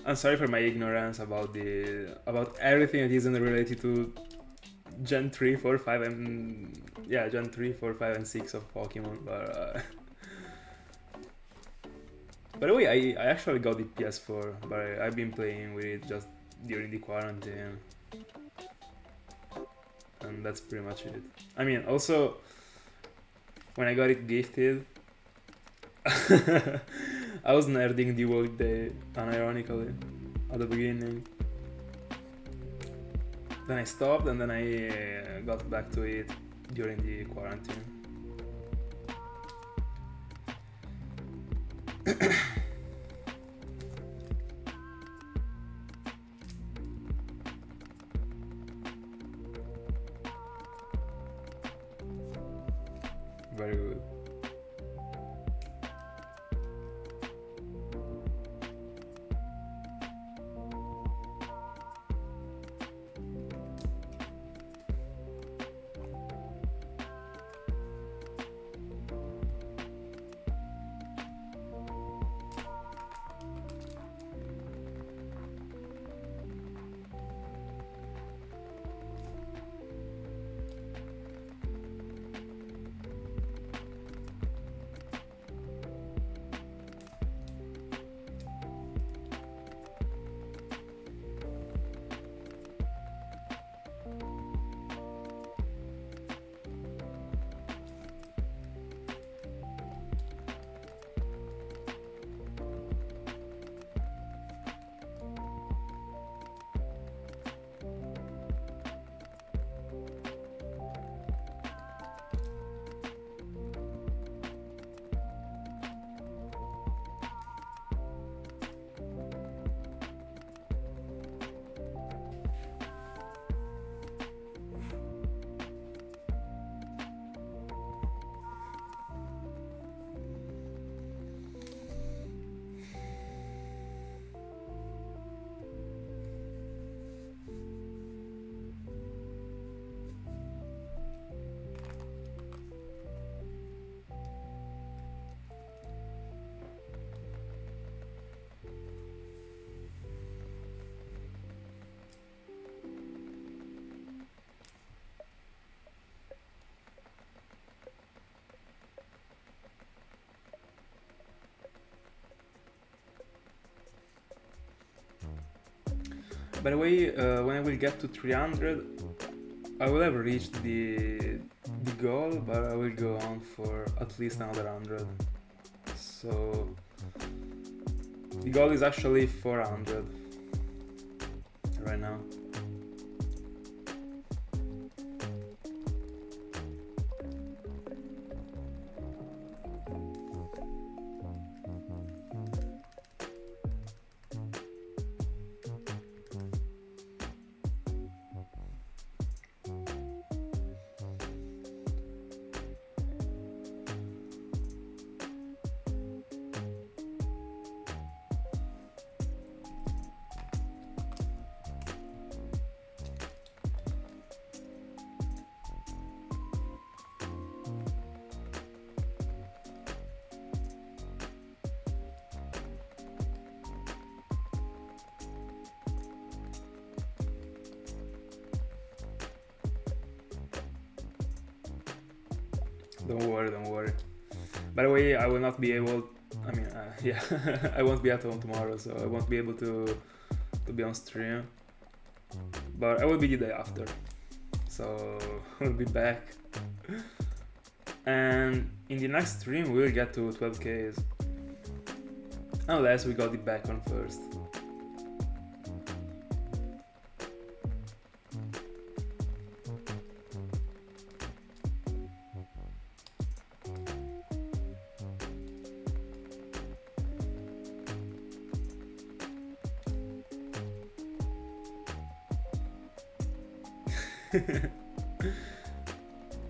I'm sorry for my ignorance about everything that isn't related to Gen 3, 4, 5, and yeah, Gen 3, 4, 5, and 6 of Pokemon. But by the way, I actually got the PS4, but I've been playing with it just during the quarantine, and that's pretty much it. I mean, also when I got it gifted, I was nerding the whole day, unironically, at the beginning. Then I stopped, and then I got back to it during the quarantine. Very good. By the way, when I will get to 300, I will have reached the goal, but I will go on for at least another 100. So the goal is actually 400 right now. Don't worry. By the way, I will not be able. I mean, yeah, I won't be at home tomorrow, so I won't be able to be on stream. But I will be the day after, so I'll be back. And in the next stream, we'll get to 12Ks, unless we got the back on first.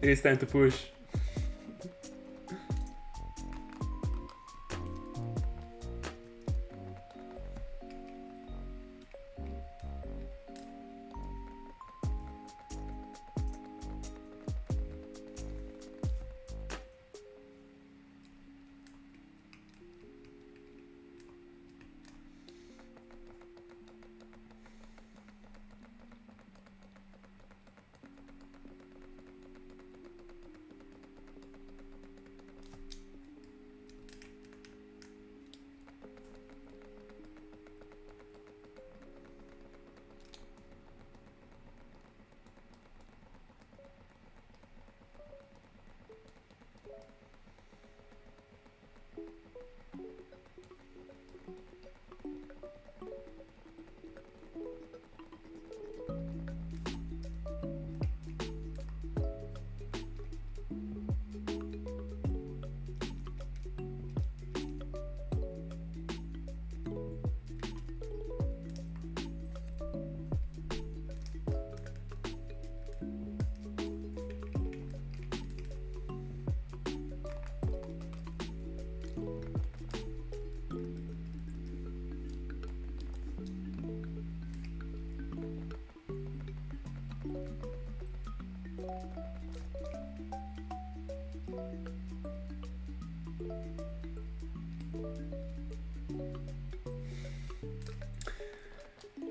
It is time to push.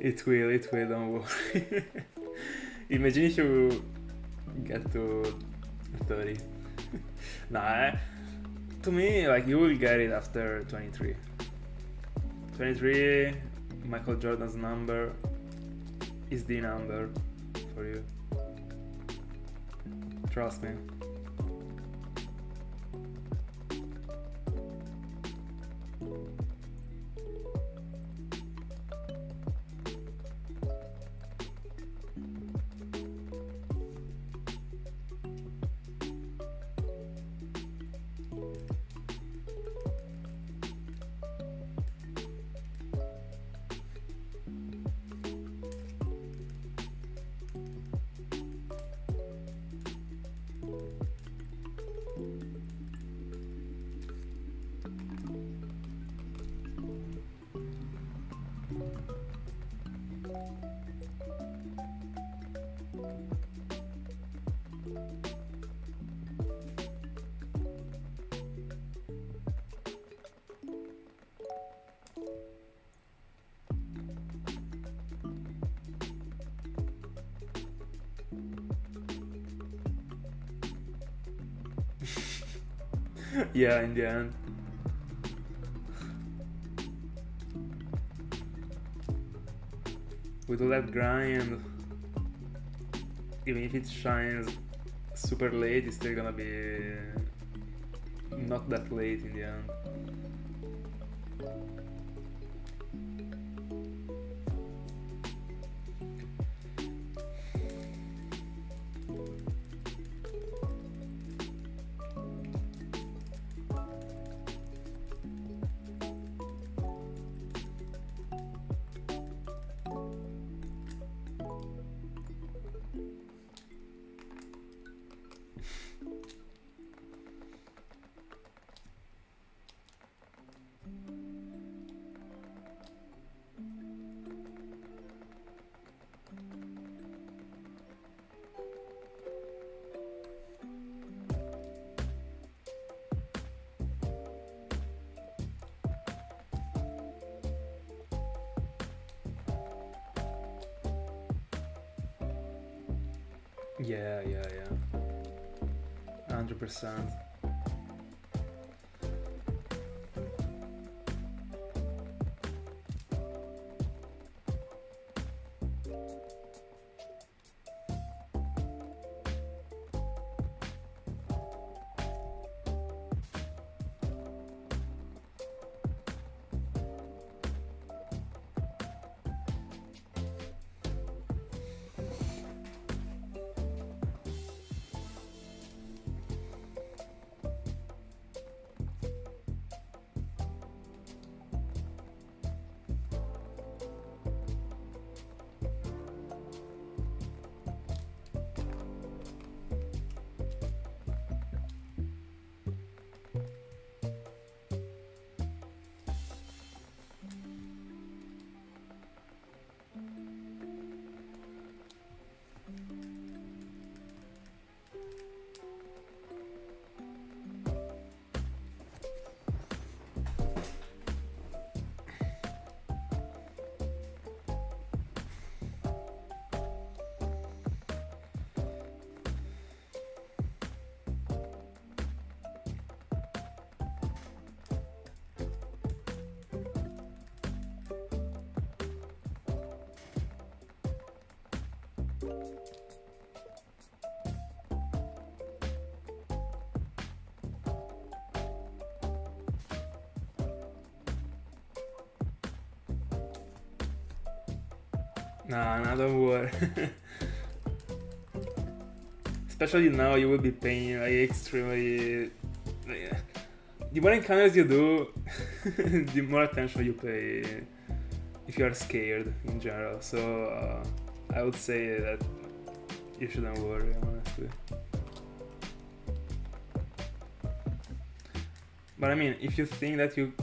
it will, don't worry. Imagine if you get to 30. Nah, to me, like, you will get it after 23. 23, Michael Jordan's number is the number for you. Trust me. Yeah, in the end. With all that grind, even if it shines super late, it's still gonna be not that late in the end. Yeah, 100%. Nah, don't worry. Especially now, you will be paying like extremely. The more encounters you do, the more attention you pay if you are scared in general. So I would say that you shouldn't worry, honestly. But I mean, if you think that you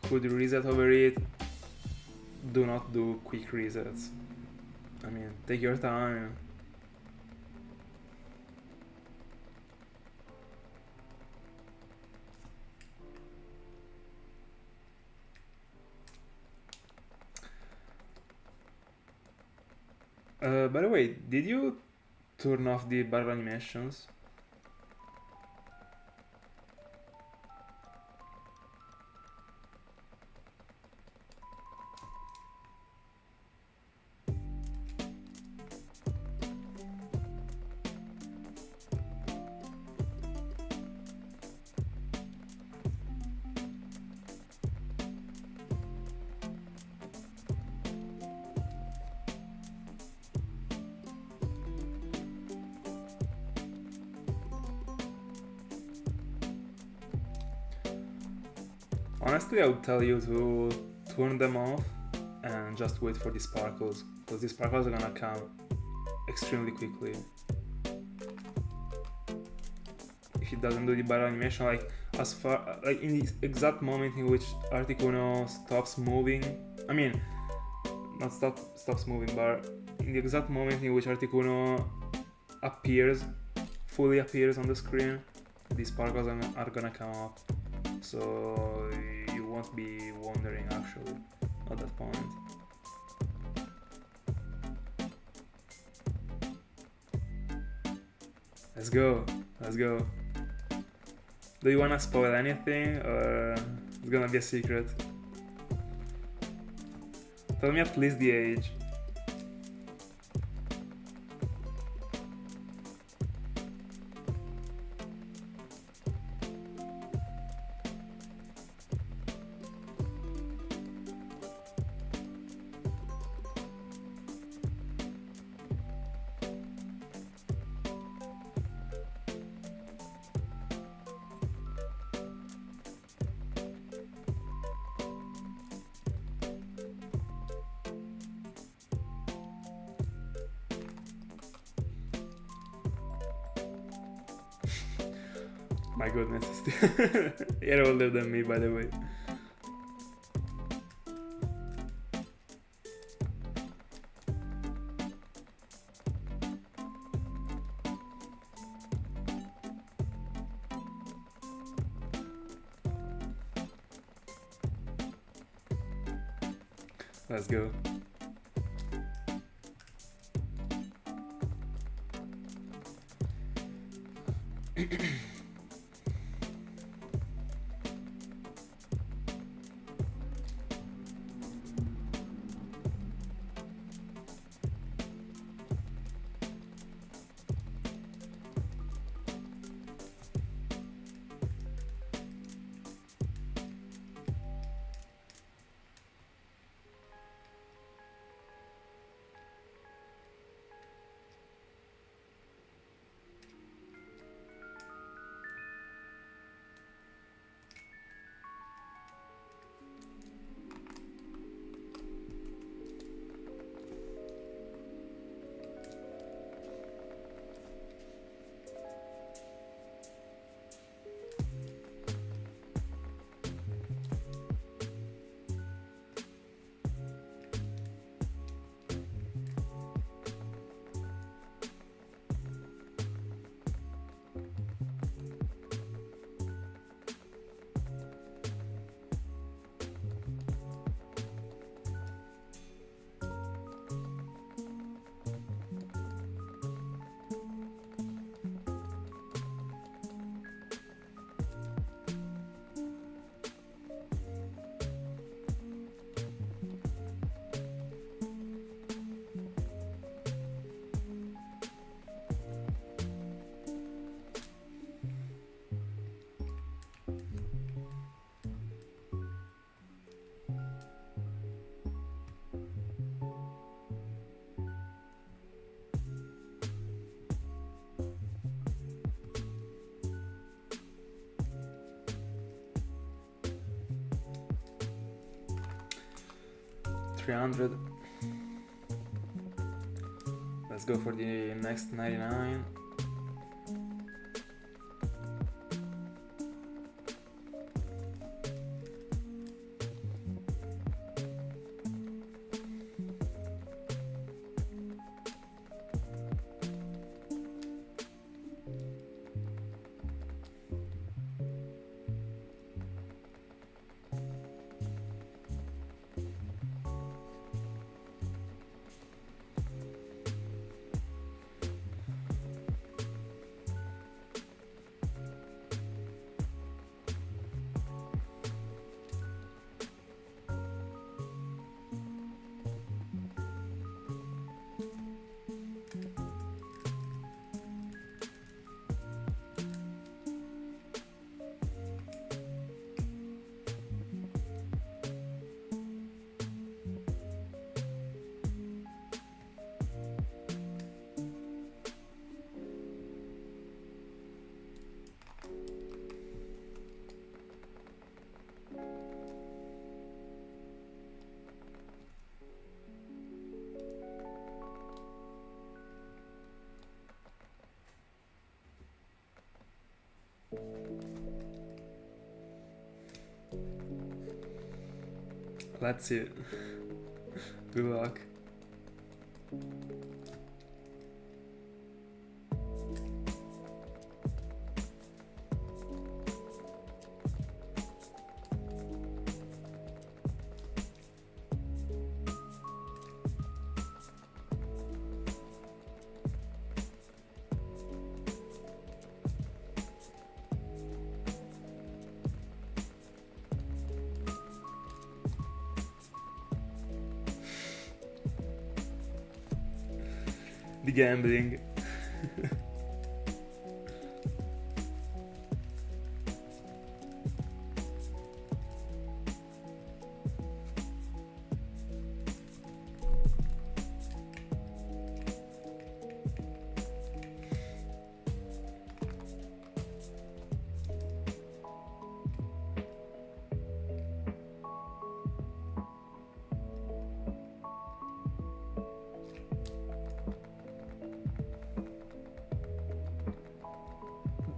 could reset over it, do not do quick resets. I mean, take your time. By the way, did you turn off the barrel animations? Honestly, I would tell you to turn them off and just wait for the sparkles, because the sparkles are gonna come extremely quickly. If it doesn't do the barrel animation, like in the exact moment in which Articuno stops moving, I mean, not stops moving, but in the exact moment in which Articuno fully appears on the screen, the sparkles are gonna come up. So you won't be wondering actually at that point. Let's go. Do you wanna spoil anything, or it's gonna be a secret? Tell me at least the age. My goodness, you're older than me, by the way. Let's go. $300. Let's go for the next 99. Let's see. Good luck. The gambling.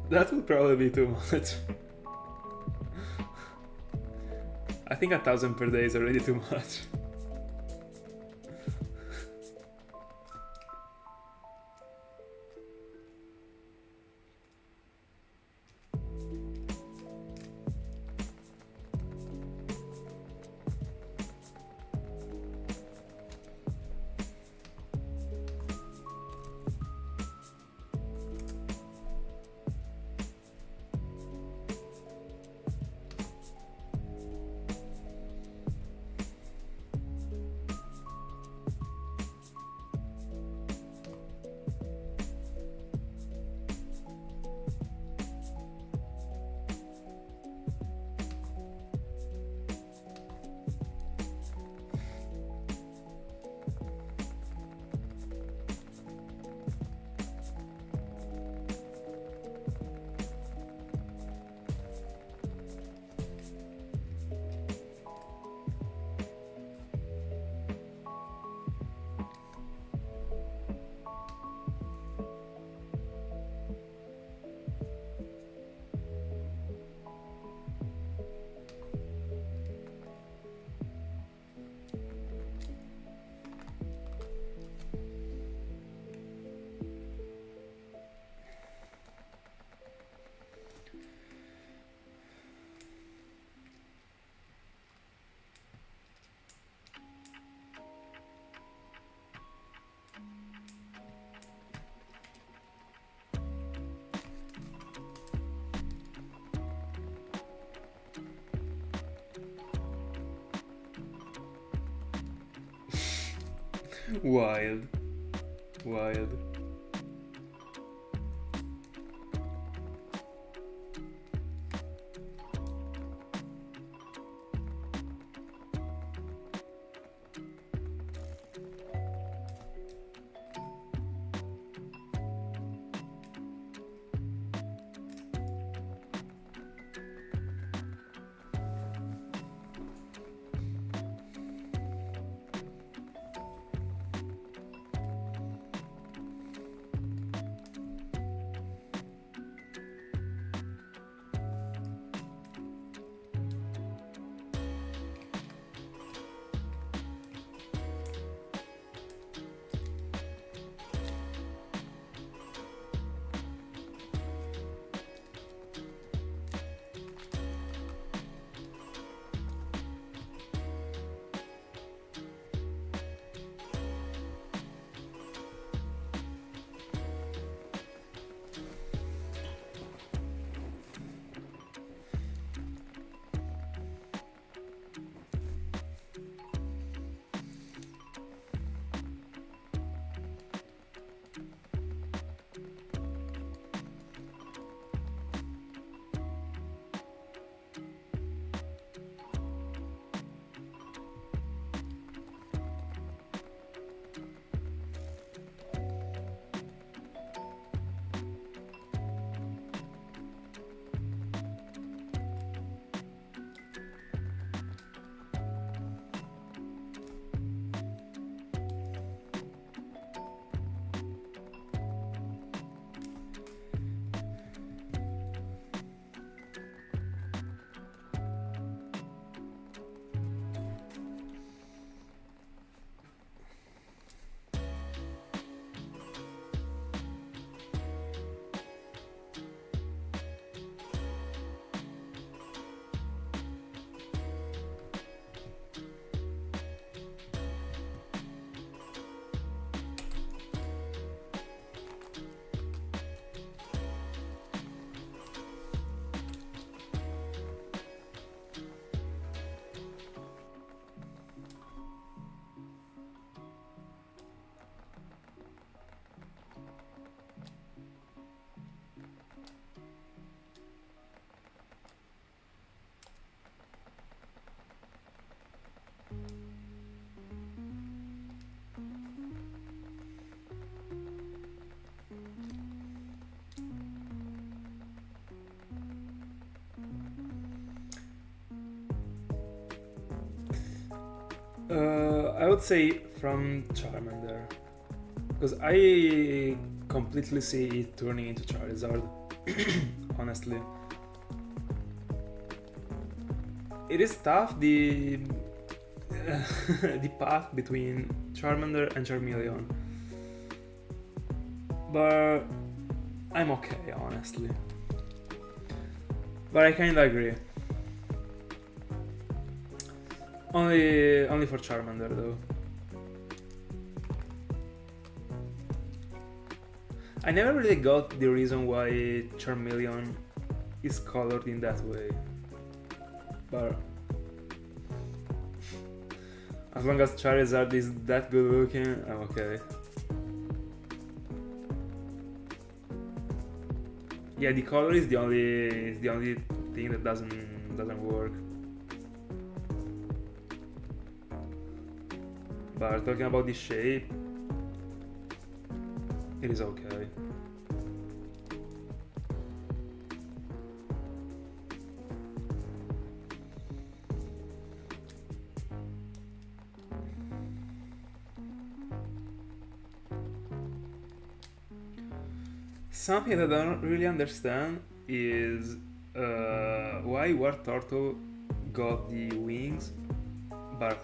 That would probably be too much. I think 1,000 per day is already too much. Wild. Wild. I would say from Charmander, because I completely see it turning into Charizard. Honestly, it is tough the the path between Charmander and Charmeleon, but I'm okay, honestly. But I kinda agree. Only for Charmander though. I never really got the reason why Charmeleon is colored in that way. But as long as Charizard is that good looking, I'm okay. Yeah, the color is the only thing that doesn't work. But talking about the shape, it is okay. Something that I don't really understand is why War Turtle got the wings, but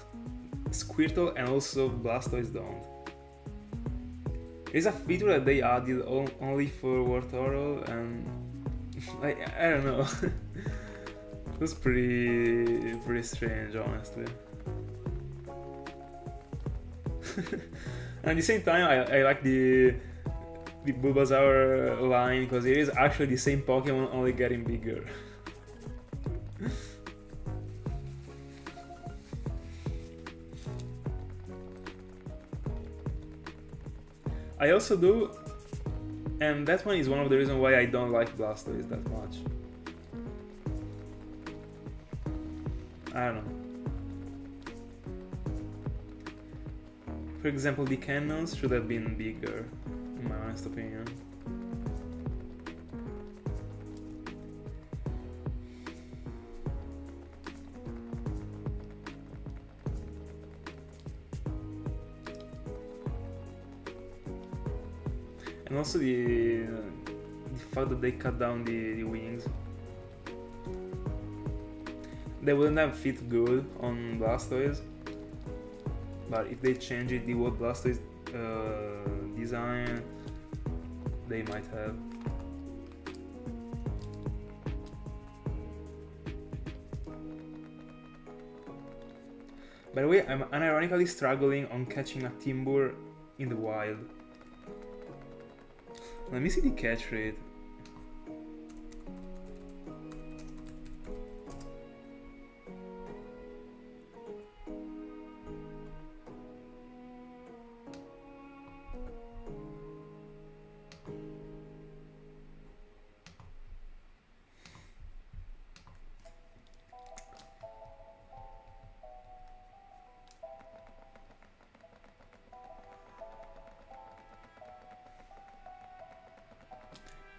Squirtle and also Blastoise don't. It's a feature that they added only for War Turtle, and I don't know. It was pretty strange, honestly. And at the same time, I like the Bulbasaur line because it is actually the same Pokemon, only getting bigger. I also do, and that one is one of the reasons why I don't like Blastoise that much. I don't know. For example, the cannons should have been bigger, in my honest opinion. And also the fact that they cut down the wings. They wouldn't have fit good on Blastoise, but if they change it, the whole Blastoise design, they might have. By the way, I'm unironically struggling on catching a Timbur in the wild. Let me see the catch rate.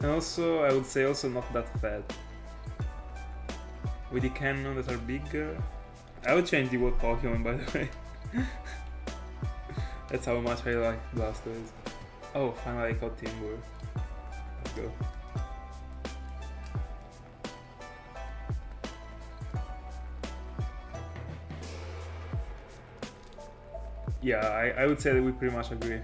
And also, I would say also not that fat. With the cannon that are bigger. I would change the word Pokemon, by the way. That's how much I like Blastoise. Oh, finally I caught Timber. Let's go. Yeah, I would say that we pretty much agree.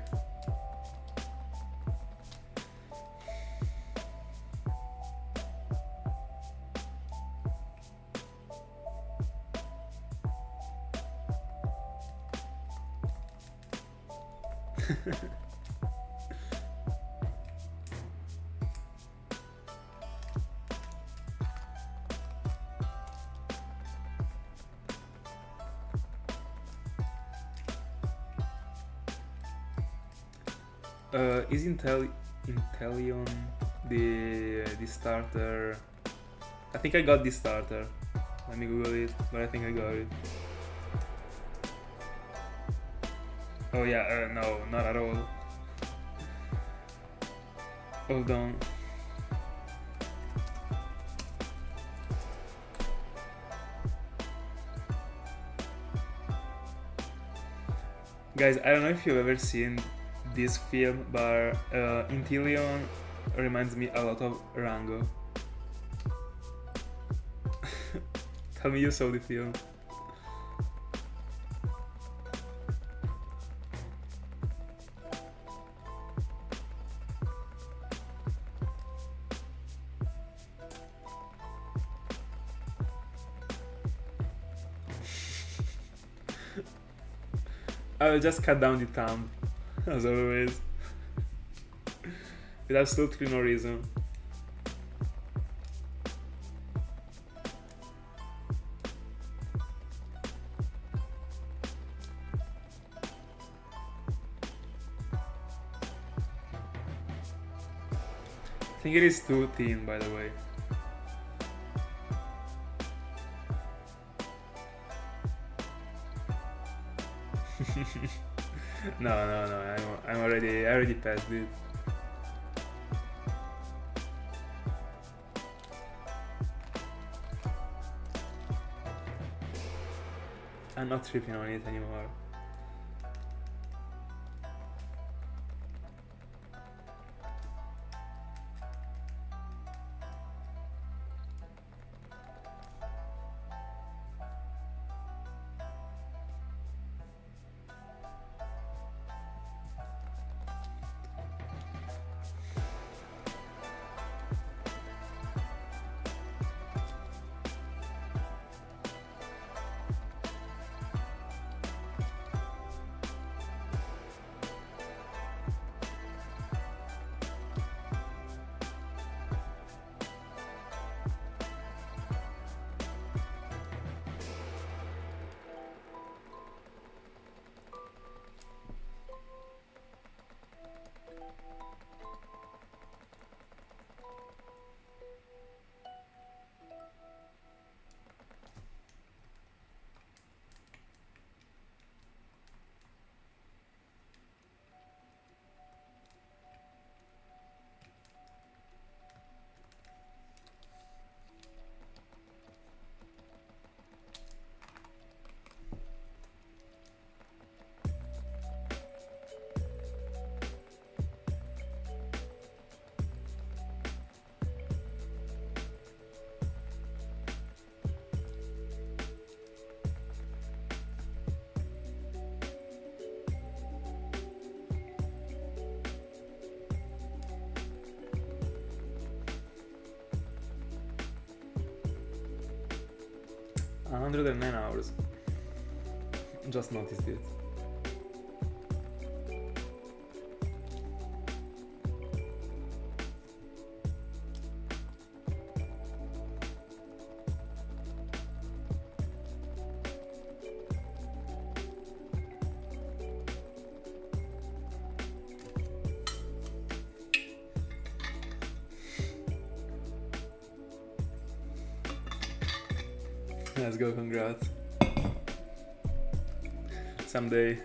Is Inteleon the starter? I think I got the starter. Let me Google it, but I think I got it. Oh yeah, no, not at all. Hold on. Guys, I don't know if you've ever seen this film, but Inteleon reminds me a lot of Rango. Tell me you saw the film. I will just cut down the thumb, as always, with absolutely no reason. I think it is too thin, by the way. No, I already passed it. I'm not tripping on it anymore. $109. Just noticed it. Let's go, congrats. Someday.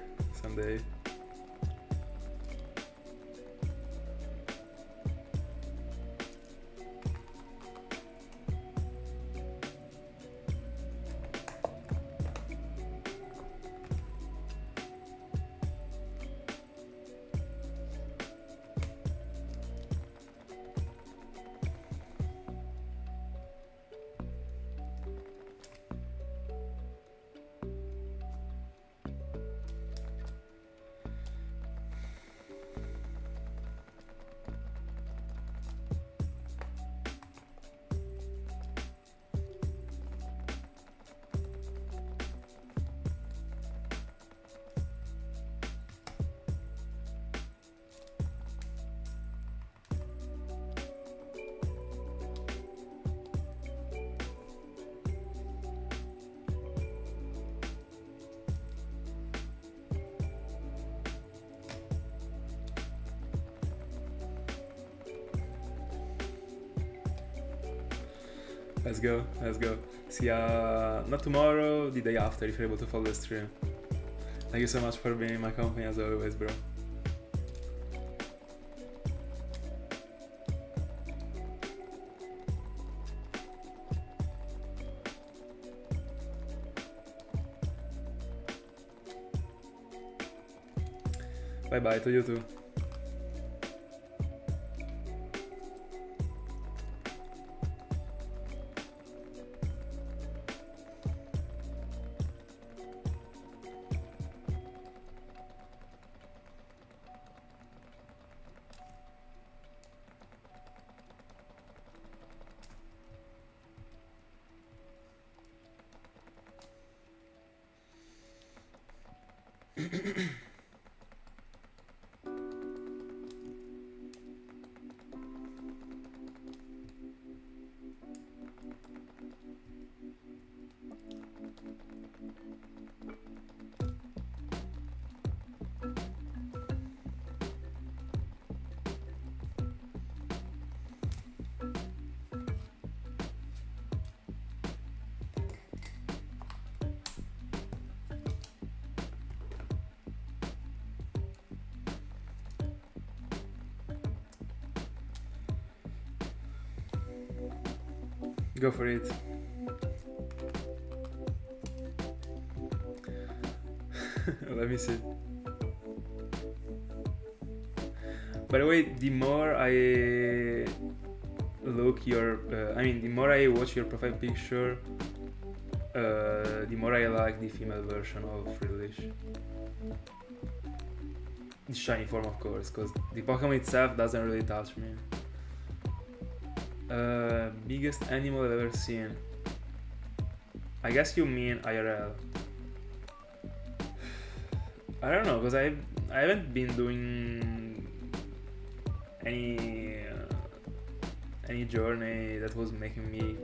Let's go. See ya not tomorrow, the day after, if you're able to follow the stream. Thank you so much for being in my company as always, bro. Bye bye to you too. Go for it. Let me see. By the way, the more I look your, the more I watch your profile picture, the more I like the female version of Frillish. The shiny form, of course, because the Pokemon itself doesn't really touch me. Biggest animal I've ever seen. I guess you mean IRL. I don't know, because I haven't been doing any journey that was making me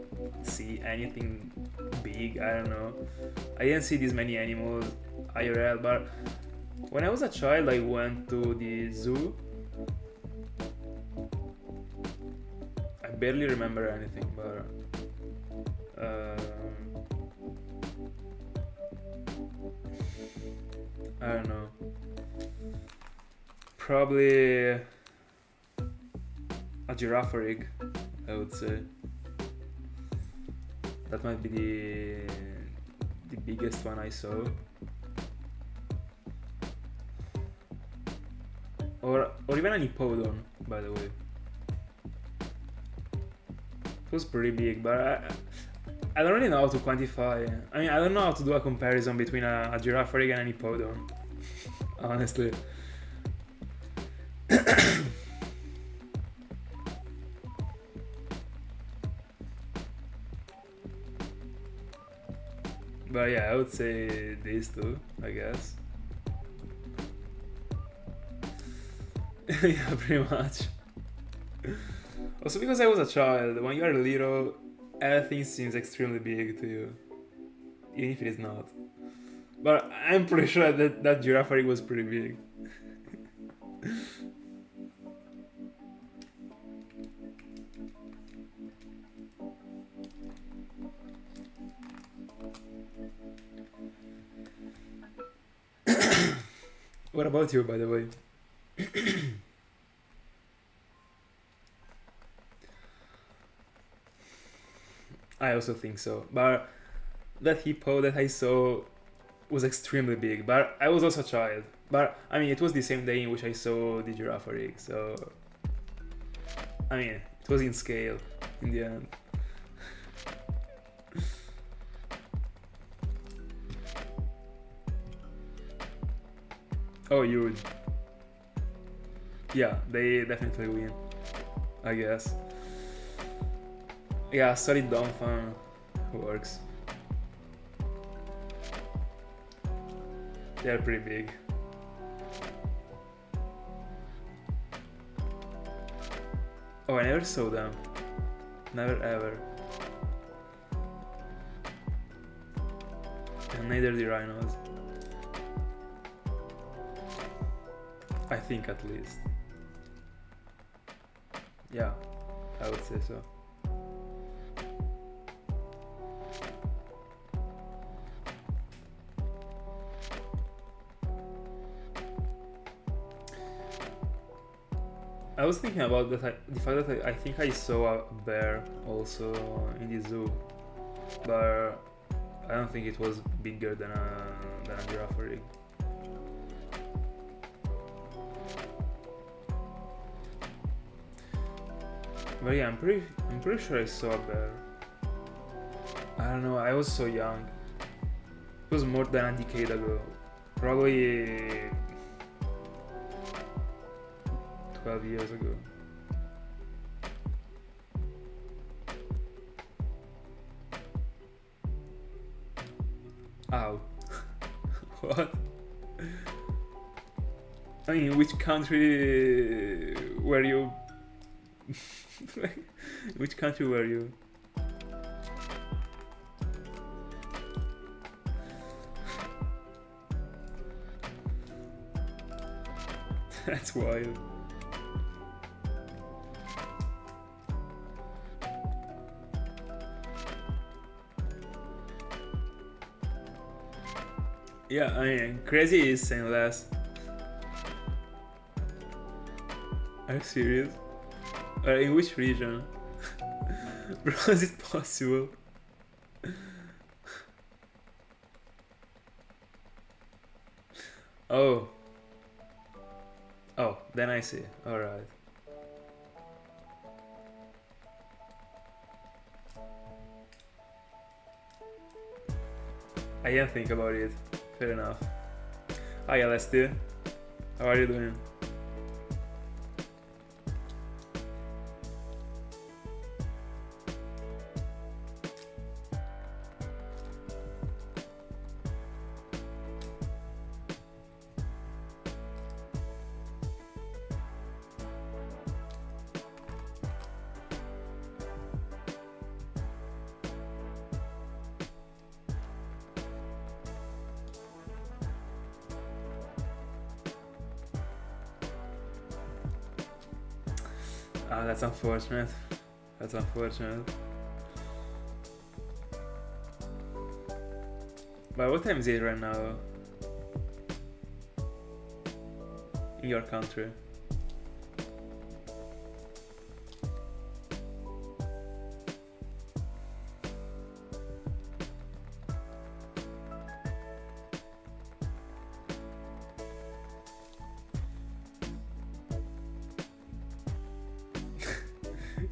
see anything big. I don't know. I didn't see this many animals IRL, but when I was a child, I went to the zoo. I barely remember anything, but I don't know. Probably a giraffe rig, I would say. That might be the biggest one I saw. Or even an hippodon, by the way. It was pretty big, but I don't really know how to quantify. I mean, I don't know how to do a comparison between a giraffe rig and an hippodon, honestly. But yeah, I would say these two, I guess. Yeah, pretty much. Also because I was a child, when you are little, everything seems extremely big to you, even if it is not. But I'm pretty sure that giraffe rig was pretty big. What about you, by the way? I also think so, but that hippo that I saw was extremely big, but I was also a child. But I mean, it was the same day in which I saw the giraffe rig, so I mean, it was in scale in the end. Oh, huge. Yeah, they definitely win, I guess. Yeah, solid down fan works. They're pretty big. Oh, I never saw them. Never ever. And neither the rhinos. I think, at least. Yeah, I would say so. I was thinking about that, the fact that I think I saw a bear also in the zoo, but I don't think it was bigger than a giraffe rig. But yeah, I'm pretty sure I saw a bear. I don't know, I was so young. It was more than a decade ago. Probably 12 years ago. Ow. What? I mean, which country were you? Which country were you? That's wild. Yeah, I mean, crazy is saying less. Are you serious? In which region? Bro, is it possible? Oh. Oh, then I see. Alright. I didn't think about it. Fair enough. Hi, Alestia. How are you doing? Ah, that's unfortunate. That's unfortunate. But what time is it right now? In your country?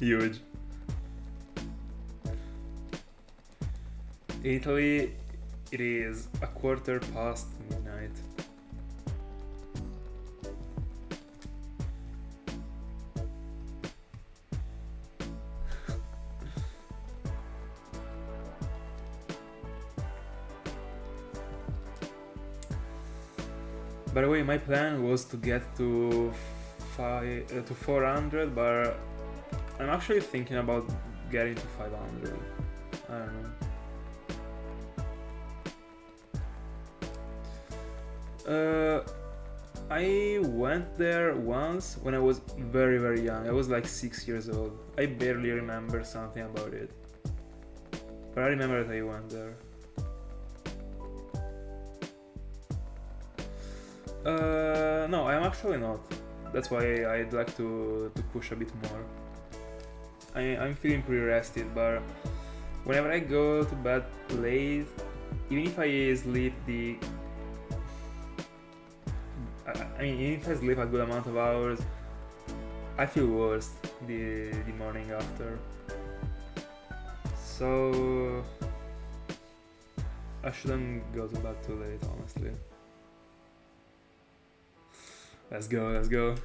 Huge. In Italy, it is midnight. By the way, my plan was to get to 400, but I'm actually thinking about getting to 500. I don't know. I went there once when I was very, very young. I was like 6 years old. I barely remember something about it. But I remember that I went there. No, I'm actually not. That's why I'd like to push a bit more. I'm feeling pretty rested, but whenever I go to bed late, even if I sleep even if I sleep a good amount of hours, I feel worse the morning after. So I shouldn't go to bed too late, honestly. Let's go, let's go.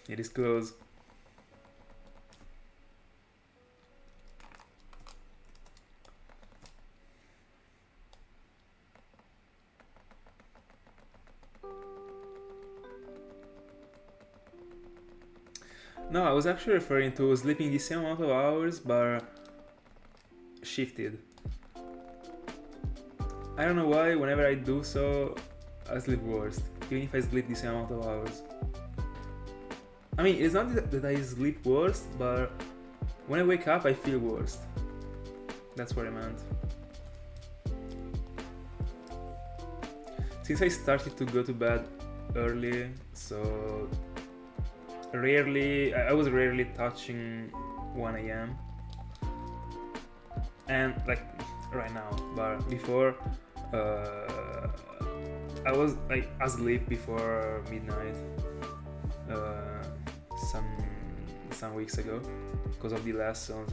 It is close. No, I was actually referring to sleeping the same amount of hours, but shifted. I don't know why, whenever I do so, I sleep worse, even if I sleep the same amount of hours. I mean, it's not that I sleep worse, but when I wake up, I feel worse. That's what I meant. Since I started to go to bed early, so I was rarely touching 1 a.m. And like right now, but before I was like asleep before midnight some weeks ago because of the lessons.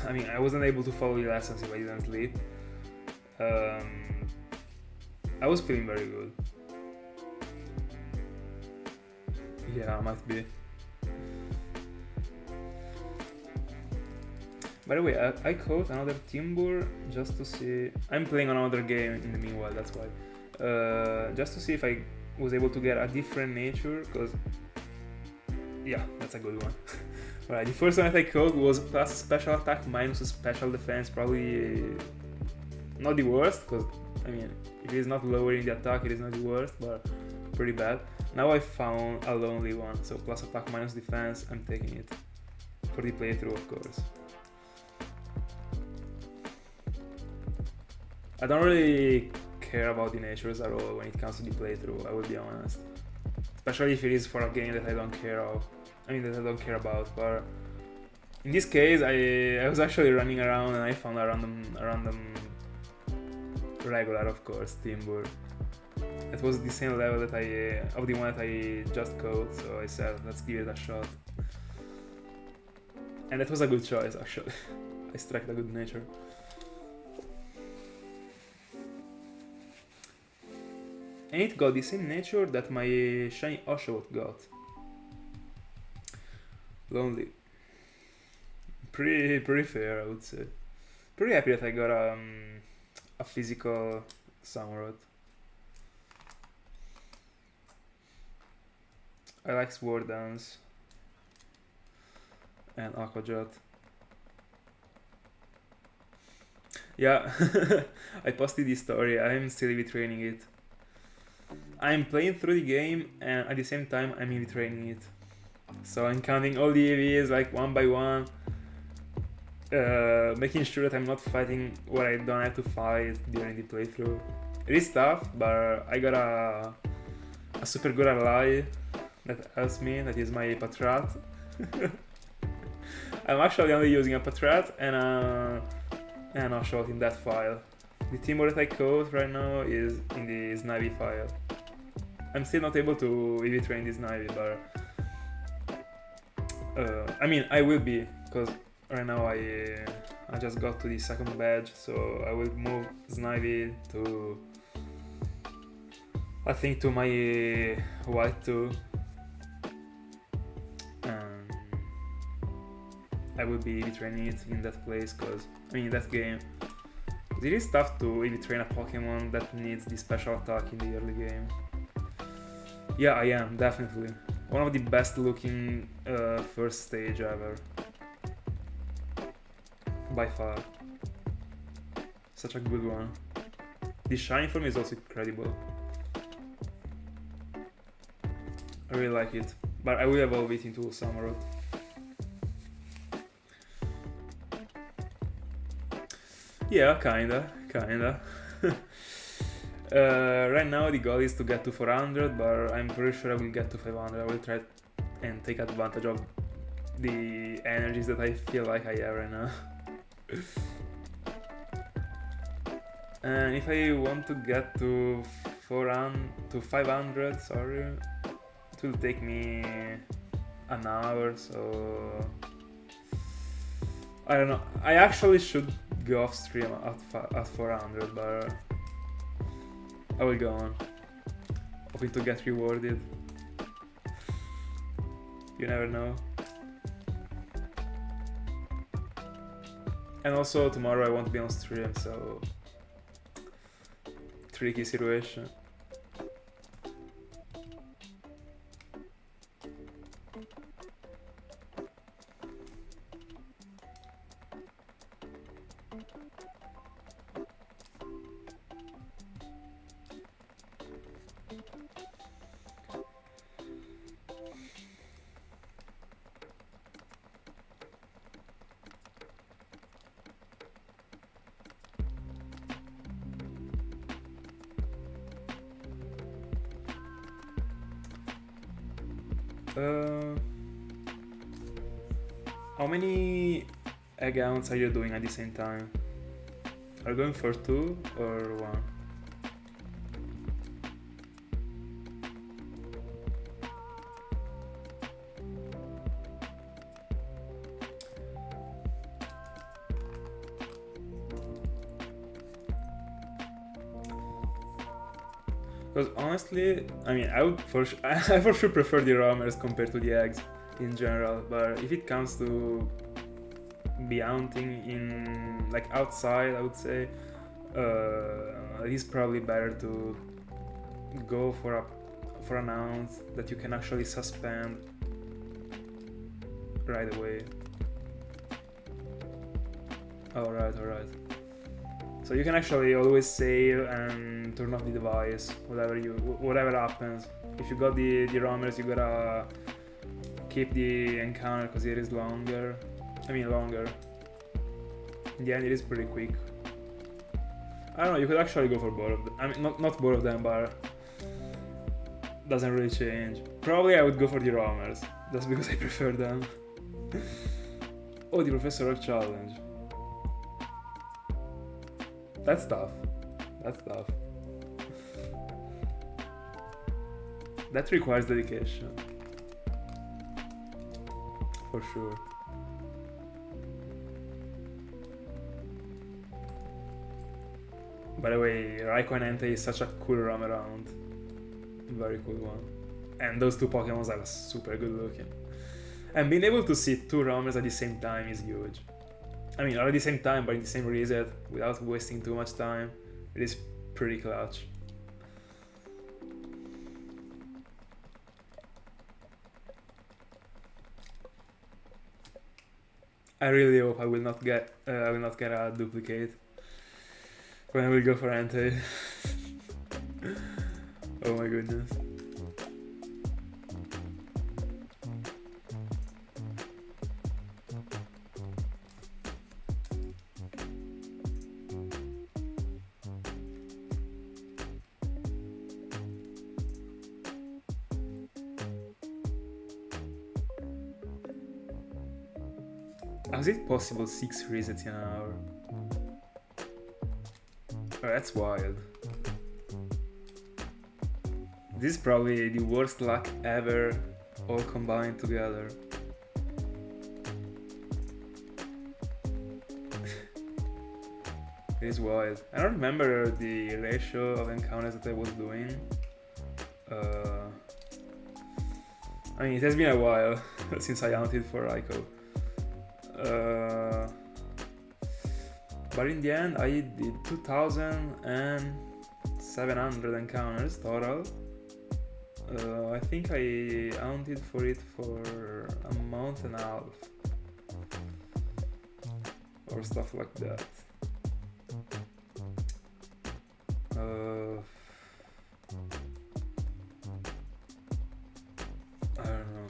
I mean, I wasn't able to follow the lessons if I didn't sleep. I was feeling very good. Yeah, might be. By the way, I caught another Timber just to see. I'm playing another game in the meanwhile, that's why. Just to see if I was able to get a different nature, because yeah, that's a good one. Alright, the first one that I caught was plus special attack minus special defense, probably not the worst, because I mean, if it is not lowering the attack, it is not the worst, but pretty bad. Now I found a lonely one, so plus attack minus defense, I'm taking it. For the playthrough, of course. I don't really care about the natures at all when it comes to the playthrough, I will be honest. Especially if it is for a game that I don't care about, but in this case I was actually running around and I found a random regular, of course, Timber. It was the same level that of the one that I just caught, so I said let's give it a shot. And that was a good choice actually. I struck a good nature. And it got the same nature that my shiny Oshawott got. Lonely. Pretty fair, I would say. Pretty happy that I got a physical Samurott. I like Sword Dance and Aquajot. Yeah, I posted this story. I'm still retraining it. I'm playing through the game and at the same time I'm retraining it. So I'm counting all the EVs like one by one, making sure that I'm not fighting what I don't have to fight during the playthrough. It is tough, but I got a super good ally that helps me, that is my Patrat. I'm actually only using a Patrat and an Oshawott in that file. The Timber that I caught right now is in the Snivy file. I'm still not able to EV train this Snivy, but I mean I will be, because right now I just got to the second badge, so I will move Snivy to, I think, to my white 2. I will be EV training it in that place, because I mean in that game it is tough to EV train a Pokemon that needs the special attack in the early game. Yeah, I am, definitely. One of the best looking first stage ever. By far. Such a good one. The shiny form is also incredible. I really like it. But I will evolve it into Samurott. Yeah, kinda. Right now the goal is to get to 400, but I'm pretty sure I will get to 500. I will try and take advantage of the energies that I feel like I have right now. And if I want to get to 500, sorry, it will take me an hour, so I don't know. I actually should go off stream at 400, but I will go on, hoping to get rewarded. You never know. And also tomorrow I won't be on stream, so tricky situation. How many egg counts are you doing at the same time? Are you going for 2 or 1? Because honestly, I mean, I would I for sure prefer the roamers compared to the eggs in general. But if it comes to be hunting in like outside, I would say it is probably better to go for an hunt that you can actually suspend right away. Alright. So you can actually always save and turn off the device, whatever happens. If you got the roamers, you gotta keep the encounter because it is longer. Longer. In the end, it is pretty quick. I don't know, you could actually go for both of them. I mean, not both of them, but doesn't really change. Probably I would go for the roamers, just because I prefer them. Oh, the Professor Rock Challenge. That's tough. That requires dedication. For sure. By the way, Raikou and Entei is such a cool roam around. Very cool one. And those two Pokemons are super good looking. And being able to see two roamers at the same time is huge. I mean, not at the same time, but in the same reset, without wasting too much time. It is pretty clutch. I really hope I will not get a duplicate when I will go for Entei. Oh my goodness. How is it possible 6 resets in an hour? Oh, that's wild. This is probably the worst luck ever, all combined together. It is wild. I don't remember the ratio of encounters that I was doing. I mean, it has been a while since I hunted for Raikou. But in the end, I did 2,700 encounters total. I think I hunted for it for a month and a half. Or stuff like that. I don't know.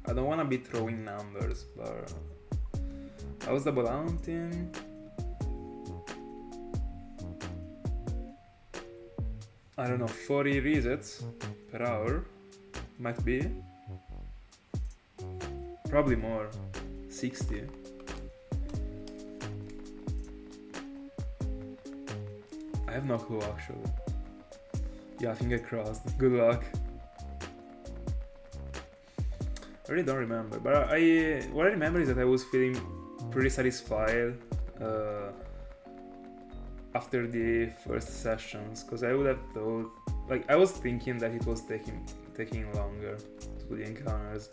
I don't want to be throwing numbers, but I was double hunting. I don't know, 40 resets per hour, might be. Probably more, 60. I have no clue actually. Yeah, finger crossed, good luck. I really don't remember, but what I remember is that I was feeling pretty satisfied after the first sessions, because I would have thought, like, I was thinking that it was taking longer to do the encounters.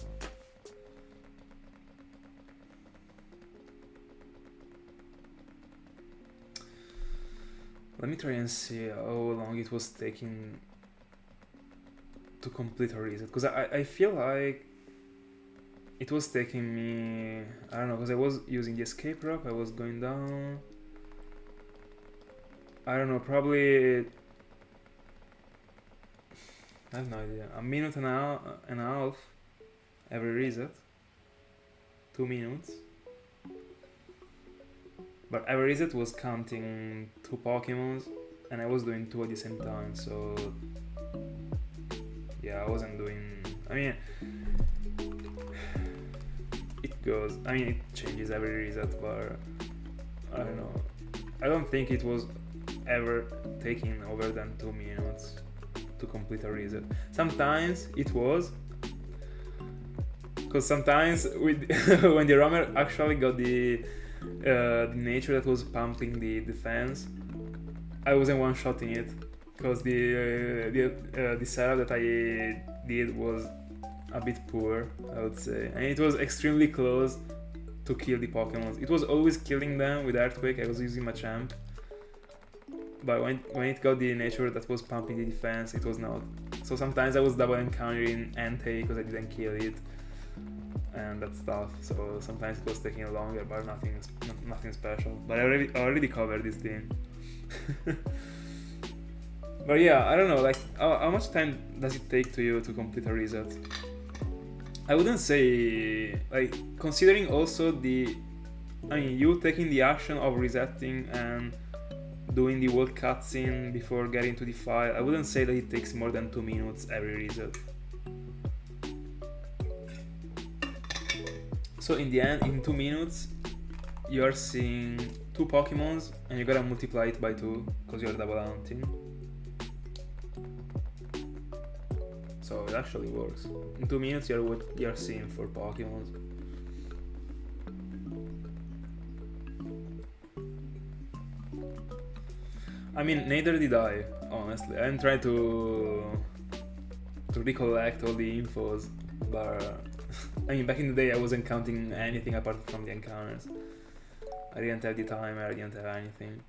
Let me try and see how long it was taking to complete a reset, because I feel like it was taking me, I don't know, because I was using the escape rope, I was going down, I don't know, probably, I have no idea, a minute and a half every reset, 2 minutes, but every reset was counting 2 Pokemons, and I was doing 2 at the same time, so yeah, I wasn't doing, I mean, it changes every reset, but I don't know. I don't think it was ever taking over than 2 minutes to complete a reset. Sometimes it was, because sometimes with when the roamer actually got the nature that was pumping the defense, I wasn't one-shotting it because the setup that I did was a bit poor, I would say, and it was extremely close to kill the Pokemons. It was always killing them with Earthquake. I was using my champ, but when it got the nature that was pumping the defense, it was not. So sometimes I was double encountering Entei because I didn't kill it and that stuff. So sometimes it was taking longer, but nothing special. But I already covered this thing. But yeah, I don't know, like how much time does it take to you to complete a reset? I wouldn't say, like, considering also you taking the action of resetting and doing the world cutscene before getting to the file, I wouldn't say that it takes more than 2 minutes every reset. So in the end, in 2 minutes, you're seeing 2 Pokemons and you gotta multiply it by 2 because you're double hunting. So it actually works. In 2 minutes, you're seeing 4 Pokemons. I mean, neither did I, honestly. I'm trying to recollect all the infos, but I mean, back in the day, I wasn't counting anything apart from the encounters. I didn't have the timer, I didn't have anything.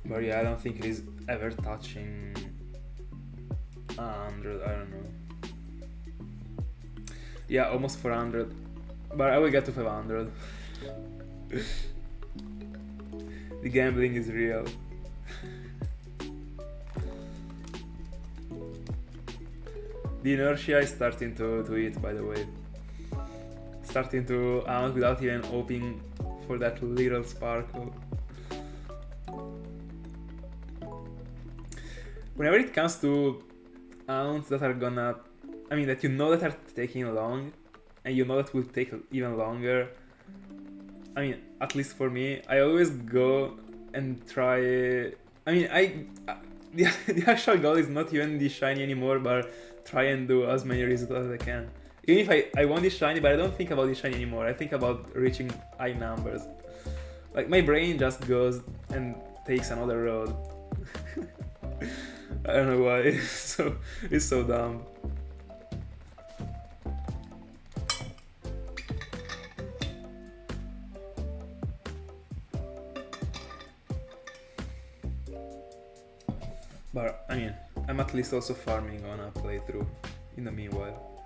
But yeah, I don't think it is ever touching 100, I don't know. Yeah, almost 400. But I will get to 500. The gambling is real. The inertia is starting to eat, by the way. Starting to out without even hoping for that little sparkle. Whenever it comes to ounts that are gonna, I mean, that you know that are taking long, and you know that will take even longer, I mean, at least for me, I always go and try, I mean, the actual goal is not even the shiny anymore, but try and do as many results as I can. Even if I want the shiny, but I don't think about the shiny anymore, I think about reaching high numbers. Like, my brain just goes and takes another road. I don't know why, it's so dumb. But I mean, I'm at least also farming on a playthrough in the meanwhile.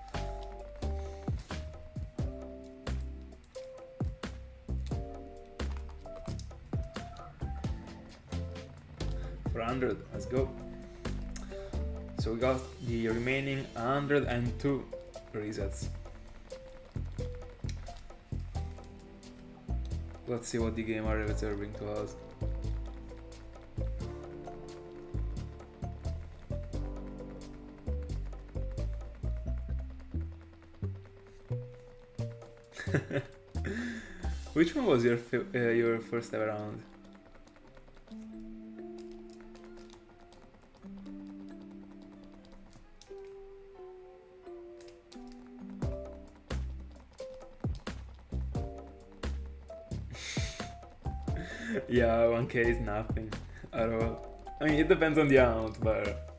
For 100, let's go. So we got the remaining 102 resets. Let's see what the game are reserving to us. Which one was your first ever round? Yeah, 1k is nothing at all. I mean, it depends on the amount, but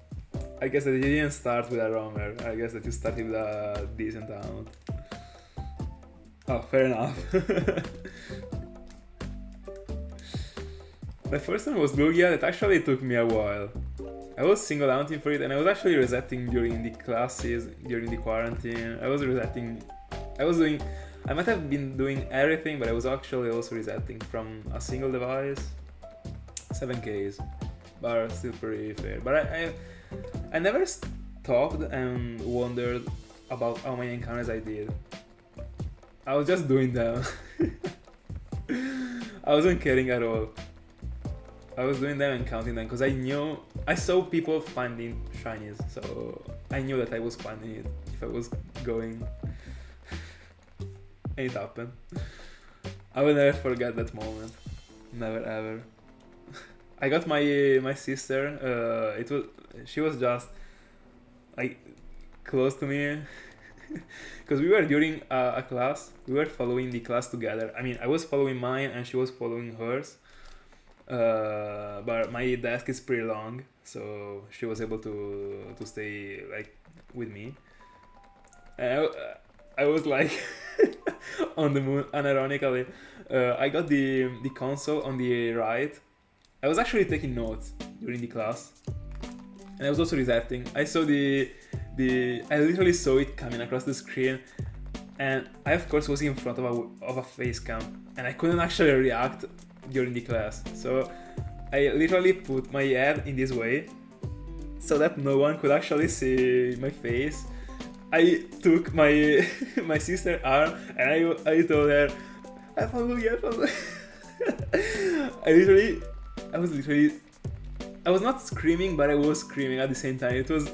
I guess that you didn't start with a roamer. I guess that you started with a decent amount. Oh, fair enough. My first one was Lugia. That actually took me a while. I was single hunting for it, and I was actually resetting during the classes, during the quarantine. I might have been doing everything, but I was actually also resetting from a single device. 7Ks, but still pretty fair. But I never stopped and wondered about how many encounters I did. I was just doing them. I wasn't caring at all. I was doing them and counting them because I saw people finding shinies, so I knew that I was finding it if I was going. And it happened. I will never forget that moment. Never ever. I got my sister. She was just like close to me because we were during a class. We were following the class together. I mean, I was following mine and she was following hers. But my desk is pretty long, so she was able to stay like with me. And I was like on the moon, unironically. I got the console on the right. I was actually taking notes during the class, and I was also resetting. I saw I literally saw it coming across the screen, and I of course was in front of a face cam, and I couldn't actually react during the class. So I literally put my head in this way, so that no one could actually see my face. I took my my sister's arm and I told her, I found Lugia, I found Lugia. I was not screaming, but I was screaming at the same time. It was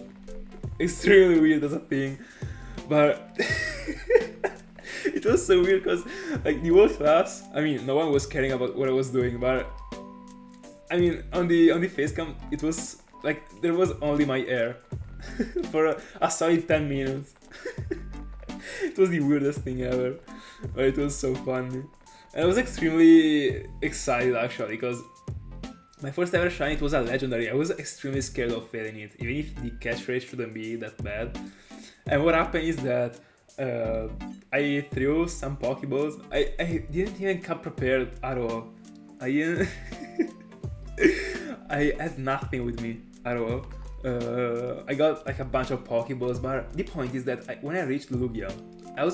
extremely weird as a thing, but it was so weird because like the whole class, I mean, no one was caring about what I was doing, but I mean, on the face cam, it was like there was only my hair for a solid 10 minutes. It was the weirdest thing ever, but it was so funny. And I was extremely excited actually, because my first ever shiny, it was a legendary. I was extremely scared of failing it, even if the catch rate shouldn't be that bad. And what happened is that I threw some Pokeballs. I didn't even come prepared at all. I didn't I had nothing with me at all. I got like a bunch of Pokeballs, but the point is that when I reached Lugia, I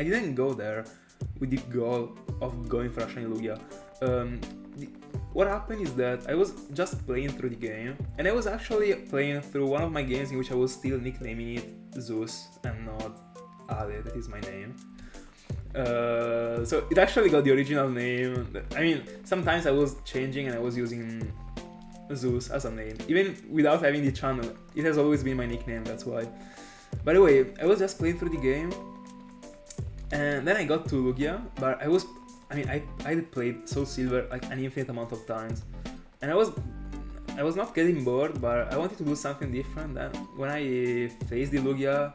didn't go there with the goal of going for a shiny Lugia. What happened is that I was just playing through the game, and I was actually playing through one of my games in which I was still nicknaming it Zeus and not Ale, that is my name. So it actually got the original name. I mean, sometimes I was changing and I was using Zeus as a name. Even without having the channel, it has always been my nickname, that's why. By the way, I was just playing through the game, and then I got to Lugia, but I played Soul Silver like an infinite amount of times, and I was not getting bored, but I wanted to do something different. And when I faced the Lugia,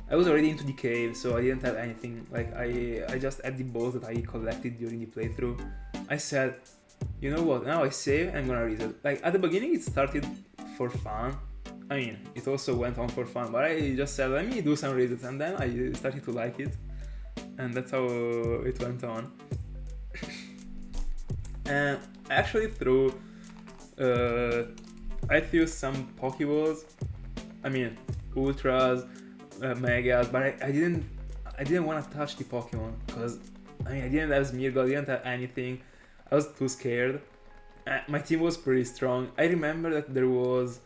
I was already into the cave, so I didn't have anything. Like I just had the balls that I collected during the playthrough. I said, you know what? Now I save and I'm gonna reset. Like at the beginning, it started for fun. I mean, it also went on for fun, but I just said, let me do some resets, and then I started to like it, and that's how it went on. And I actually threw some Pokeballs. I mean, Ultras, Megas, but I didn't want to touch the Pokemon because I didn't have Smeargle, I didn't have anything. I was too scared. My team was pretty strong. I remember that there was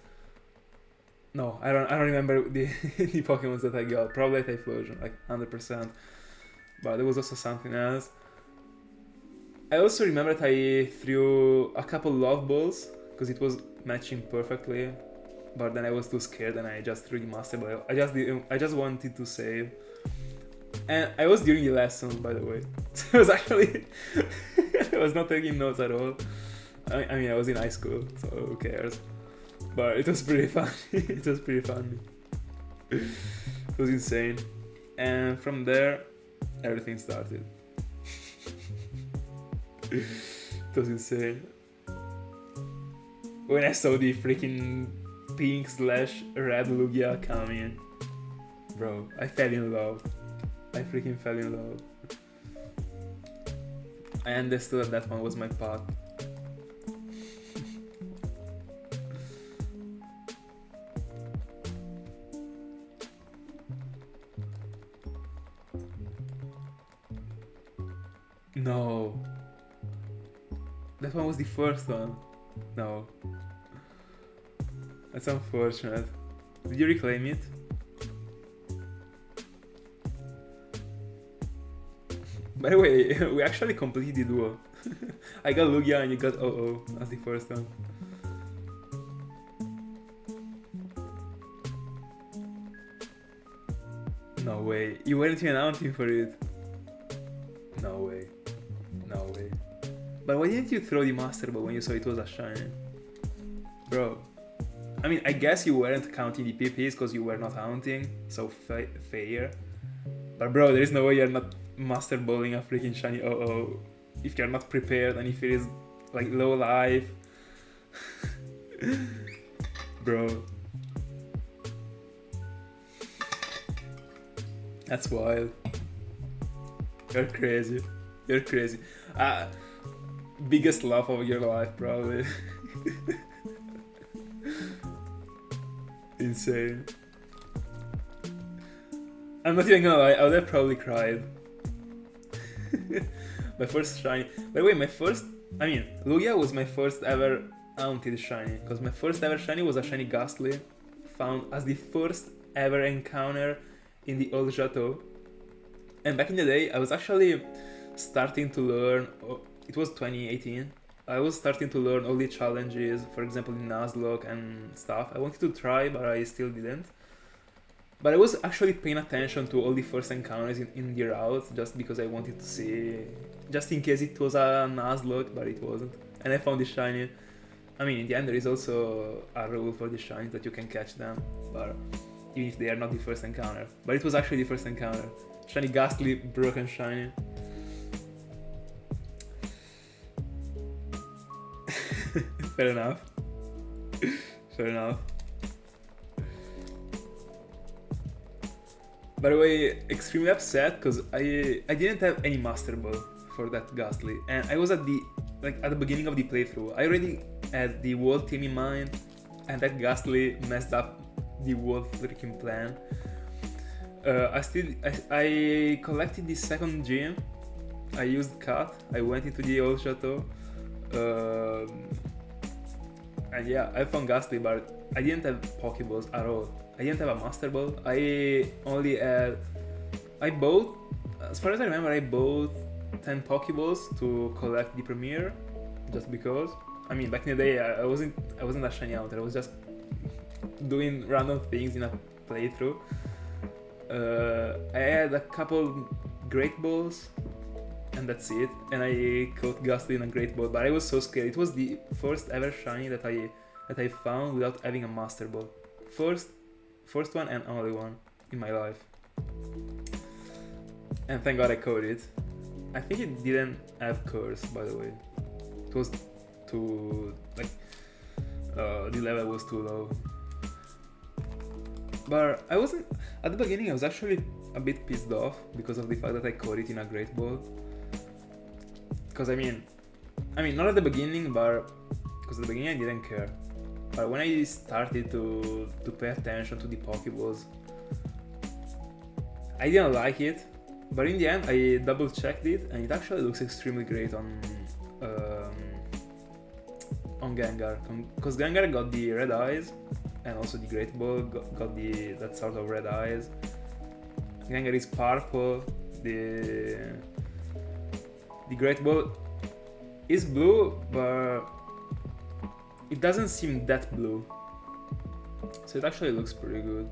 I don't remember the the Pokemons that I got. Probably Typhlosion, like 100%. But there was also something else. I also remember that I threw a couple Love Balls because it was matching perfectly, but then I was too scared and I just threw the Master Ball. I just wanted to save, and I was during the lesson, by the way. So I was actually I was not taking notes at all. I was in high school, so who cares? But it was pretty funny. It was pretty funny. It was insane, and from there, everything started. It was insane. When I saw the freaking pink/red Lugia coming, bro, I fell in love. I freaking fell in love. I understood that one was my path. No. That one was the first one. No. That's unfortunate. Did you reclaim it? By the way, we actually completed the duo. I got Lugia and you got OO as the first one. No way. You weren't even hunting for it. No way. No way. But why didn't you throw the Master Ball when you saw it was a shiny? Bro. I mean, I guess you weren't counting the PPs because you were not hunting, so fair. But bro, there is no way you're not Master Balling a freaking shiny OO if you're not prepared and if it is like low life. Bro. That's wild. You're crazy. You're crazy. Biggest laugh of your life, probably. Insane. I'm not even gonna lie, I would have probably cried. My first shiny. By the way, Lugia was my first ever haunted shiny. Because my first ever shiny was a shiny Ghastly, found as the first ever encounter in the old chateau. And back in the day, I was actually starting to learn. It was 2018. I was starting to learn all the challenges, for example, in Nuzlocke and stuff. I wanted to try, but I still didn't. But I was actually paying attention to all the first encounters in the route, just because I wanted to see, just in case it was a Nuzlocke, but it wasn't. And I found the shiny. I mean, in the end, there is also a rule for the shinies that you can catch them, but even if they are not the first encounter. But it was actually the first encounter. Shiny Ghastly, broken shiny. Fair enough. Fair enough. By the way, extremely upset because I didn't have any Master Ball for that Ghastly, and I was at the beginning of the playthrough. I already had the whole team in mind, and that Ghastly messed up the whole freaking plan. I collected the second gym. I used Cut. I went into the old chateau. And yeah, I found Ghastly, but I didn't have Pokeballs at all. I didn't have a Master Ball. I bought, as far as I remember, I bought 10 Pokeballs to collect the premiere, just because. I mean, back in the day, I wasn't a shiny hunter. I was just doing random things in a playthrough. I had a couple Great Balls, and that's it. And I caught Ghastly in a Great Ball, but I was so scared. It was the first ever shiny that I found without having a Master Ball. First one and only one in my life. And thank God I caught it. I think it didn't have curse, by the way. It was too the level was too low. But I wasn't at the beginning. I was actually a bit pissed off because of the fact that I caught it in a Great Ball. Because I mean, not at the beginning, but because at the beginning I didn't care. But when I started to pay attention to the Pokeballs, I didn't like it. But in the end, I double checked it, and it actually looks extremely great on Gengar. Because Gengar got the red eyes, and also the Great Ball got that sort of red eyes. Gengar is purple. The Great Ball is blue, but it doesn't seem that blue. So it actually looks pretty good.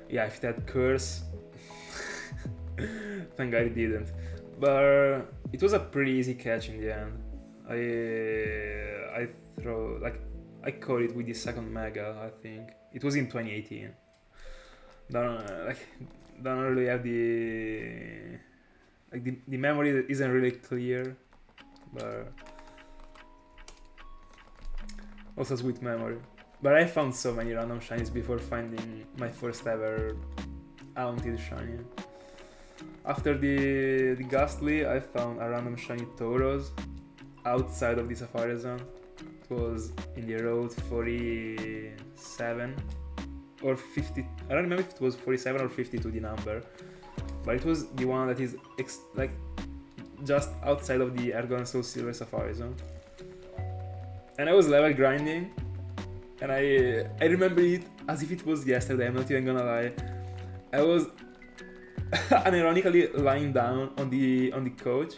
Yeah, if it had curse, thank God it didn't. But it was a pretty easy catch in the end. I caught it with the second Mega, I think. It was in 2018. Don't really have the memory isn't really clear, but also sweet memory. But I found so many random shinies before finding my first ever haunted shiny. After the Ghastly, I found a random shiny Tauros outside of the Safari Zone. It was in the road 47 or 50. I don't remember if it was 47 or 52 the number, but it was the one that is just outside of the Ergon Soul Silver Safari Zone. And I was level grinding, and I remember it as if it was yesterday. I'm not even gonna lie. I was unironically lying down on the couch.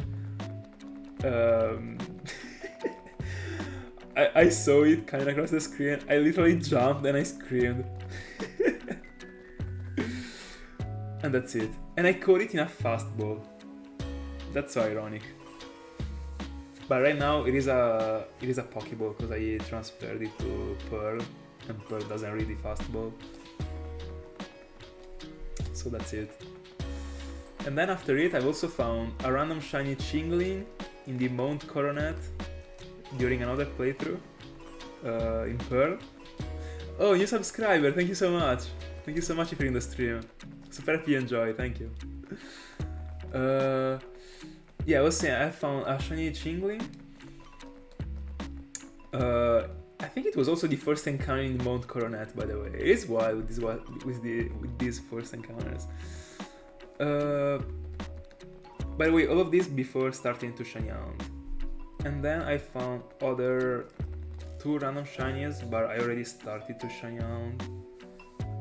I saw it kind of across the screen. I literally jumped and I screamed. And that's it. And I caught it in a fastball. That's so ironic. But right now it is a Pokeball because I transferred it to Pearl, and Pearl doesn't really fastball. So that's it. And then after it, I've also found a random shiny Chingling in the Mount Coronet during another playthrough in Pearl. Oh, new subscriber! Thank you so much. Thank you so much if you're in the stream. Super happy you enjoy. Thank you. Yeah, I was saying I found a shiny Chingling. I think it was also the first encounter in Mount Coronet, by the way. It is wild with these first encounters. By the way, all of this before starting to shiny out. And then I found other 2 random shinies, but I already started to shiny out.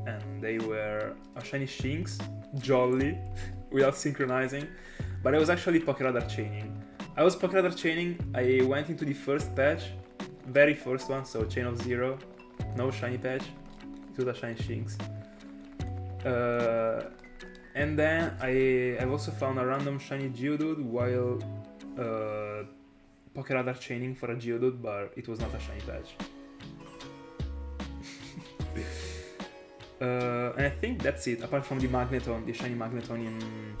And they were a shiny Shinx, Jolly, without synchronizing. But I was actually Pokéradar chaining. I was Pokéradar chaining, I went into the first patch, very first one, so Chain of Zero, no shiny patch, it was a shiny Shinx. And then I've also found a random shiny Geodude while Pokéradar chaining for a Geodude, but it was not a shiny patch. And I think that's it, apart from the Magneton, the shiny Magneton in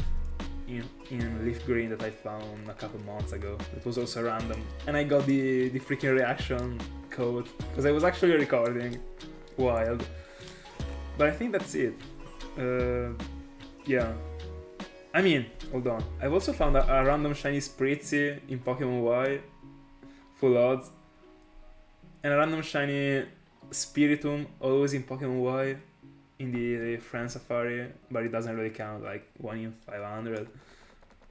Leaf Green that I found a couple months ago. It was also random. And I got the freaking reaction code, because I was actually recording. Wild. But I think that's it. Yeah. I mean, hold on. I've also found a random shiny Spritzy in Pokemon Y, full odds. And a random shiny Spiritomb, always in Pokemon Y, in the Friend Safari, but it doesn't really count, like 1 in 500.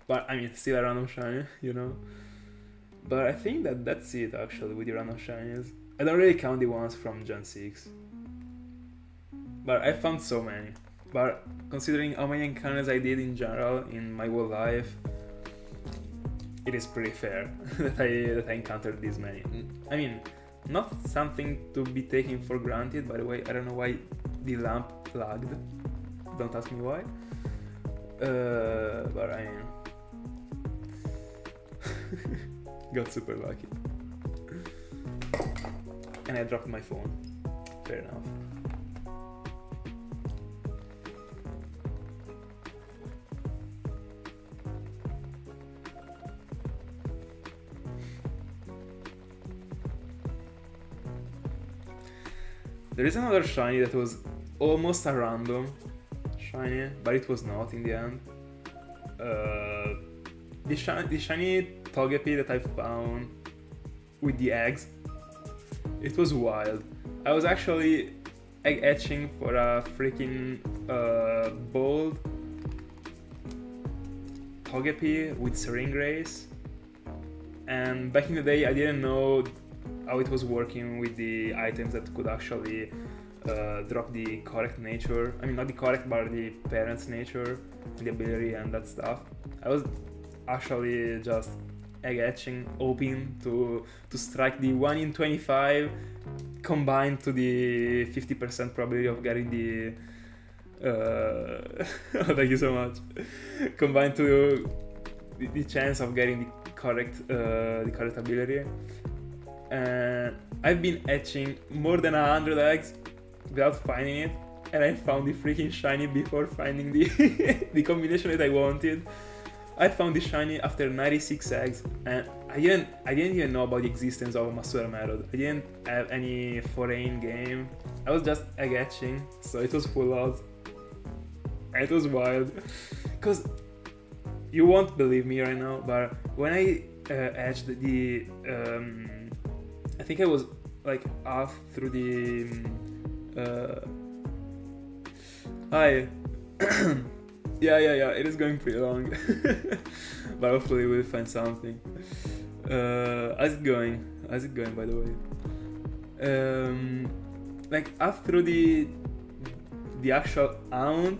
But I mean, still a random shiny, you know? But I think that's it actually with the random shinies. I don't really count the ones from Gen 6. But I found so many. But considering how many encounters I did in general in my whole life, it is pretty fair that I encountered this many. I mean, not something to be taken for granted, by the way. I don't know why the lamp lagged. Don't ask me why. But I mean, got super lucky. And I dropped my phone. Fair enough. There is another shiny that was almost a random shiny, but it was not in the end. The shiny Togepi that I found with the eggs, it was wild. I was actually egg etching for a freaking bold Togepi with Syringe Race, and back in the day I didn't know how it was working with the items that could actually drop the correct nature. I mean, not the correct, but the parent's nature, the ability and that stuff. I was actually just egg etching, hoping to strike the 1 in 25 combined to the 50% probability of getting the oh, thank you so much. Combined to the chance of getting the correct ability. And I've been etching more than 100 eggs without finding it, and I found the freaking shiny before finding the combination that I wanted. I found the shiny after 96 eggs, and I didn't even know about the existence of a Master method. I didn't have any foreign game. I was just egg etching, so it was full odds. And it was wild. Cause you won't believe me right now, but when I etched the I think I was like half through the hi. yeah, it is going pretty long. But hopefully we'll find something. How's it going? How's it going, by the way? Like half through the actual hound,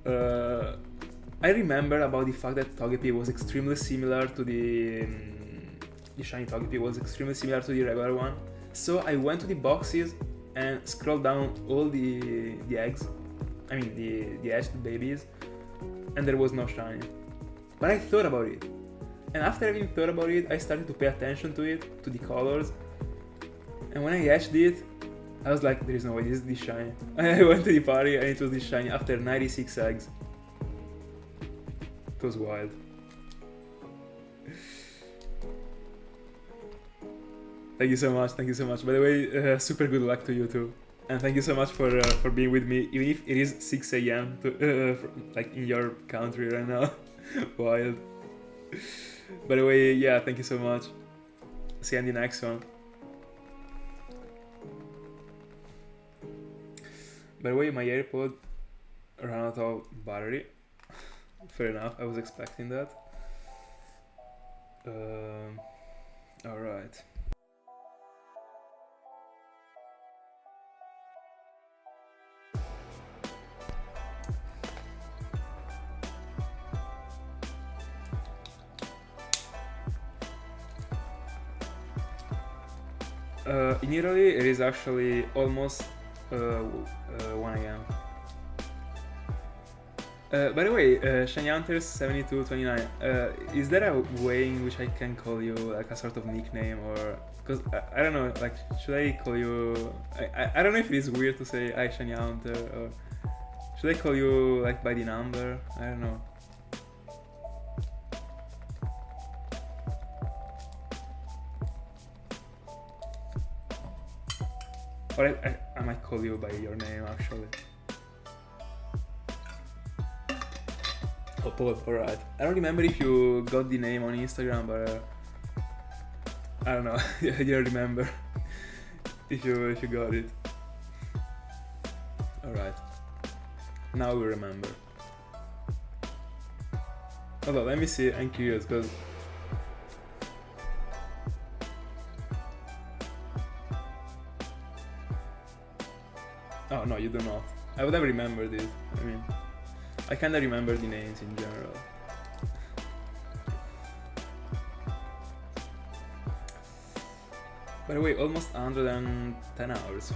I remember about the fact that Togepi was extremely similar to the shiny Togepi was extremely similar to the regular one. So I went to the boxes and scrolled down all the eggs, I mean the hatched babies, and there was no shiny. But I thought about it. And after having thought about it, I started to pay attention to it, to the colors. And when I hatched it, I was like, there is no way this is this shiny. I went to the party and it was this shiny after 96 eggs. It was wild. Thank you so much, thank you so much. By the way, super good luck to you too. And thank you so much for being with me, even if it is 6 a.m. like in your country right now. Wild. By the way, yeah, thank you so much. See you in the next one. By the way, my AirPod ran out of battery. Fair enough, I was expecting that. Alright. In Italy, it is actually almost 1 a.m. By the way, shinyhunters7229, is there a way in which I can call you like a sort of nickname, or because I don't know, like should I call you? I don't know if it is weird to say I shinyhunter, or should I call you like by the number? I don't know. Or I might call you by your name actually. Oh, Paul, alright. I don't remember if you got the name on Instagram, but I don't know. I don't remember if you got it. Alright. Now we remember. Hold on, let me see. I'm curious because oh no, you do not. I would have remembered it. I mean, I kinda remember the names in general. By the way, almost 110 hours.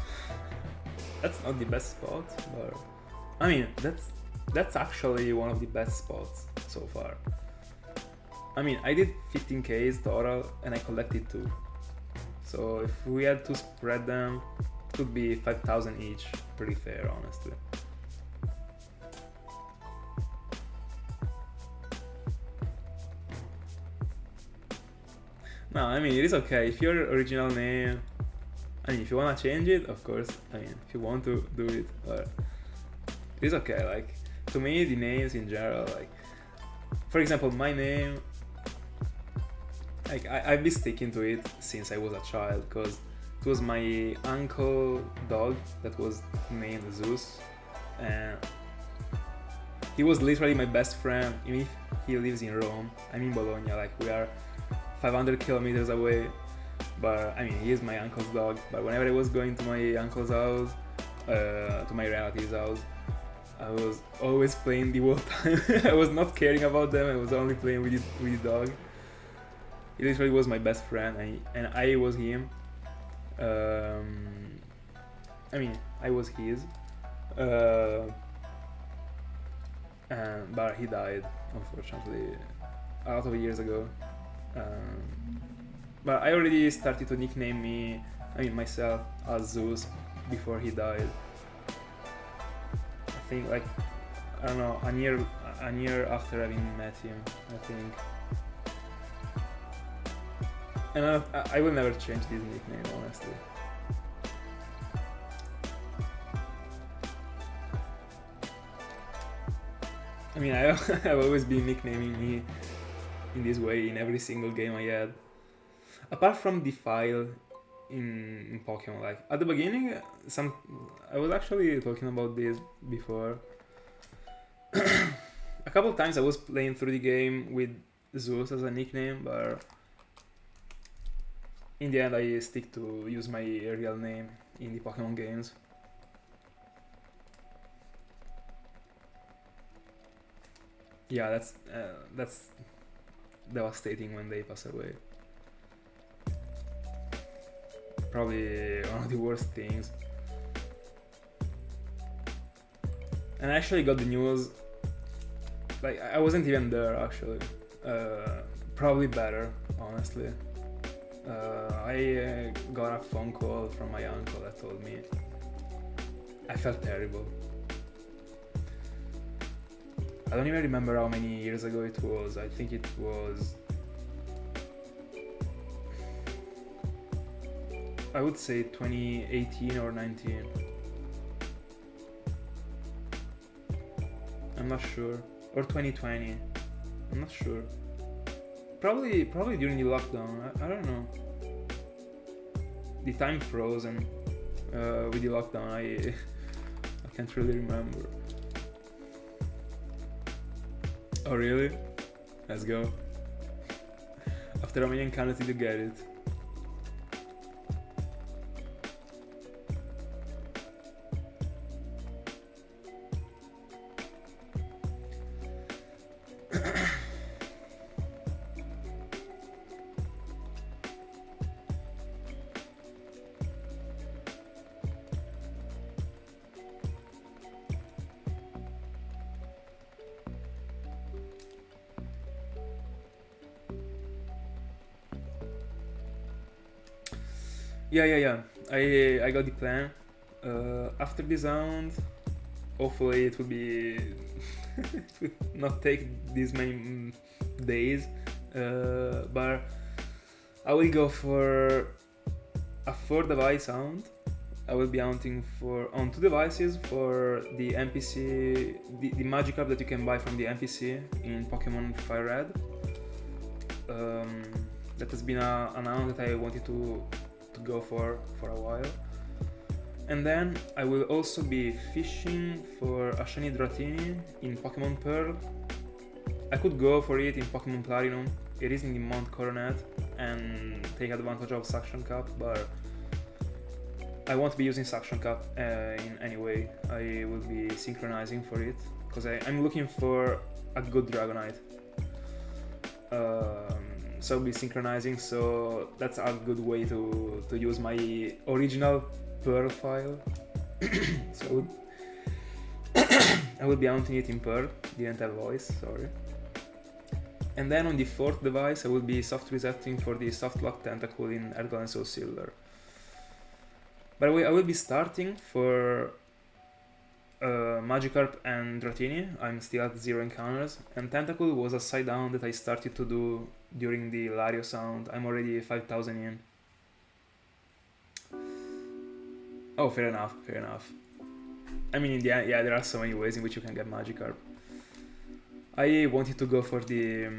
That's not the best spot, but I mean, that's actually one of the best spots so far. I mean, I did 15Ks total and I collected 2. So if we had to spread them, it could be 5,000 each. Pretty fair, honestly. No, I mean, it is okay. If your original name, I mean, if you wanna change it, of course, I mean, if you want to do it, but it is okay. Like, to me, the names in general, like, for example, my name, like, I've been sticking to it since I was a child, because it was my uncle dog that was named Zeus, and he was literally my best friend, even if he lives in Rome. I'm in Bologna, like, we are 500 kilometers away, but I mean, he is my uncle's dog. But whenever I was going to my uncle's house, to my relative's house, I was always playing the whole time. I was not caring about them, I was only playing with the dog. He literally was my best friend, and I was him. I mean, I was his. But he died, unfortunately, a lot of years ago. But I already started to nickname myself as Zeus before he died. I think, like, I don't know, a year after having met him, I think. And I will never change this nickname, honestly. I mean, I've always been nicknaming me in this way in every single game I had. Apart from the file in Pokemon, like at the beginning, I was actually talking about this before. A couple of times I was playing through the game with Zeus as a nickname, but in the end I stick to use my real name in the Pokemon games. Yeah, that's devastating when they pass away. Probably one of the worst things. And I actually got the news, like, I wasn't even there actually. Probably better, honestly. I got a phone call from my uncle that told me I felt terrible. I don't even remember how many years ago it was. I think it was, I would say 2018 or 19. I'm not sure. Or 2020. I'm not sure. Probably during the lockdown. I don't know. The time froze and with the lockdown I can't really remember. Oh really? Let's go. After how many encounters did you get it? Yeah. I got the plan. After this round, hopefully it will be it will not take this many days, but I will go for a 4-device hunt. I will be hunting on 2 devices for the NPC, the Magikarp that you can buy from the NPC in Pokemon Fire Red. That has been an hunt that I wanted to go for a while. And then I will also be fishing for a shiny Dratini in Pokemon Pearl. I could go for it in Pokemon Platinum. It is in the Mount Coronet and take advantage of Suction Cup, but I won't be using Suction Cup in any way. I will be synchronizing for it because I'm looking for a good Dragonite. So I'll be synchronizing, so that's a good way to use my original Pearl file. So I will be hunting it in Pearl, didn't have voice, sorry. And then on the 4th device I will be soft resetting for the soft lock tentacle in Earthbound and Soul Silver. By the way, I will be starting for Magikarp and Dratini. I'm still at 0 encounters, and Tentacle was a side down that I started to do during the Larios sound. I'm already 5,000 in. Oh, fair enough. I mean, in the end, yeah, there are so many ways in which you can get Magikarp. I wanted to go for the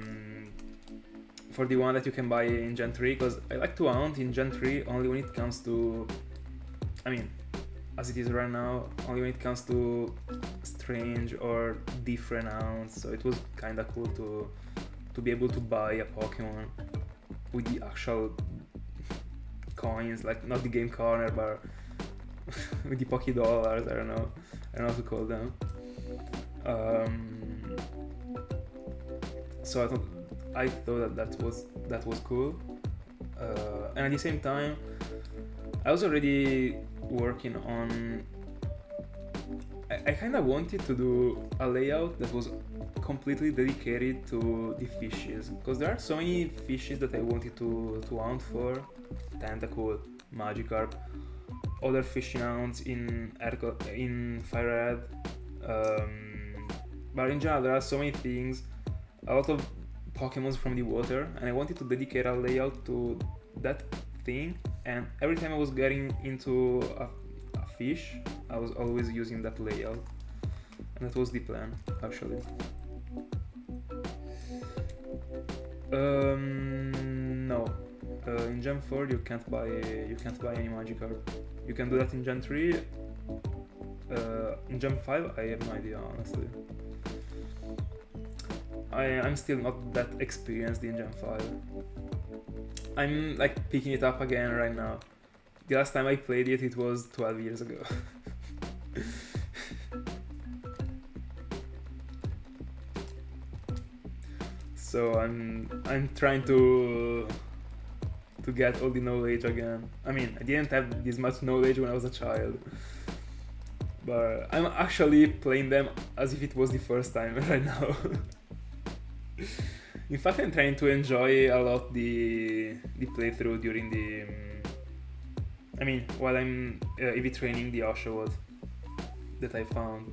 one that you can buy in Gen 3, because I like to hunt in Gen 3 only when it comes to, I mean, as it is right now, only when it comes to strange or different hunts. So it was kinda cool to be able to buy a Pokemon with the actual coins, like not the game corner, but with the Poké Dollars. I don't know how to call them. So I thought that was cool, and at the same time, I was already working on. I kind of wanted to do a layout that was completely dedicated to the fishes, because there are so many fishes that I wanted to hunt for: Tentacle, Magikarp, other fishing hounds in Fire Red. But in general, there are so many things, a lot of Pokemons from the water, and I wanted to dedicate a layout to that thing. And every time I was getting into a fish, I was always using that layout, and that was the plan, actually. No, in Gen 4 you can't buy any Magikarp. You can do that in Gen 3. In Gen 5 I have no idea, honestly. I'm still not that experienced in Gen 5. I'm like picking it up again right now. The last time I played it was 12 years ago. So I'm trying to get all the knowledge again. I mean, I didn't have this much knowledge when I was a child, but I'm actually playing them as if it was the first time right now. In fact, I'm trying to enjoy a lot the playthrough during the. I mean, while I'm EV training the Oshawott that I found.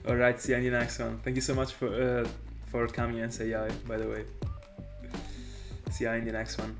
Alright, see you in the next one. Thank you so much for coming and say hi, by the way. See you in the next one.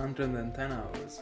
110 hours.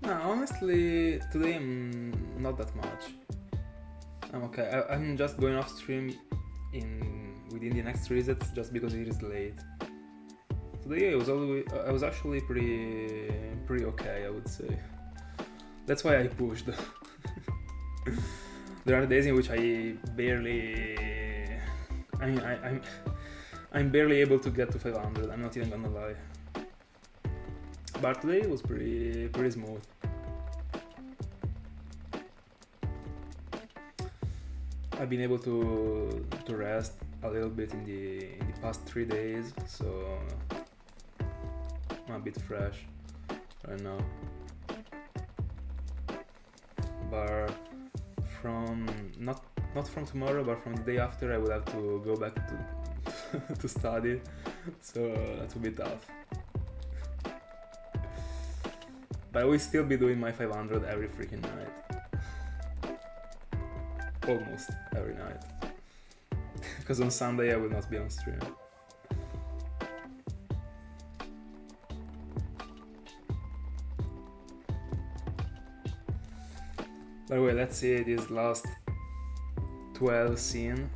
No, honestly, today I'm not that much. I'm okay. I'm just going off stream within the next resets just because it is late. Today I was actually pretty okay, I would say. That's why I pushed. There are days in which I barely. I mean, I'm barely able to get to 500. I'm not even gonna lie. But today it was pretty smooth. I've been able to rest a little bit in the past 3 days, so I'm a bit fresh right now. But from not from tomorrow, but from the day after, I will have to go back to to study, so that will be tough. But I will still be doing my 500 every freaking night. Almost every night. Because on Sunday I will not be on stream. By the way, let's see this last 12 scene.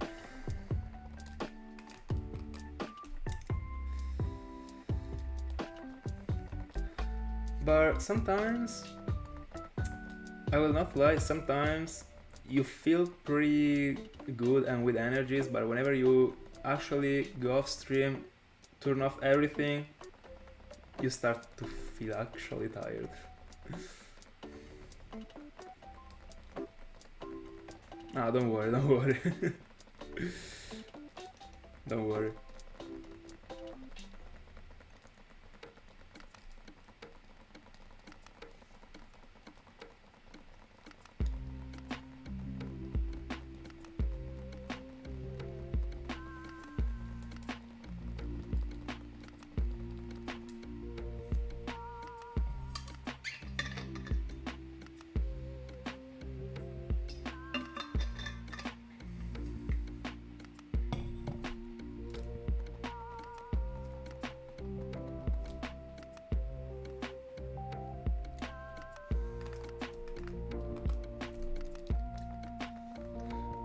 But sometimes, I will not lie, sometimes you feel pretty good and with energies, but whenever you actually go off stream, turn off everything, you start to feel actually tired. Ah, don't worry. Don't worry.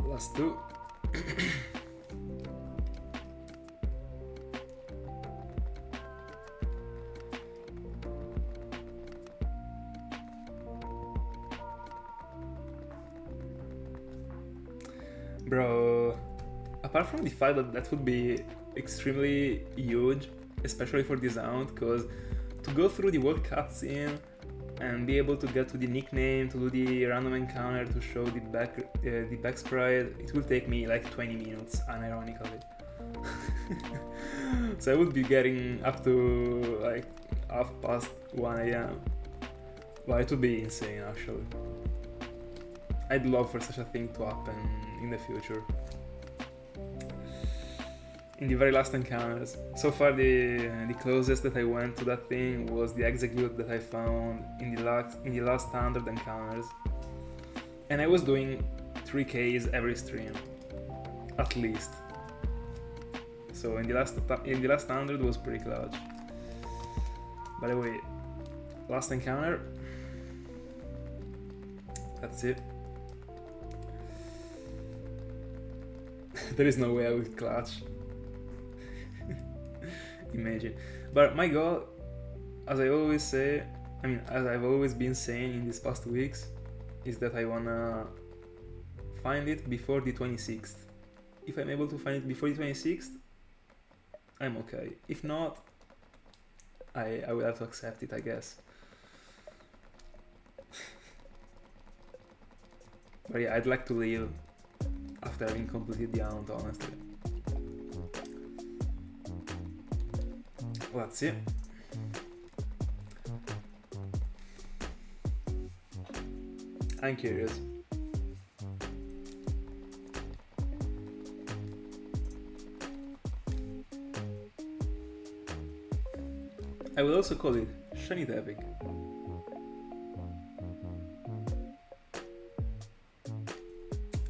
Last two. Bro, apart from the fact that that would be extremely huge, especially for this round, because to go through the world cutscene and be able to get to the nickname, to do the random encounter, to show the back sprite, it will take me like 20 minutes, unironically. So I would be getting up to like 1:30 AM. Well, it would be insane actually. I'd love for such a thing to happen in the future. In the very last encounters. So far the closest that I went to that thing was the execute that I found in the last standard encounters. And I was doing 3Ks every stream. At least. So in the last standard was pretty clutch. By the way, last encounter. That's it. There is no way I would clutch. Imagine. But my goal, as I always say, as I've always been saying in these past weeks, is that I wanna find it before the 26th. If I'm able to find it before the 26th, I'm okay. If not, I will have to accept it, I guess. But yeah, I'd like to leave after having completed the hunt, honestly. That's it. I'm curious. I will also call it Shiny Tepig.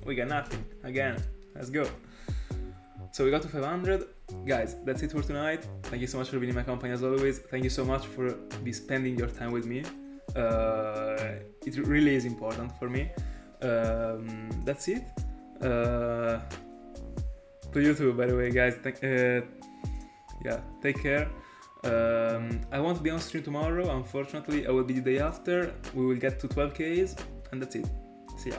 We got nothing, again, let's go. So we got to 500. Guys, that's it for tonight. Thank you so much for being in my company as always. Thank you so much for spending your time with me. It really is important for me. That's it. To you too, by the way, guys. Yeah, take care. I won't be on stream tomorrow, unfortunately. I will be the day after. We will get to 12Ks, and that's it. See ya.